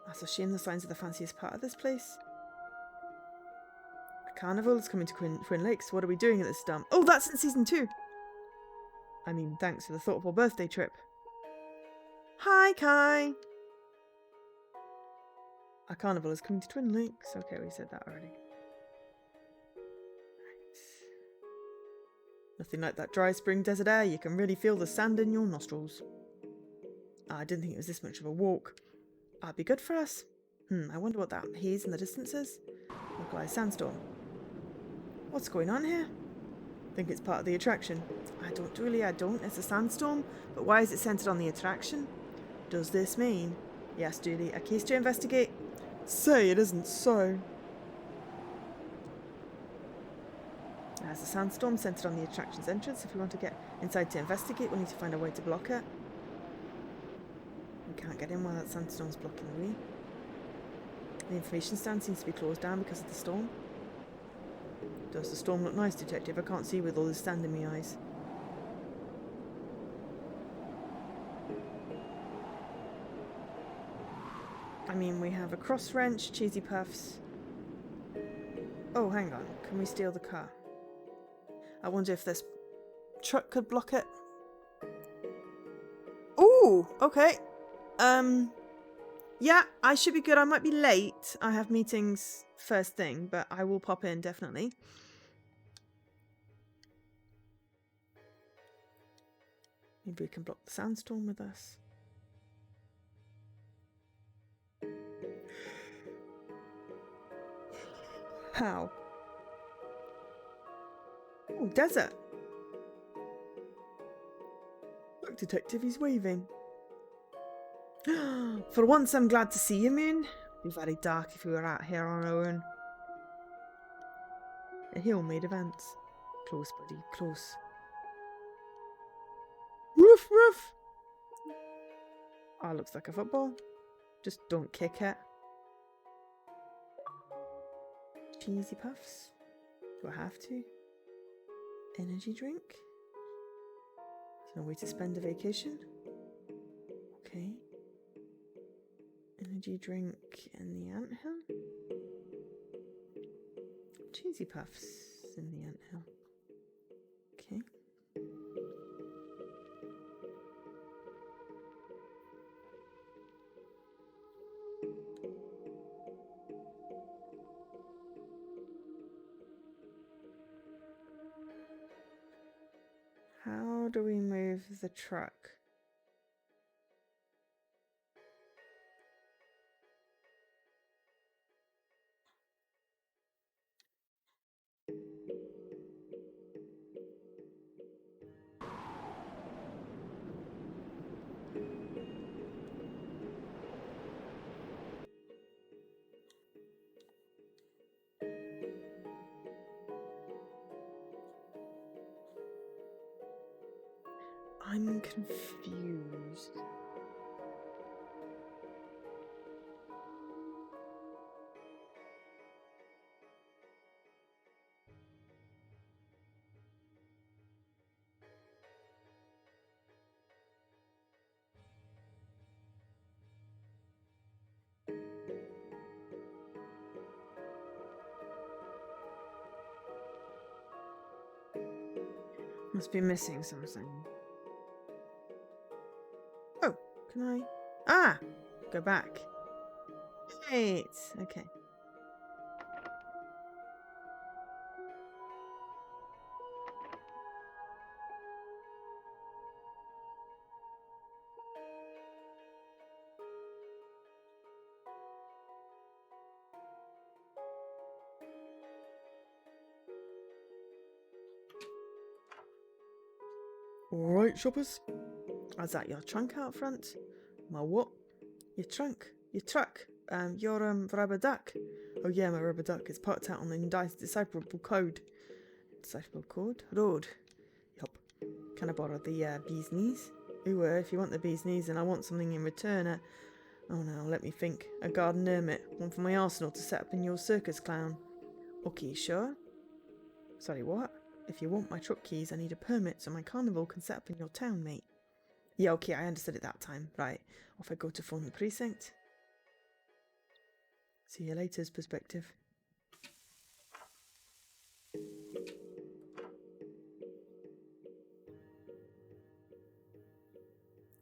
That's a shame the signs are the fanciest part of this place. A carnival is coming to Twin Lakes. What are we doing at this dump? Oh, that's in season 2. I mean, thanks for the thoughtful birthday trip. Hi, Kai. A carnival is coming to Twin Lakes. Okay, we said that already. Right. Nothing like that dry spring desert air. You can really feel the sand in your nostrils. I didn't think it was this much of a walk. That'd be good for us. I wonder what that haze in the distance is. Localized sandstorm. What's going on here? I think it's part of the attraction. I don't. It's a sandstorm. But why is it centered on the attraction? Does this mean? Yes, Julie. A case to investigate? Say it isn't so. There's a sandstorm centered on the attraction's entrance. If we want to get inside to investigate, we'll need to find a way to block it. We can't get in while that sandstorm's blocking the way. The information stand seems to be closed down because of the storm. Does the storm look nice, Detective? I can't see with all this sand in my eyes. I mean, we have a cross wrench, cheesy puffs. Oh, hang on. Can we steal the car? I wonder if this truck could block it. Ooh, okay. Yeah, I should be good. I might be late. I have meetings first thing, but I will pop in, definitely. Maybe we can block the sandstorm with us. How? Oh, desert. Look, Detective, he's waving. For once, I'm glad to see you, Moon. It'd be very dark if we were out here on our own. A hill made of ants. Close, buddy, close. Roof, roof! Ah, looks like a football. Just don't kick it. Cheesy puffs. Do I have to? Energy drink? There's no way to spend a vacation. Okay. Energy drink in the anthill. Cheesy puffs in the anthill. Okay. How do we move the truck? I'm confused. Must be missing something. Oh, can I? Ah! Go back. Right. Okay. Alright, shoppers. Is that your trunk out front? My what? Your trunk. Your truck. Your rubber duck. Oh yeah, my rubber duck is parked out on the indecipherable code. Decipherable code? Road. Yup. Can I borrow the bee's knees? Ooh, if you want the bee's knees, then I want something in return. Oh no, let me think. A garden hermit. One for my arsenal to set up in your circus clown. Okay, sure. Sorry, what? If you want my truck keys, I need a permit so my carnival can set up in your town, mate. Yeah, okay, I understood it that time. Right, off I go to phone the precinct. See you later's perspective.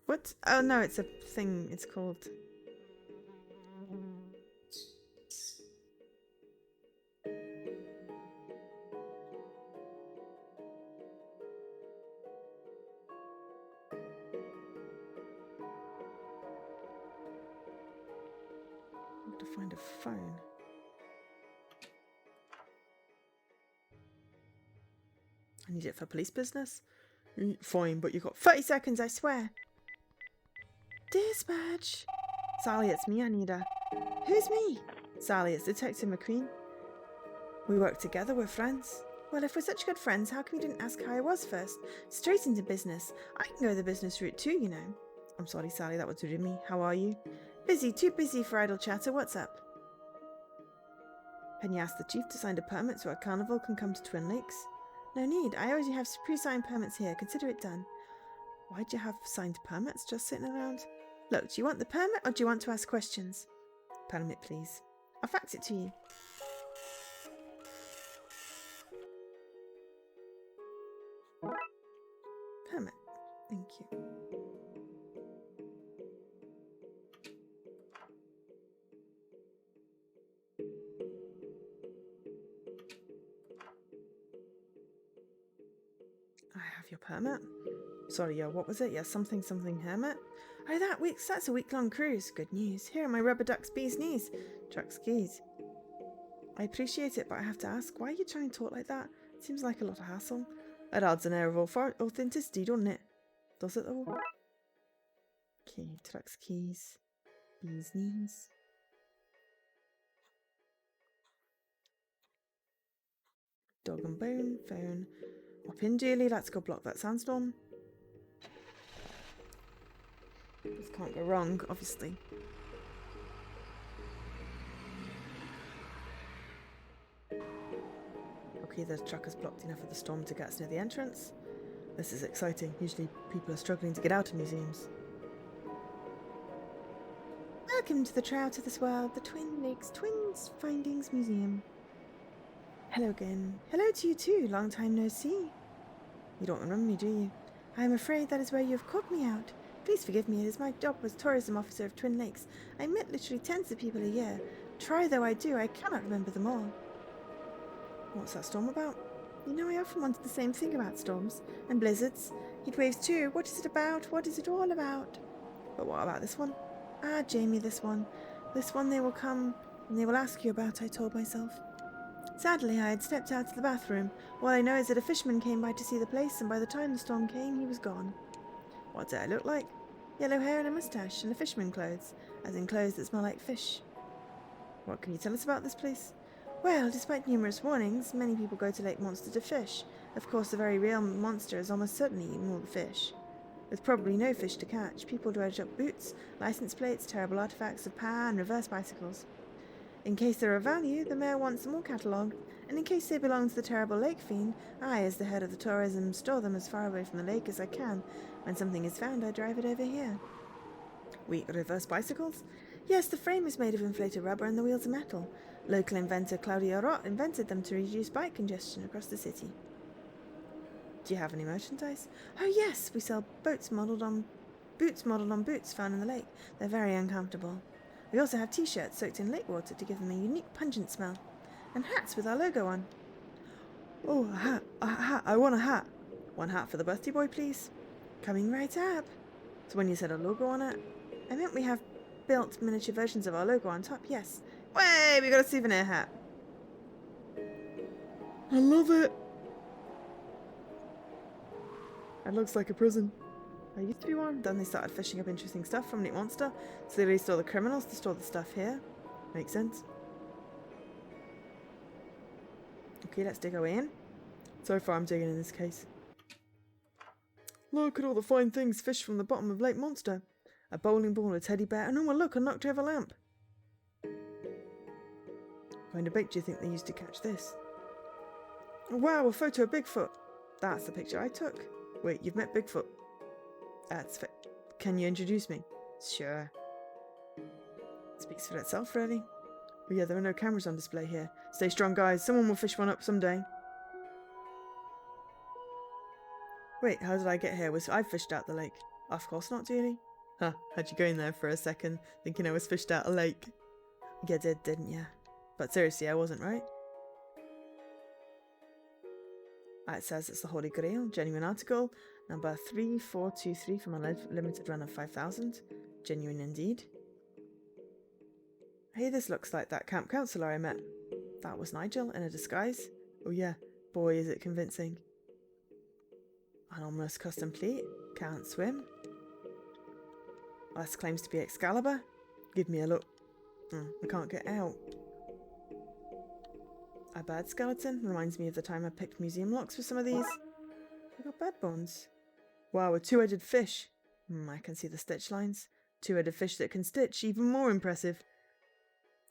What? Oh no, it's a thing. It's called... I have to find a phone. I need it for police business. Fine, but you've got 30 seconds, I swear. Dispatch. Sally, it's me, Anita. Who's me? Sally, it's Detective McQueen. We work together, we're friends. Well, if we're such good friends, how come you didn't ask how I was first? Straight into business. I can go the business route too, you know. I'm sorry, Sally, that was rude of me. How are you? Busy, too busy for idle chatter. What's up? Can you ask the chief to sign a permit so our carnival can come to Twin Lakes? No need. I already have pre-signed permits here. Consider it done. Why'd you have signed permits just sitting around? Look, do you want the permit or do you want to ask questions? Permit, please. I'll fax it to you. Permit. Thank you. I have your permit. Sorry, what was it? Yeah, something hermit. Oh, that's a week-long cruise. Good news. Here are my rubber duck's bee's knees. Truck's keys. I appreciate it, but I have to ask, why are you trying to talk like that? It seems like a lot of hassle. It adds an air of authenticity, doesn't it? Does it though? Okay, truck's keys. Bee's knees. Dog and bone, phone. Up in dearly, let's go block that sandstorm. This can't go wrong, obviously. Okay, the truck has blocked enough of the storm to get us near the entrance. This is exciting. Usually people are struggling to get out of museums. Welcome to the Trout of this world, the Twin Lakes Twins Findings Museum. Hello again. Hello to you too, long time no see. You don't remember me, do you? I am afraid that is where you have caught me out. Please forgive me, it is my job as tourism officer of Twin Lakes. I meet literally tens of people a year. Try though I do, I cannot remember them all. What's that storm about? You know, I often wondered the same thing about storms. And blizzards. Heat waves too. What is it about? What is it all about? But what about this one? Ah, Jamie, this one. This one they will come and they will ask you about, I told myself. Sadly, I had stepped out to the bathroom. All I know is that a fisherman came by to see the place, and by the time the storm came, he was gone. What did I look like? Yellow hair and a moustache, and a fisherman clothes, as in clothes that smell like fish. What can you tell us about this place? Well, despite numerous warnings, many people go to Lake Monster to fish. Of course, the very real monster is almost certainly eating all the fish. With probably no fish to catch, people dredge up boots, license plates, terrible artifacts of power, and reverse bicycles. In case they're of value, the mayor wants them all catalogued, and in case they belong to the terrible lake fiend, I, as the head of the tourism, store them as far away from the lake as I can. When something is found, I drive it over here. Wait, reverse bicycles? Yes, the frame is made of inflated rubber and the wheels are metal. Local inventor Claudia Rott invented them to reduce bike congestion across the city. Do you have any merchandise? Oh yes, we sell boots modelled on boots found in the lake. They're very uncomfortable. We also have t-shirts soaked in lake water to give them a unique pungent smell. And hats with our logo on. Oh, a hat, I want a hat. One hat for the birthday boy, please. Coming right up. So when you said a logo on it, I meant we have built miniature versions of our logo on top, yes. Way, we got a souvenir hat. I love it. It looks like a prison. There used to be one. Then they started fishing up interesting stuff from Nick Monster, so they released all the criminals to store the stuff here. Makes sense. Okay, let's dig our way in. So far I'm digging in this case. Look at all the fine things fished from the bottom of Lake Monster. A bowling ball, a teddy bear, and oh look, a knocked over lamp. What kind of bait do you think they used to catch this? Oh, wow, a photo of Bigfoot. That's the picture I took. Wait, you've met Bigfoot? That's can you introduce me? Sure. Speaks for itself, really. Oh yeah, there are no cameras on display here. Stay strong, guys. Someone will fish one up someday. Wait, how did I get here? Was I fished out the lake? Of course not, dearie. Huh, had you go in there for a second, thinking I was fished out a lake? You did, didn't you? But seriously, I wasn't, right? It says it's the Holy Grail, genuine article, number 3423 from a limited run of 5,000. Genuine indeed. Hey, this looks like that camp counselor I met. That was Nigel in a disguise. Oh yeah, boy is it convincing. An ominous custom pleat. Can't swim. This claims to be Excalibur. Give me a look. I can't get out. A bird skeleton reminds me of the time I picked museum locks for some of these. We got bird bones. Wow, a two-headed fish. I can see the stitch lines. Two-headed fish that can stitch, even more impressive.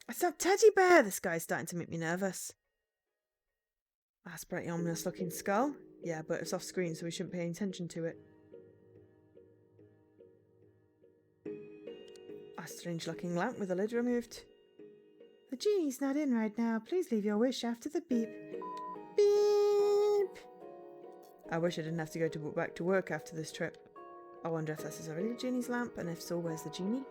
It's that teddy bear! This guy's starting to make me nervous. That's a pretty ominous looking skull. Yeah, but it's off screen, so we shouldn't pay any attention to it. A strange looking lamp with the lid removed. The genie's not in right now. Please leave your wish after the beep. Beep! I wish I didn't have to go back to work after this trip. I wonder if this is a real genie's lamp, and if so, where's the genie?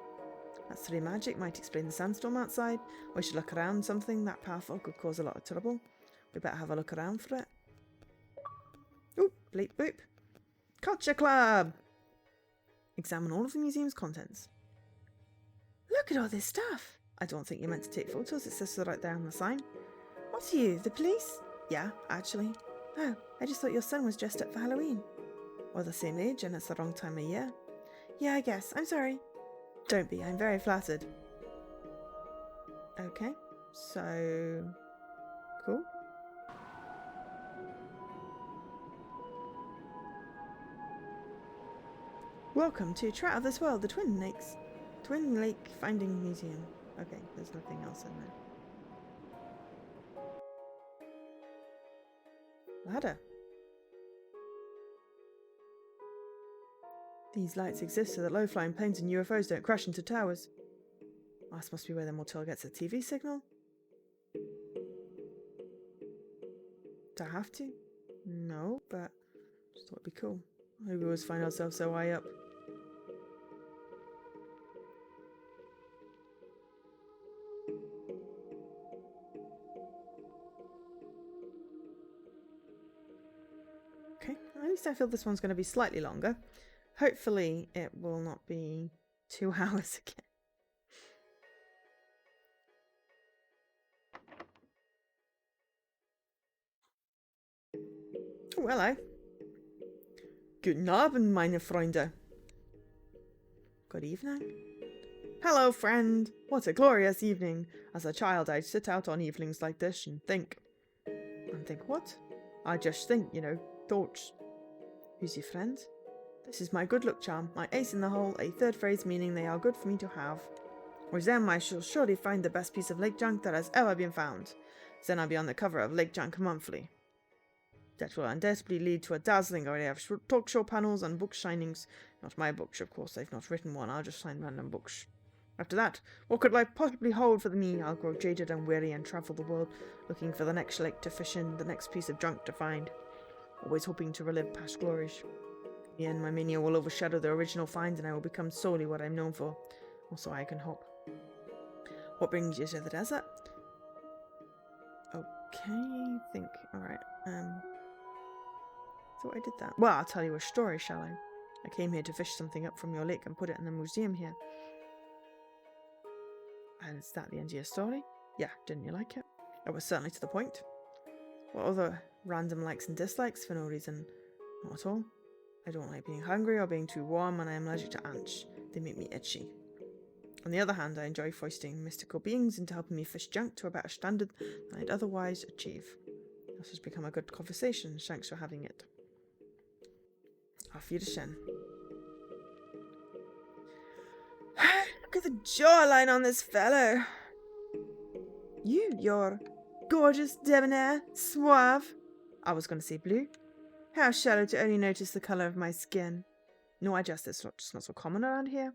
That's 3 magic, might explain the sandstorm outside. We should look around. Something that powerful could cause a lot of trouble. We better have a look around for it. Oop, bleep boop. Culture Club! Examine all of the museum's contents. Look at all this stuff! I don't think you're meant to take photos, it says so right there on the sign. What are you, the police? Yeah, actually. Oh, I just thought your son was dressed up for Halloween. We're the same age and it's the wrong time of year. Yeah, I guess. I'm sorry. Don't be, I'm very flattered. Okay, so... cool. Welcome to Trout of this World, the Twin Lake Finding Museum. Okay, there's nothing else in there. Ladder. These lights exist so that low-flying planes and UFOs don't crash into towers. This must be where the motel gets a TV signal. Do I have to? No, but just thought it'd be cool. We always find ourselves so high up. Okay, at least I feel this one's going to be slightly longer. Hopefully it will not be 2 hours again. Oh, hello. Guten Abend, meine Freunde. Good evening. Hello, friend. What a glorious evening. As a child, I'd sit out on evenings like this and think. And think what? I just think, you know, thoughts. Who's your friend? This is my good luck charm, my ace in the hole, a third phrase meaning they are good for me to have. With them I shall surely find the best piece of lake junk that has ever been found. Then I'll be on the cover of Lake Junk Monthly. That will undoubtedly lead to a dazzling array of talk show panels and book signings. Not my books, of course, I've not written one, I'll just sign random books. After that, what could life possibly hold for me? I'll grow jaded and weary and travel the world, looking for the next lake to fish in, the next piece of junk to find. always hoping to relive past glories. In the end, my mania will overshadow the original finds and I will become solely what I'm known for. Also, I can hope. What brings you to the desert? Okay, think. Alright, thought I did that. Well, I'll tell you a story, shall I? I came here to fish something up from your lake and put it in the museum here. And is that the end of your story? Yeah, didn't you like it? It was certainly to the point. What other random likes and dislikes for no reason? Not at all. I don't like being hungry or being too warm, and I am allergic to ants. They make me itchy. On the other hand, I enjoy foisting mystical beings into helping me fish junk to a better standard than I'd otherwise achieve. This has become a good conversation. Thanks for having it. Auf Wiedersehen. Look at the jawline on this fellow. You're gorgeous, debonair, suave. I was going to say blue. How shallow to only notice the colour of my skin. No, it's not so common around here.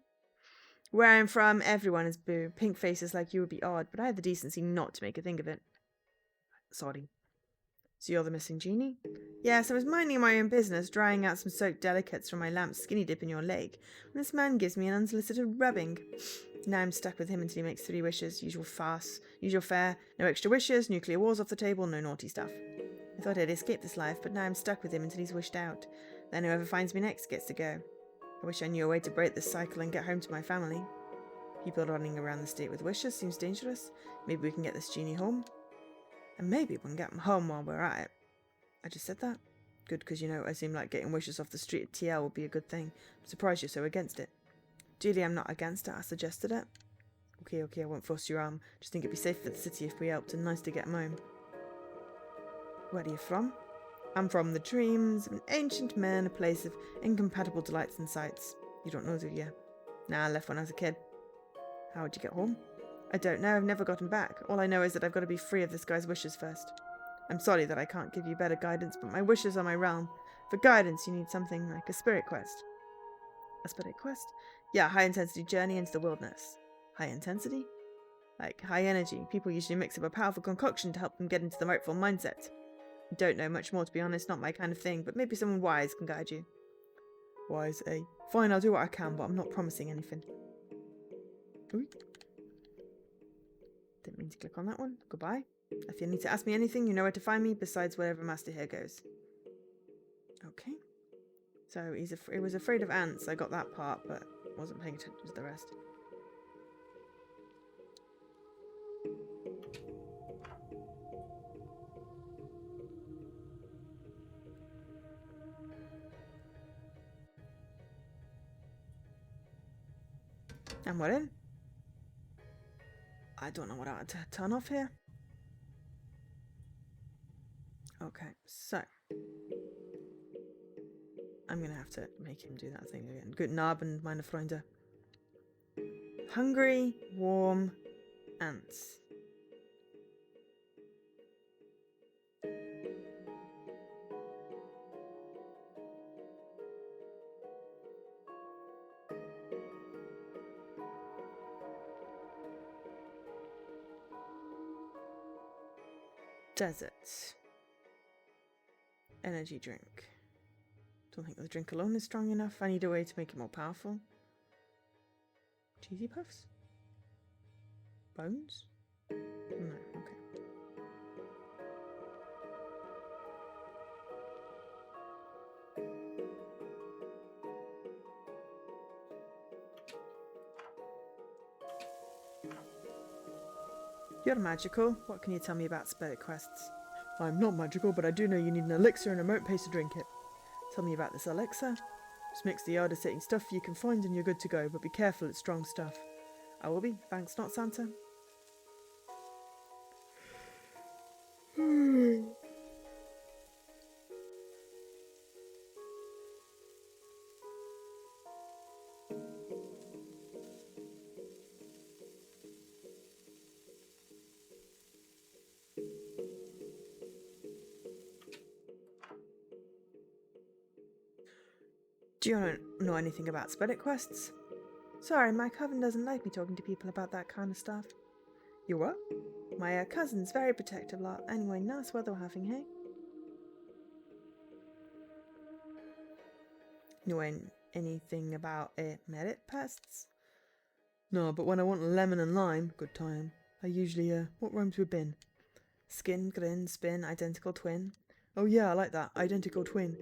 Where I'm from, everyone is blue. Pink faces like you would be odd, but I had the decency not to make a thing of it. Sorry. So you're the missing genie? Yes, I was minding my own business, drying out some soaked delicates from my lamp's skinny dip in your lake, when this man gives me an unsolicited rubbing. Now I'm stuck with him until he makes 3 wishes. Usual farce. Usual fare. No extra wishes, nuclear wars off the table, no naughty stuff. I thought I'd escape this life, but now I'm stuck with him until he's wished out. Then whoever finds me next gets to go. I wish I knew a way to break this cycle and get home to my family. People running around the state with wishes seems dangerous. Maybe we can get this genie home. And maybe we can get him home while we're at it. I just said that? Good, because I seem like getting wishes off the street at TL would be a good thing. I'm surprised you're so against it. Julie, I'm not against it. I suggested it. Okay, I won't force your arm. Just think it'd be safe for the city if we helped, and nice to get him home. Where are you from? I'm from the dreams of an ancient man, a place of incompatible delights and sights. You don't know, do you? Nah, I left when I was a kid. How would you get home? I don't know, I've never gotten back. All I know is that I've got to be free of this guy's wishes first. I'm sorry that I can't give you better guidance, but my wishes are my realm. For guidance, you need something like a spirit quest. A spirit quest? Yeah, high-intensity journey into the wilderness. High intensity? Like high energy. People usually mix up a powerful concoction to help them get into the rightful mindset. Don't know much more, to be honest, not my kind of thing, but maybe someone wise can guide you. Wise, eh? Fine, I'll do what I can, but I'm not promising anything. Ooh. Didn't mean to click on that one. Goodbye. If you need to ask me anything, you know where to find me, besides wherever Master here goes. Okay. So he was afraid of ants. I got that part, but wasn't paying attention to the rest. And we're in. I don't know what I had to turn off here. Okay, so I'm gonna have to make him do that thing again. Guten Abend, meine Freunde. Hungry, warm, ants. Desert. Energy drink. Don't think the drink alone is strong enough. I need a way to make it more powerful. Cheesy puffs? Bones? No, okay. You're magical. What can you tell me about spirit quests? I'm not magical, but I do know you need an elixir and a remote place to drink it. Tell me about this elixir. Just mix the hardest hitting stuff you can find and you're good to go, but be careful, it's strong stuff. I will be. Thanks, not Santa. Do you know anything about spirit quests? Sorry, my coven doesn't like me talking to people about that kind of stuff. You what? My cousin's very protective lot. Anyway, nice weather we're having, hey? Knowing anything about merit pests? No, but when I want lemon and lime, good time. I usually, what rhymes with bin? Skin, grin, spin, identical twin. Oh yeah, I like that. Identical twin.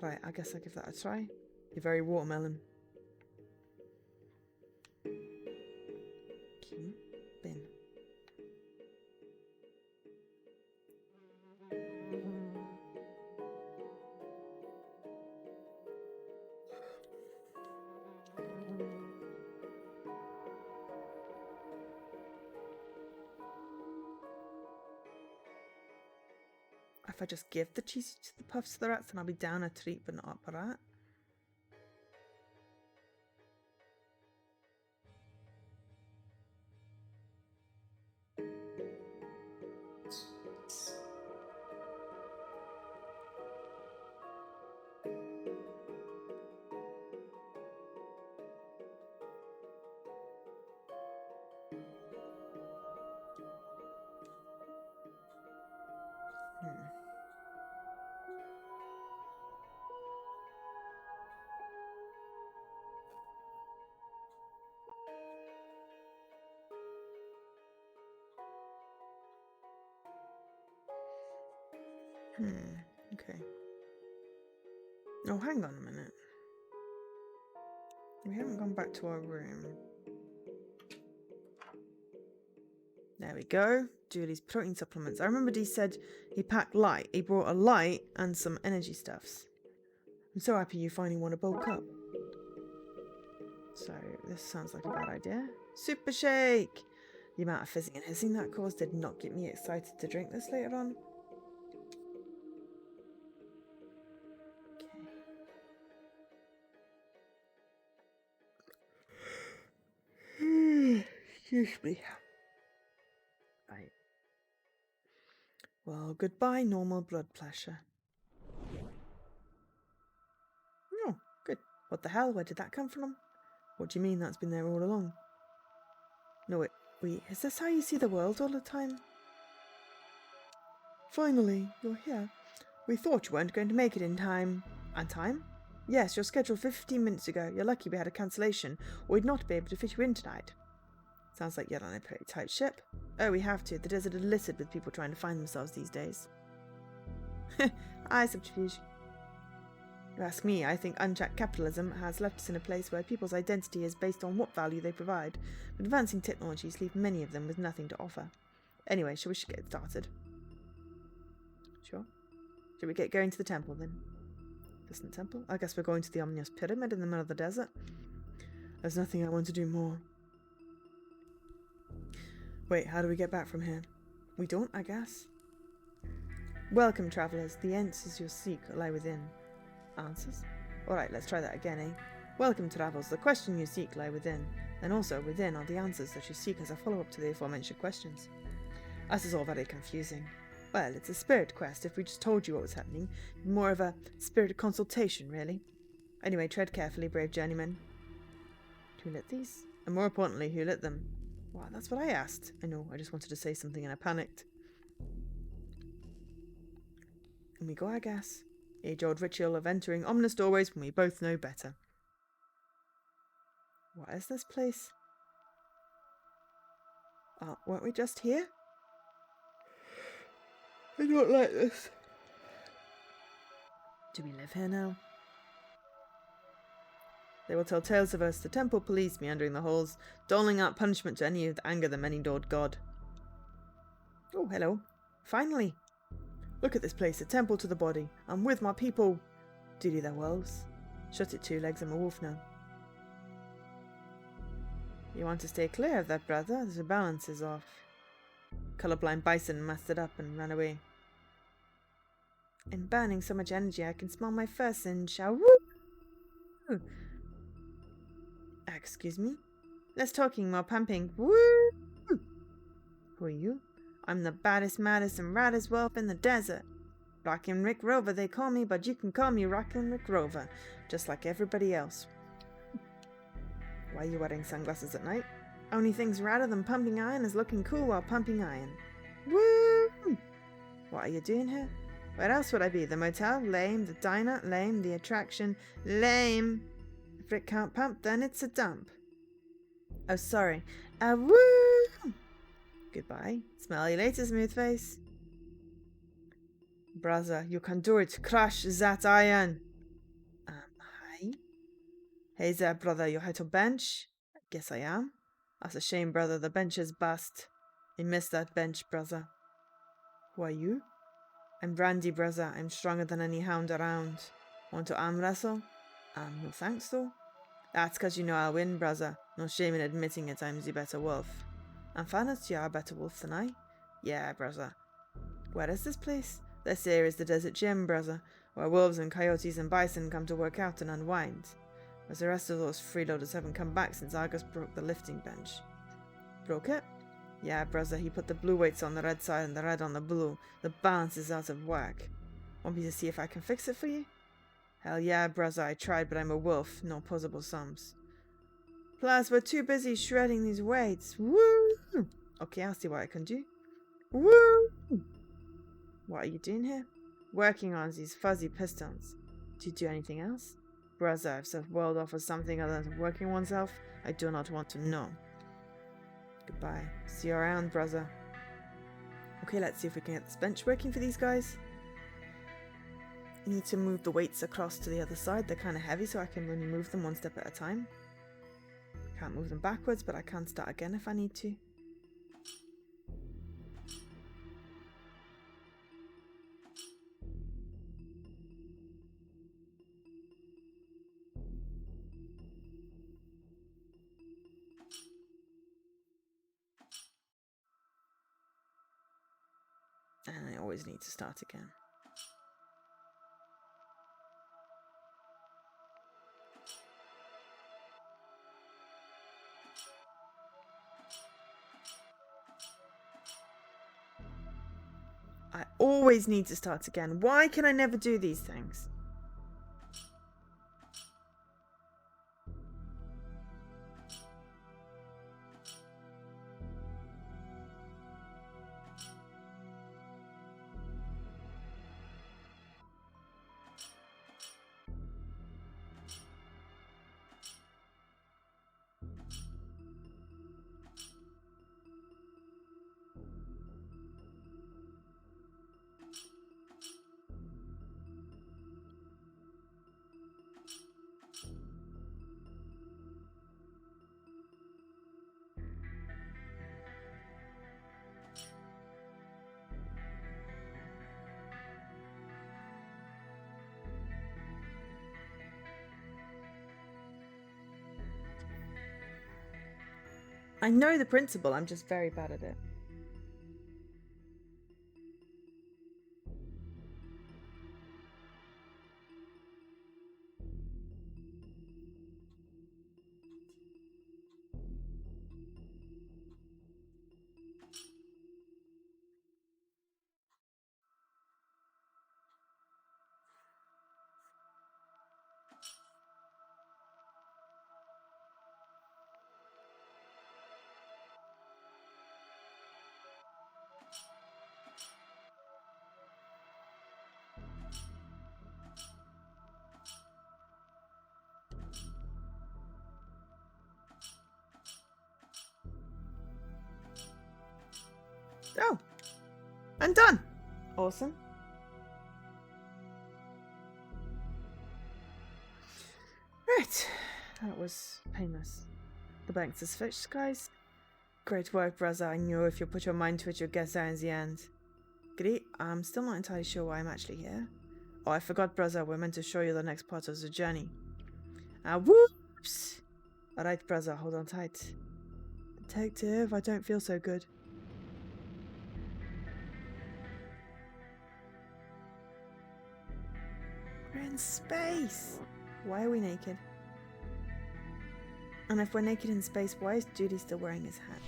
Right, I guess I'll give that a try. You're very watermelon. Key, bin. If I just give the cheesy to the puffs to the rats, then I'll be down a treat but not up a rat. Okay. Oh, hang on a minute. We haven't gone back to our room. There we go. Julie's protein supplements. I remember Dee said he packed light. He brought a light and some energy stuffs. I'm so happy you finally want to bulk up. So, this sounds like a bad idea. Super shake! The amount of fizzing and hissing that caused did not get me excited to drink this later on. Okay. Excuse me. Right. Well, goodbye, normal blood pressure. Oh, good. What the hell? Where did that come from? What do you mean that's been there all along? No, wait, is this how you see the world all the time? Finally, you're here. We thought you weren't going to make it in time. And time? Yes, you're scheduled 15 minutes ago. You're lucky we had a cancellation, or we'd not be able to fit you in tonight. Sounds like you're on a pretty tight ship. Oh, we have to. The desert is littered with people trying to find themselves these days. Subterfuge. You ask me, I think unchecked capitalism has left us in a place where people's identity is based on what value they provide, but advancing technologies leave many of them with nothing to offer. Anyway, shall we get started? Sure. Shall we get going to the temple then? Distant temple? I guess we're going to the ominous pyramid in the middle of the desert. There's nothing I want to do more. Wait, how do we get back from here? We don't, I guess. Welcome, travellers. The answers you seek lie within. Answers? Alright, let's try that again, eh? Welcome, travellers. The question you seek lie within. And also, within are the answers that you seek as a follow-up to the aforementioned questions. This is all very confusing. Well, it's a spirit quest. If we just told you what was happening, more of a spirit consultation, really. Anyway, tread carefully, brave journeyman. Who lit these? And more importantly, who lit them? Wow, that's what I asked. I know, I just wanted to say something and I panicked. And we go, I guess. Age-old ritual of entering ominous doorways when we both know better. What is this place? Weren't we just here? I don't like this. Do we live here now? They will tell tales of us, the temple police meandering the halls, doling out punishment to any who anger the many-doored god. Oh, hello. Finally. Look at this place, a temple to the body. I'm with my people. Duty their wolves. Shut it, 2 legs, I'm a wolf now. You want to stay clear of that, brother? The balance is off. Colorblind bison messed it up and ran away. In burning so much energy, I can smell my first sin. Woo! Excuse me? Less talking, more pumping. Woo! Who are you? I'm the baddest, maddest, and raddest wolf in the desert. Rockin' Rick Rover, they call me, but you can call me Rockin' Rick Rover, just like everybody else. Why are you wearing sunglasses at night? Only thing's radder than pumping iron is looking cool while pumping iron. Woo! What are you doing here? Where else would I be? The motel? Lame. The diner? Lame. The attraction? Lame. If it can't pump, then it's a dump. Oh, sorry. Woo! Goodbye. Smell you later, smooth face. Brother, you can do it. Crush that iron. Hi. Hey there, brother. You here to bench? I guess I am. That's a shame, brother. The bench is bust. I miss that bench, brother. Who are you? I'm Brandy, brother. I'm stronger than any hound around. Want to arm wrestle? No thanks, though. That's 'cause you know I'll win, brother. No shame in admitting it, I'm the better wolf. And fairness, you are a better wolf than I. Yeah, brother. Where is this place? This here is the desert gym, brother, where wolves and coyotes and bison come to work out and unwind. As the rest of those freeloaders haven't come back since Argus broke the lifting bench. Broke it? Yeah, brother, he put the blue weights on the red side and the red on the blue. The balance is out of whack. Want me to see if I can fix it for you? Hell yeah, brother, I tried, but I'm a wolf. No posable sums. Plus, we're too busy shredding these weights. Woo! Okay, I'll see what I can do. Woo! What are you doing here? Working on these fuzzy pistons. Do you do anything else? Brother, if the world offers something other than working oneself, I do not want to know. Goodbye. See you around, brother. Okay, let's see if we can get this bench working for these guys. I need to move the weights across to the other side. They're kind of heavy, so I can only move them one step at a time. Can't move them backwards, but I can start again if I need to. And I always need to start again. I always need to start again. Why can I never do these things? I know the principle, I'm just very bad at it. Oh, I'm done. Awesome. Right, that was painless. The banks is fixed, guys. Great work, brother. I knew if you put your mind to it, you'll get there in the end. Great. I'm still not entirely sure why I'm actually here. Oh, I forgot, brother. We're meant to show you the next part of the journey. Whoops! Alright, brother. Hold on tight. Detective, I don't feel so good. We're in space! Why are we naked? And if we're naked in space, why is Judy still wearing his hat?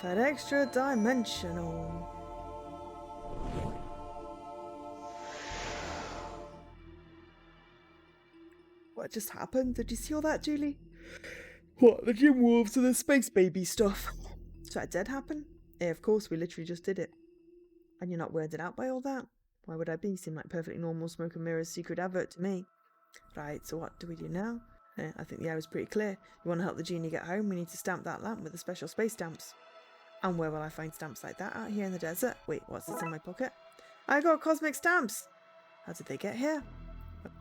For extra dimensional. What just happened? Did you see all that, Julie? What? The gym wolves and the space baby stuff. So that did happen? Yeah, of course, we literally just did it. And you're not weirded out by all that? Why would I be? Seem like perfectly normal smoke and mirrors secret advert to me. Right, so what do we do now? I think the air is pretty clear. You want to help the genie get home? We need to stamp that lamp with the special space stamps. And where will I find stamps like that? Out here in the desert? Wait, what's this in my pocket? I got cosmic stamps! How did they get here?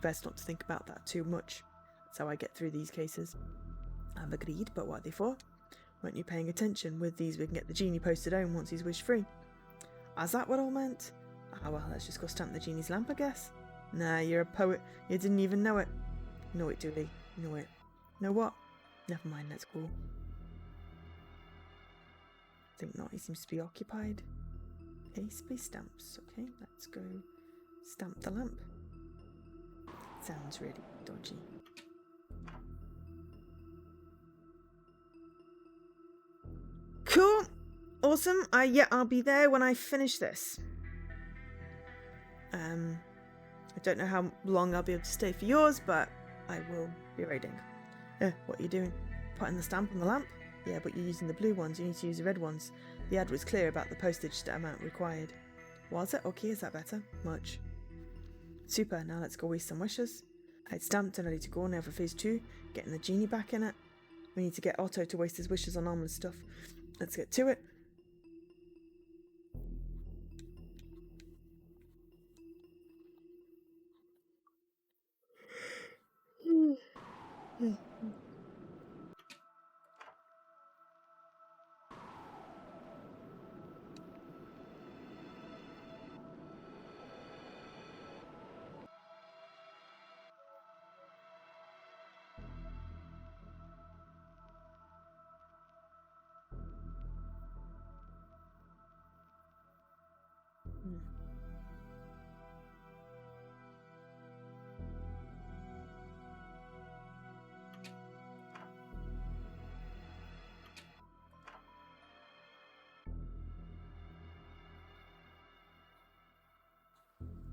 Best not to think about that too much. That's how I get through these cases. I've agreed, but what are they for? Weren't you paying attention? With these we can get the genie posted home once he's wish free. Is that what all meant? Ah well, let's just go stamp the genie's lamp, I guess. Nah, you're a poet. You didn't even know it. Know it, Dooley. Know it. Know what? Never mind, let's go. Think not, he seems to be occupied. Okay, space stamps. Okay, let's go stamp the lamp. Sounds really dodgy. Cool! Awesome. Yeah, I'll be there when I finish this. I don't know how long I'll be able to stay for yours, but I will be raiding. What are you doing? Putting the stamp on the lamp? Yeah, but you're using the blue ones. You need to use the red ones. The ad was clear about the postage amount required. Was it? Okay, is that better? Much. Super, now let's go waste some wishes. It's stamped and ready to go now for phase 2. Getting the genie back in it. We need to get Otto to waste his wishes on ominous stuff. Let's get to it.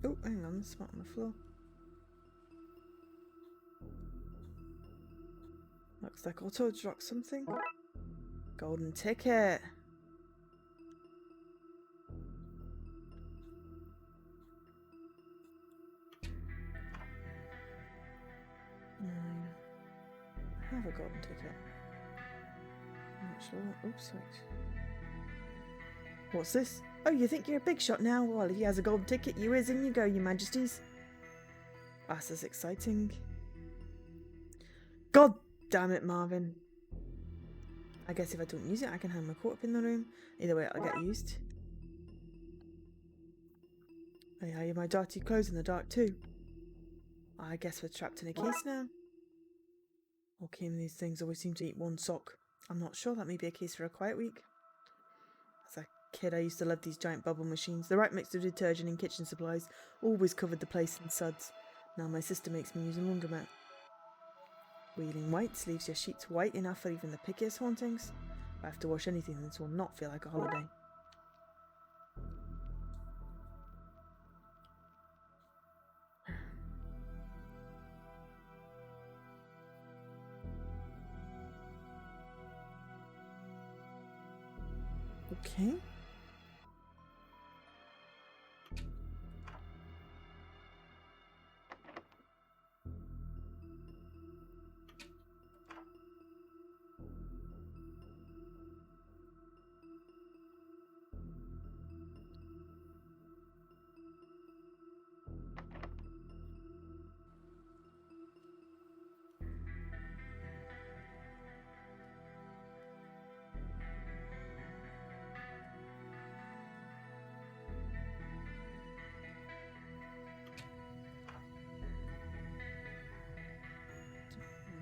Oh, hang on, there's spot on the floor. Looks like Otto dropped something. Golden ticket. I have a golden ticket. I'm not sure. Oops, wait. What's this? Oh, you think you're a big shot now? Well, if he has a golden ticket, you is, in you go, your majesties. That's as exciting. God damn it, Marvin. I guess if I don't use it, I can hang my coat up in the room. Either way, it'll get used. I hide my dirty clothes in the dark too. I guess we're trapped in a case now. Okay, these things always seem to eat one sock. I'm not sure, that may be a case for a quiet week. As a kid, I used to love these giant bubble machines. The right mix of detergent and kitchen supplies always covered the place in suds. Now my sister makes me use a laundromat. Wheeling whites leaves your sheets white enough for even the pickiest hauntings. If I have to wash anything, this will not feel like a holiday. Okay.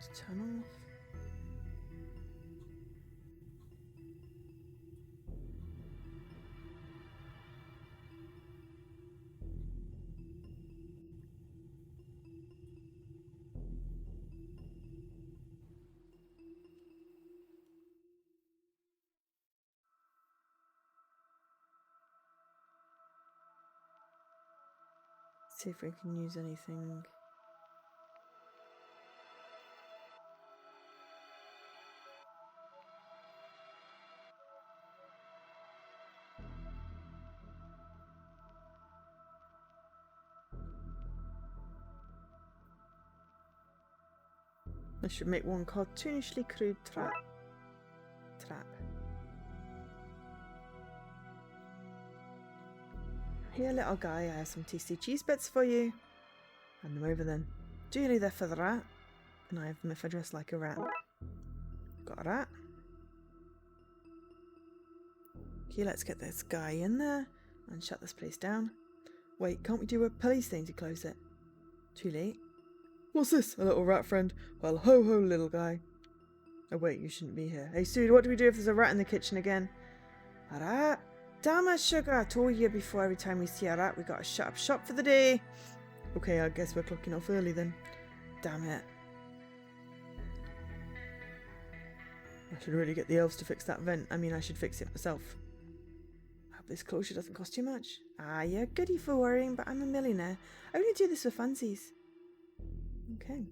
Let's turn off. See if we can use anything. I should make one cartoonishly crude trap. Here, little guy, I have some tasty cheese bits for you. Hand them over then. Duly there for the rat. And I have them if I dress like a rat. Got a rat. Okay, let's get this guy in there and shut this place down. Wait, can't we do a police thing to close it? Too late. What's this? A little rat friend? Well, ho ho, little guy. Oh wait, you shouldn't be here. Hey Sue, what do we do if there's a rat in the kitchen again? A rat? Damn it, sugar. I told you before, every time we see a rat, we gotta shut up shop for the day. Okay, I guess we're clocking off early then. Damn it. I should really get the elves to fix that vent. I mean, I should fix it myself. I hope this closure doesn't cost too much. Ah, you're goody for worrying, but I'm a millionaire. I only do this for funsies. Okay.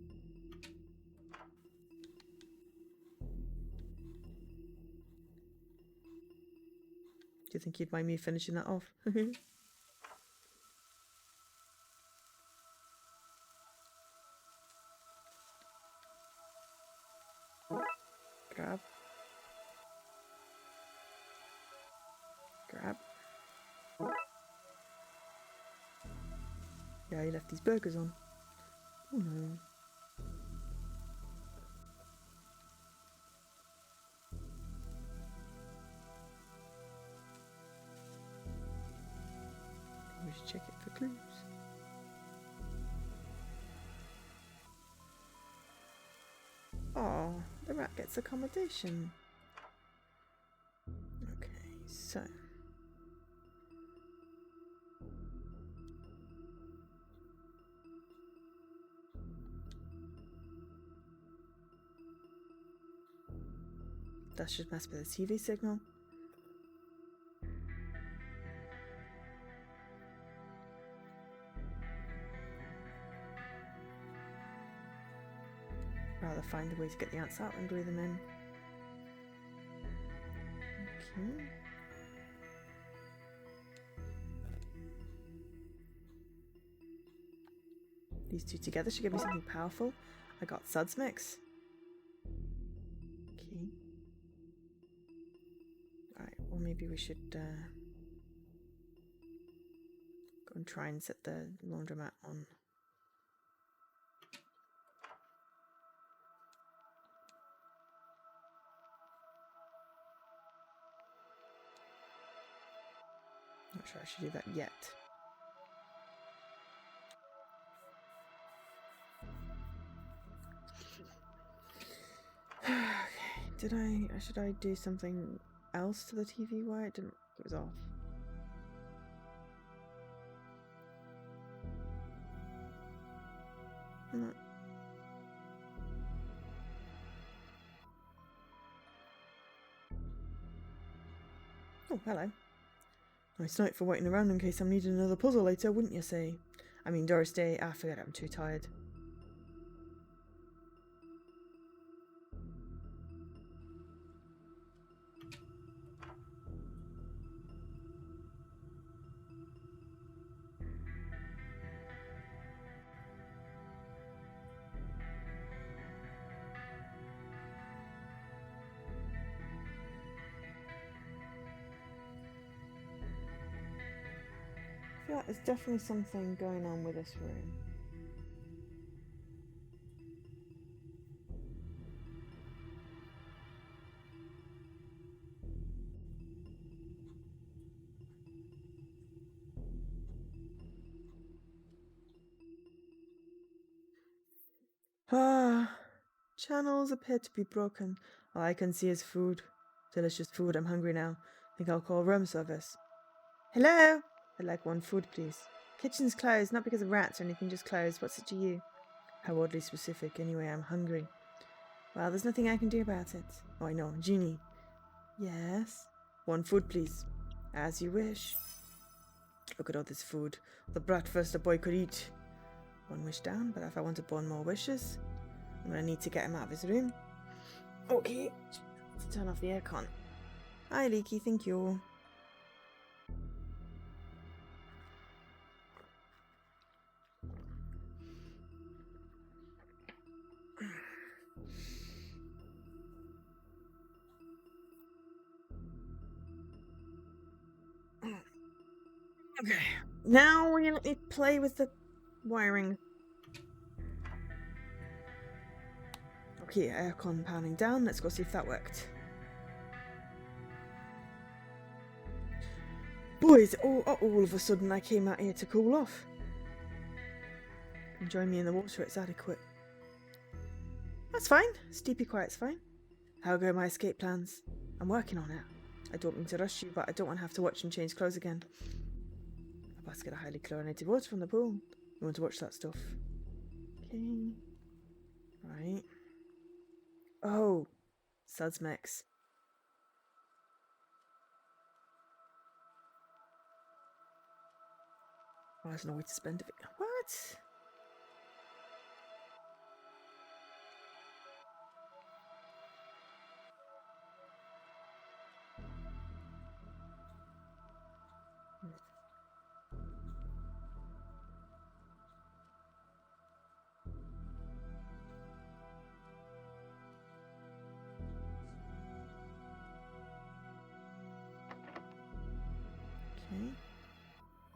Do you think you'd mind me finishing that off? Grab. Grab. Yeah, he left these burgers on. Oh no. We should check it for clues. Oh, the rat gets accommodation. Okay, so. That should mess with the TV signal. Rather find a way to get the ants out and glue them in. Okay. These two together should give me something powerful. I got suds mix. Okay. Right, well maybe we should go and try and set the laundromat on. Not sure I should do that yet. Okay, should I do something else to the TV? Why it was off? No. Oh, hello. Nice night for waiting around in case I'm needing another puzzle later, wouldn't you say? I mean, Doris Day. Ah, forget it, I'm too tired. I feel like there's definitely something going on with this room. Ah, channels appear to be broken. All I can see is food. Delicious food. I'm hungry now. Think I'll call room service. Hello? I'd like one food, please. Kitchen's closed, not because of rats or anything, just closed. What's it to you? How oddly specific. Anyway, I'm hungry. Well, there's nothing I can do about it. Oh, I know. Genie. Yes? One food, please. As you wish. Look at all this food. The breakfast a boy could eat. One wish down, but if I want to burn more wishes, I'm going to need to get him out of his room. Okay. Let's turn off the aircon. Hi, Leaky. Thank you. Okay, now we're gonna let me play with the wiring. Okay, aircon panning down. Let's go see if that worked. Boys, all of a sudden I came out here to cool off. Join me in the water, it's adequate. That's fine. Steepy quiet's fine. How go my escape plans? I'm working on it. I don't mean to rush you, but I don't want to have to watch and change clothes again. A basket of highly chlorinated water from the pool. You want to watch that stuff? Okay. Right. Oh. Sudsmex. Oh, there's no way to spend it. What?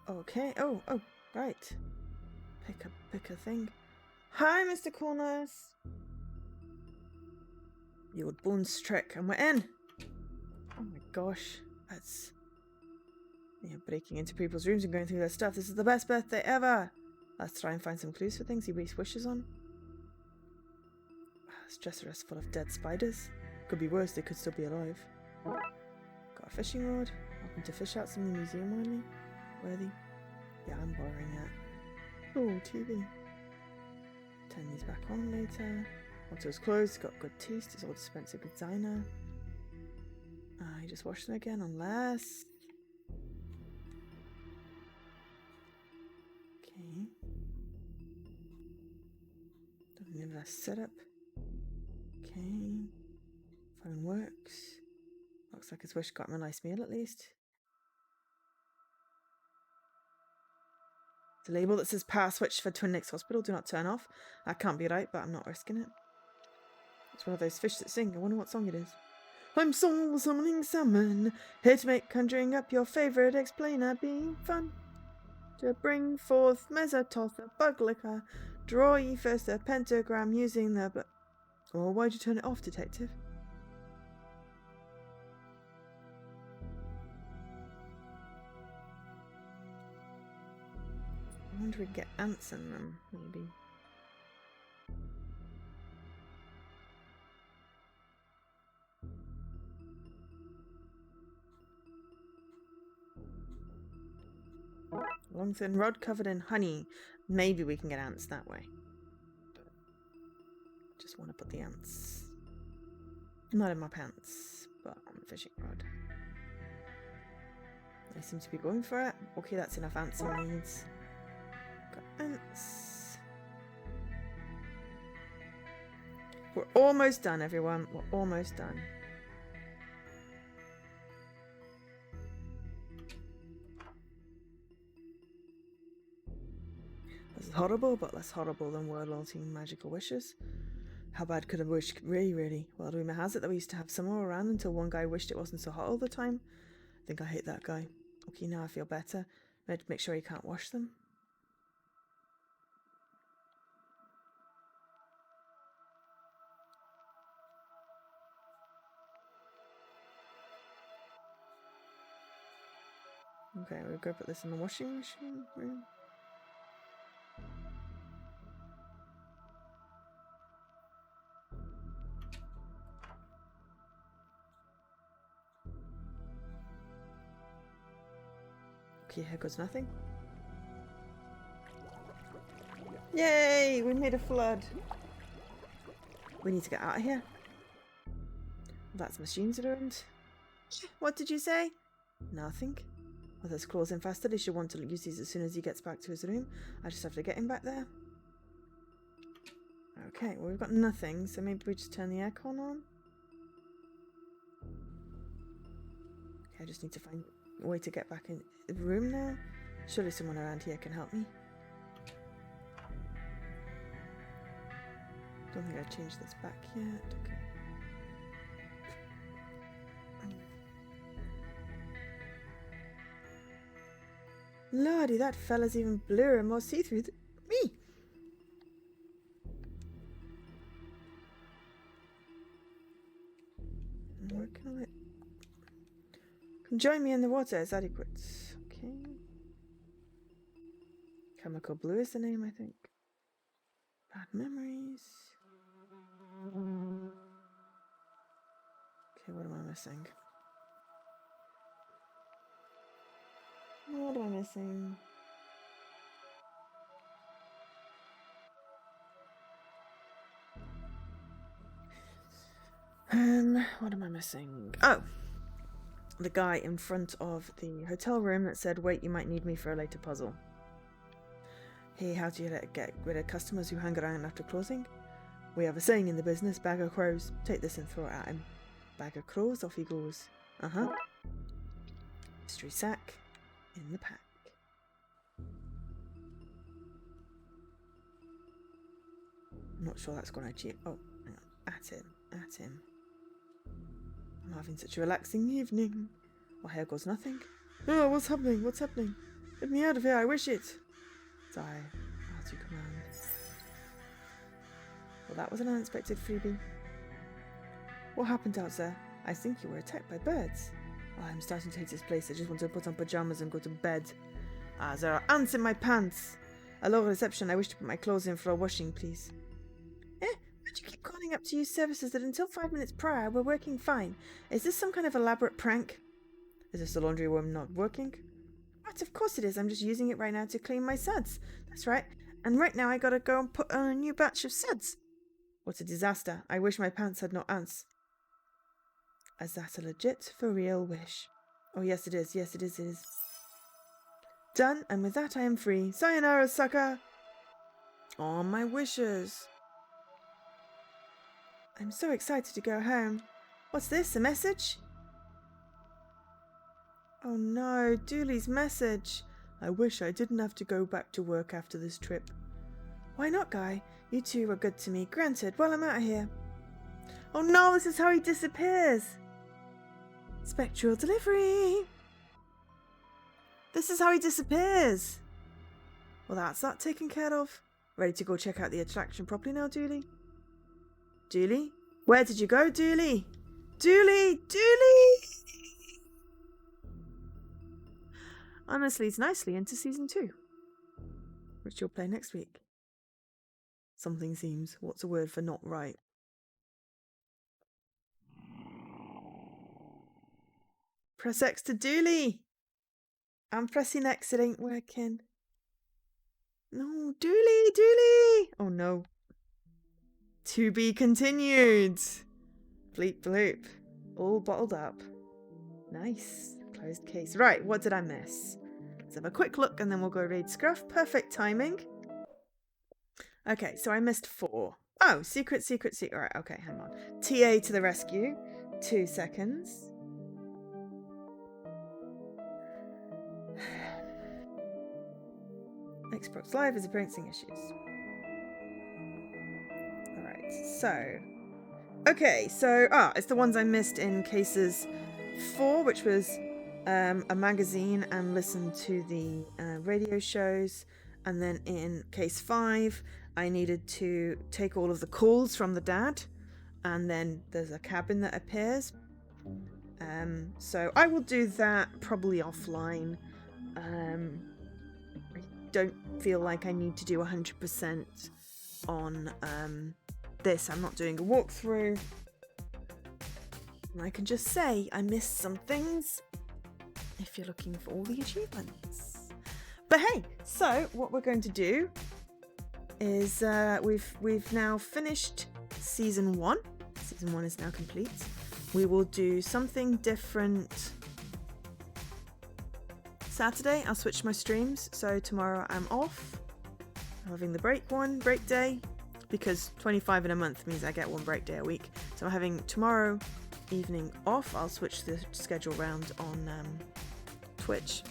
Okay. Oh, right. Pick a thing. Hi, Mr. Corners. The old bones trick, and we're in. Oh my gosh, that's breaking into people's rooms and going through their stuff. This is the best birthday ever. Let's try and find some clues for things he waste wishes on. This dresser is full of dead spiders. Could be worse, they could still be alive. Got a fishing rod. Hoping to fish out something museum worthy. Yeah, I'm borrowing it. Oh, TV. Turn these back on later. Once it was closed, got good taste. It's all expensive designer. You just wash them again, unless. Okay. Don't need a setup. Okay. Phone works. Looks like his wish got him a nice meal at least. The label that says power switch for Twin Lakes Hospital, do not turn off. That can't be right, but I'm not risking it. It's one of those fish that sing. I wonder what song it is. I'm soul summoning salmon, here to make conjuring up your favourite explainer being fun. To bring forth Mesototh, a bug licker, draw ye first a pentagram using the Oh, why'd you turn it off, detective? I wonder if we get ants in them, maybe. Long thin rod covered in honey. Maybe we can get ants that way. Just want to put the ants. Not in my pants, but on the fishing rod. I seem to be going for it. Okay, that's enough ants on these. Got ants. We're almost done, everyone. We're almost done. This is horrible, but less horrible than world-altering magical wishes. How bad could a wish really? Well, rumour has it that we used to have summer around until one guy wished it wasn't so hot all the time. I think I hate that guy. Okay, now I feel better. Make sure he can't wash them. Okay, we'll go put this in the washing machine room. Okay, here goes nothing. Yay! We made a flood. We need to get out of here. That's machines ruined. What did you say? Nothing. Well, there's claws infested. He should want to use these as soon as he gets back to his room. I just have to get him back there. Okay, well, we've got nothing, so maybe we just turn the aircon on. Okay, I just need to find a way to get back in the room now. Surely someone around here can help me. Don't think I changed this back yet. Okay. Lordy, that fella's even bluer and more see-through than me. I'm working on it. Can join me in the water as adequate. Okay. Chemical blue is the name, I think. Bad memories. Okay, what am I missing? What am I missing? What am I missing? Oh! The guy in front of the hotel room that said, wait, you might need me for a later puzzle. Hey, how do you get rid of customers who hang around after closing? We have a saying in the business, bag of crows. Take this and throw it at him. Bag of crows, off he goes. Uh-huh. Mystery sack in the pack. I'm not sure that's going to achieve. Oh, hang on. At him. I'm having such a relaxing evening. Oh, here goes nothing. Oh, what's happening? What's happening? Get me out of here, I wish it. Die. As you command. Well, that was an unexpected freebie. What happened out there? I think you were attacked by birds. Oh, I'm starting to hate this place. I just want to put on pajamas and go to bed. There are ants in my pants. Hello, reception. I wish to put my clothes in for a washing, please. Why'd you keep calling up to use services that until 5 minutes prior were working fine? Is this some kind of elaborate prank? Is this the laundry room not working? What? Of course it is. I'm just using it right now to clean my suds. That's right. And right now I gotta go and put on a new batch of suds. What a disaster. I wish my pants had no ants. Is that a legit, for real wish? Oh, yes it is. Yes, it is. It is. Done, and with that I am free. Sayonara, sucker! Oh, my wishes. I'm so excited to go home. What's this, a message? Oh no, Dooley's message. I wish I didn't have to go back to work after this trip. Why not, Guy? You two were good to me. Granted, well, I'm out of here. Oh no, this is how he disappears. Spectral delivery. This is how he disappears. Well, that's that taken care of. Ready to go check out the attraction properly now, Dooley? Dooley? Where did you go, Dooley? Dooley! Dooley! And this leads nicely into season 2, which you'll play next week. Something seems, what's a word for not right? Press X to Dooley! I'm pressing X, it ain't working. No, Dooley! Dooley! Oh no. To be continued. Bleep bloop. All bottled up. Nice. Closed case. Right, what did I miss? Let's have a quick look and then we'll go read Scruff. Perfect timing. Okay, so I missed 4. Oh, secret. Right, okay, hang on. TA to the rescue. 2 seconds. Xbox Live is experiencing issues. Alright, so... Okay, so... it's the ones I missed in cases 4, which was a magazine and listen to the radio shows. And then in case 5, I needed to take all of the calls from the dad. And then there's a cabin that appears. So I will do that probably offline. I don't feel like I need to do 100% on this. I'm not doing a walkthrough. And I can just say I missed some things if you're looking for all the achievements. But hey, so what we're going to do is we've now finished season 1. Season 1 is now complete. We will do something different Saturday. I'll switch my streams, so tomorrow I'm off. I'm having the break day, because 25 in a month means I get 1 break day a week. So I'm having tomorrow evening off. I'll switch the schedule around on Twitch.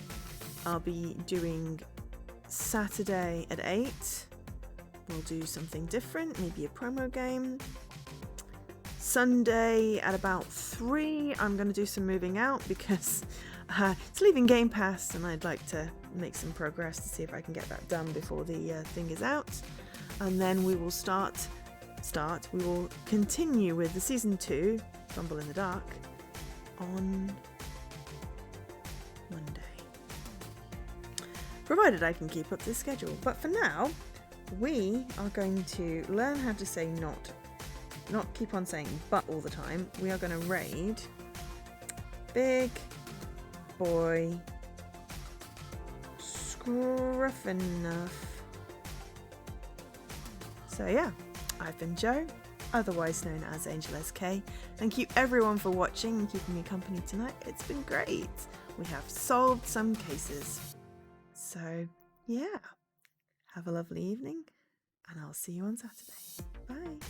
I'll be doing Saturday at 8. We'll do something different, maybe a promo game. Sunday at about 3, I'm going to do some moving out because it's leaving Game Pass and I'd like to make some progress to see if I can get that done before the thing is out. And then we will we will continue with the Season 2, Rumble in the Dark, on Monday. Provided I can keep up this schedule. But for now, we are going to learn how to say not keep on saying but all the time. We are going to raid Big Boy Scruffinough. So yeah, I've been Jo, otherwise known as Angel SK. Thank you everyone for watching and keeping me company tonight. It's been great. We have solved some cases. So yeah, have a lovely evening and I'll see you on Saturday. Bye.